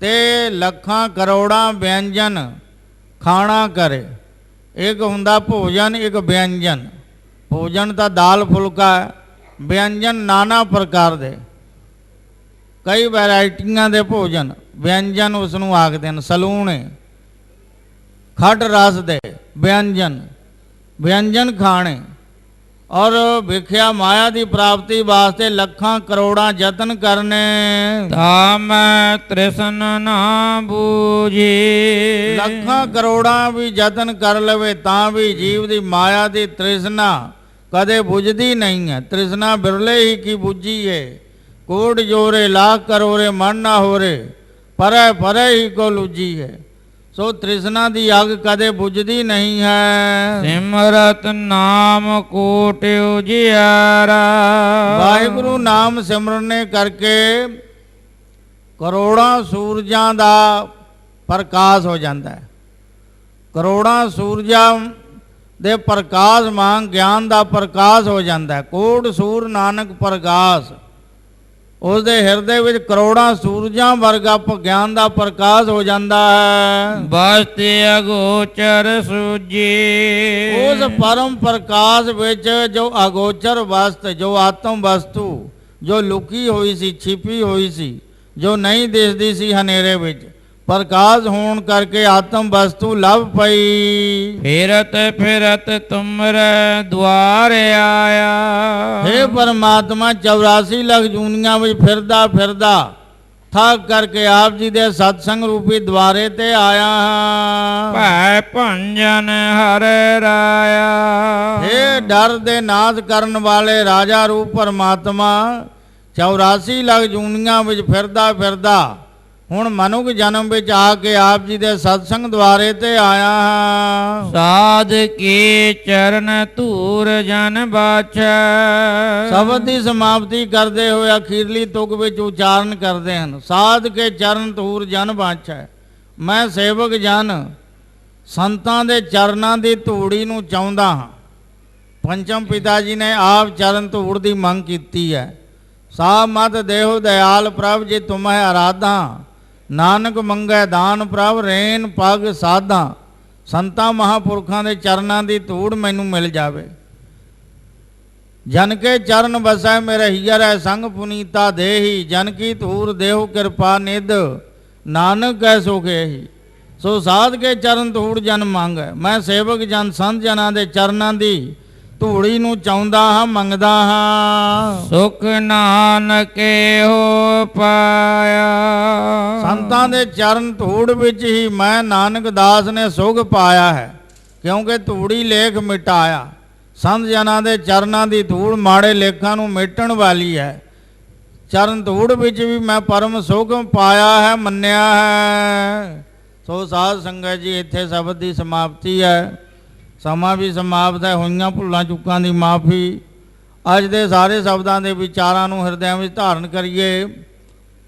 ਤੇ ਲੱਖਾਂ ਕਰੋੜਾਂ ਵਿਅੰਜਨ ਖਾਣਾ ਕਰੇ। ਇੱਕ ਹੁੰਦਾ ਭੋਜਨ ਇੱਕ ਵਿਅੰਜਨ। ਭੋਜਨ ਤਾਂ ਦਾਲ ਫੁਲਕਾ ਹੈ ਵਿਅੰਜਨ ਨਾਨਾ ਪ੍ਰਕਾਰ ਦੇ ਕਈ ਵੈਰਾਈਟੀਆਂ ਦੇ ਭੋਜਨ ਵਿਅੰਜਨ ਉਸ ਨੂੰ ਆਖਦੇ ਹਨ। ਸਲੂਣੇ ਖੱਟ ਰਸ ਦੇ ਵਿਅੰਜਨ ਖਾਣੇ ਔਰ ਵਿਖਿਆ ਮਾਇਆ ਦੀ ਪ੍ਰਾਪਤੀ ਵਾਸਤੇ ਲੱਖਾਂ ਕਰੋੜਾਂ ਯਤਨ ਕਰਨੇ। ਤਾ ਮੈਂ ਤ੍ਰਿਸ਼ਨ ਨਾ ਬੂਝੀ। ਲੱਖਾਂ ਕਰੋੜਾਂ ਵੀ ਯਤਨ ਕਰ ਲਵੇ ਤਾਂ ਵੀ ਜੀਵ ਦੀ ਮਾਇਆ ਦੀ ਤ੍ਰਿਸ਼ਨਾ ਕਦੇ ਬੁਝਦੀ ਨਹੀਂ ਹੈ। ਤ੍ਰਿਸ਼ਨਾ ਬਿਰਲੇ ਹੀ ਕੀ ਬੁਝੀ ਏ। ਕੋਟ ਜੋਰੇ ਲਾਖ ਕਰੋਰੇ ਮਨ ਨਾ ਹੋਰੇ ਪਰੇ ਹੀ ਕੋ ਲੁਜੀ ਹੈ। ਸੋ ਤ੍ਰਿਸ਼ਨਾ ਦੀ ਅੱਗ ਕਦੇ ਬੁਝਦੀ ਨਹੀਂ ਹੈ। ਸਿਮਰਤ ਨਾਮ ਕੋਟ ਉਜਿਆਰਾ। ਵਾਹਿਗੁਰੂ ਨਾਮ ਸਿਮਰਨੇ ਕਰਕੇ ਕਰੋੜਾਂ ਸੂਰਜਾਂ ਦਾ ਪ੍ਰਕਾਸ਼ ਹੋ ਜਾਂਦਾ ਹੈ। ਕਰੋੜਾਂ ਸੂਰਜਾਂ ਦੇ ਪ੍ਰਕਾਸ਼ ਵਾਂਗ ਗਿਆਨ ਦਾ ਪ੍ਰਕਾਸ਼ ਹੋ ਜਾਂਦਾ ਹੈ। ਕੋਟ ਸੂਰ ਨਾਨਕ ਪ੍ਰਕਾਸ਼ ਉਸ ਦੇ ਹਿਰਦੇ ਵਿੱਚ ਕਰੋੜਾਂ ਸੂਰਜਾਂ ਵਰਗਾ ਗਿਆਨ ਦਾ ਪ੍ਰਕਾਸ਼ ਹੋ ਜਾਂਦਾ ਹੈ। ਬਸਤ ਅਗੋਚਰ ਸੂਜੀ। ਉਸ ਪਰਮ ਪ੍ਰਕਾਸ਼ ਵਿੱਚ ਜੋ ਅਗੋਚਰ ਵਸਤ ਜੋ ਆਤਮ ਵਸਤੂ ਜੋ ਲੁਕੀ ਹੋਈ ਸੀ ਛਿਪੀ ਹੋਈ ਸੀ ਜੋ ਨਹੀਂ ਦਿਸਦੀ ਸੀ ਹਨੇਰੇ ਵਿੱਚ ਪ੍ਰਕਾਸ਼ ਹੋਣ ਕਰਕੇ ਆਤਮ ਵਸਤੂ ਲੱਭ ਪਈ। ਫਿਰਤ ਤੁਮਰੇ ਦੁਆਰ ਆਇਆ। ਹੇ ਪਰਮਾਤਮਾ 84 ਲੱਖ ਜੂਨੀਆਂ ਵਿੱਚ ਫਿਰਦਾ ਥਾਕ ਕਰਕੇ ਆਪ ਜੀ ਦੇ ਸਤਸੰਗ ਰੂਪੀ ਦਵਾਰੇ ਤੇ ਆਇਆ ਹਾਂ। ਭੈ ਭੰਜਨ ਹਰਿ ਰਾਇਆ। हे ਡਰ ਦੇ ਨਾਦ ਕਰਨ ਵਾਲੇ ਰਾਜਾ ਰੂਪ ਪਰਮਾਤਮਾ, 84 ਲੱਖ ਜੂਨੀਆਂ ਵਿੱਚ ਫਿਰਦਾ ਫਿਰਦਾ ਹੁਣ ਮਨੁੱਖ ਜਨਮ ਵਿੱਚ ਆ ਕੇ ਆਪ ਜੀ ਦੇ ਸਤਸੰਗ ਦੁਆਰੇ ਤੇ ਆਇਆ ਹਾਂ। ਸਾਧ ਕੀ ਚਰਨ ਧੂਰ ਜਨ ਬਾਛੈ। ਸ਼ਬਦ ਦੀ ਸਮਾਪਤੀ ਕਰਦੇ ਹੋਏ ਅਖੀਰਲੀ ਤੁਕ ਵਿੱਚ ਉਚਾਰਨ ਕਰਦੇ ਹਨ, ਸਾਧ ਕੇ ਚਰਨ ਧੂਰ ਜਨ ਬਾਛੈ। ਮੈਂ ਸੇਵਕ ਜਨ ਸੰਤਾਂ ਦੇ ਚਰਨਾਂ ਦੀ ਧੂੜੀ ਨੂੰ ਚਾਹੁੰਦਾ ਹਾਂ। ਪੰਚਮ ਪਿਤਾ ਜੀ ਨੇ ਆਪ ਚਰਨ ਧੂੜ ਦੀ ਮੰਗ ਕੀਤੀ ਹੈ। ਸਾ ਮਤ ਦੇਹੁ ਦਇਆਲ ਪ੍ਰਭ ਜੀ ਤੁਮਹਿ ਆਰਾਧਾ, ਨਾਨਕ ਮੰਗੈ ਦਾਨ ਪ੍ਰਭ ਰੇਨ ਪਗ ਸਾਧਾ। ਸੰਤਾਂ ਮਹਾਂਪੁਰਖਾਂ ਦੇ ਚਰਨਾਂ ਦੀ ਧੂੜ ਮੈਨੂੰ ਮਿਲ ਜਾਵੇ। ਜਨ ਕੇ ਚਰਨ ਬਸੈ ਮੇਰੇ ਹੀਅਰ ਹੈ ਸੰਗ ਪੁਨੀਤਾ ਦੇਹੀ, ਜਨ ਕੀ ਧੂਰ ਦੇਹੁ ਕਿਰਪਾ ਨਿਧ, ਨਾਨਕ ਕੈ ਸੋ ਗੇਹੀ। ਸੋ ਸਾਧ ਕੇ ਚਰਨ ਧੂੜ ਜਨ ਮੰਗੈ। ਮੈਂ ਸੇਵਕ ਜਨ ਸੰਤ ਜਨਾਂ ਦੇ ਚਰਨਾਂ ਦੀ ਧੂੜੀ ਨੂੰ ਚਾਹੁੰਦਾ ਹਾਂ, ਮੰਗਦਾ ਹਾਂ। ਸੁਖ ਨਾਨਕੇ ਹੋ ਪਾਇਆ। ਸੰਤਾਂ ਦੇ ਚਰਨ ਧੂੜ ਵਿੱਚ ਹੀ ਮੈਂ ਨਾਨਕ ਦਾਸ ਨੇ ਸੁਖ ਪਾਇਆ ਹੈ, ਕਿਉਂਕਿ ਧੂੜੀ ਲੇਖ ਮਿਟਾਇਆ। ਸੰਤ ਜਨਾਂ ਦੇ ਚਰਨਾਂ ਦੀ ਧੂੜ ਮਾੜੇ ਲੇਖਾਂ ਨੂੰ ਮਿਟਣ ਵਾਲੀ ਹੈ। ਚਰਨ ਧੂੜ ਵਿੱਚ ਵੀ ਮੈਂ ਪਰਮ ਸੁਖ ਪਾਇਆ ਹੈ, ਮੰਨਿਆ ਹੈ। ਸੋ ਸਾਧ ਸੰਗਤ ਜੀ, ਇੱਥੇ ਸ਼ਬਦ ਦੀ ਸਮਾਪਤੀ ਹੈ। ਸਮਾਂ ਵੀ ਸਮਾਪਤ ਹੈ। ਹੋਈਆਂ ਭੁੱਲਾਂ ਚੁੱਕਾਂ ਦੀ ਮਾਫੀ। ਅੱਜ ਦੇ ਸਾਰੇ ਸ਼ਬਦਾਂ ਦੇ ਵਿਚਾਰਾਂ ਨੂੰ ਹਿਰਦਿਆਂ ਵਿੱਚ ਧਾਰਨ ਕਰੀਏ,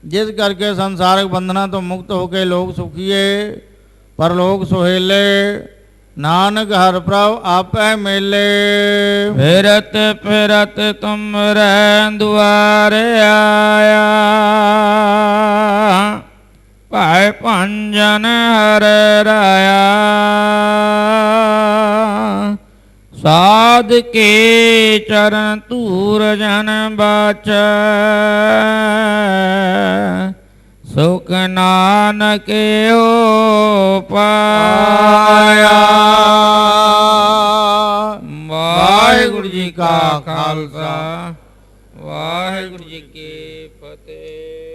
ਜਿਸ ਕਰਕੇ ਸੰਸਾਰਿਕ ਬੰਧਨਾਂ ਤੋਂ ਮੁਕਤ ਹੋ ਕੇ ਲੋਕ ਸੁਖੀਏ, ਪਰਲੋਕ ਸੁਹੇਲੇ। ਨਾਨਕ ਹਰਿ ਪ੍ਰਭ ਆਪੈ ਮੇਲੇ। ਫਿਰਤ ਫਿਰਤ ਤੁਮਰੇ ਦੁਆਰੇ ਆਇਆ, ਭੈ ਭੰਜਨ ਹਰਿ ਰਾਇਆ। ਸਾਧ ਕੇ ਚਰਨ ਧੂਰ ਜਨ ਬਾਛੈ, ਸੁਖ ਨਾਨਕ ਹੋ ਪਾਇਆ। ਵਾਹਿਗੁਰੂ ਜੀ ਕਾ ਖਾਲਸਾ, ਵਾਹਿਗੁਰੂ ਜੀ ਕੀ ਫਤਿਹ।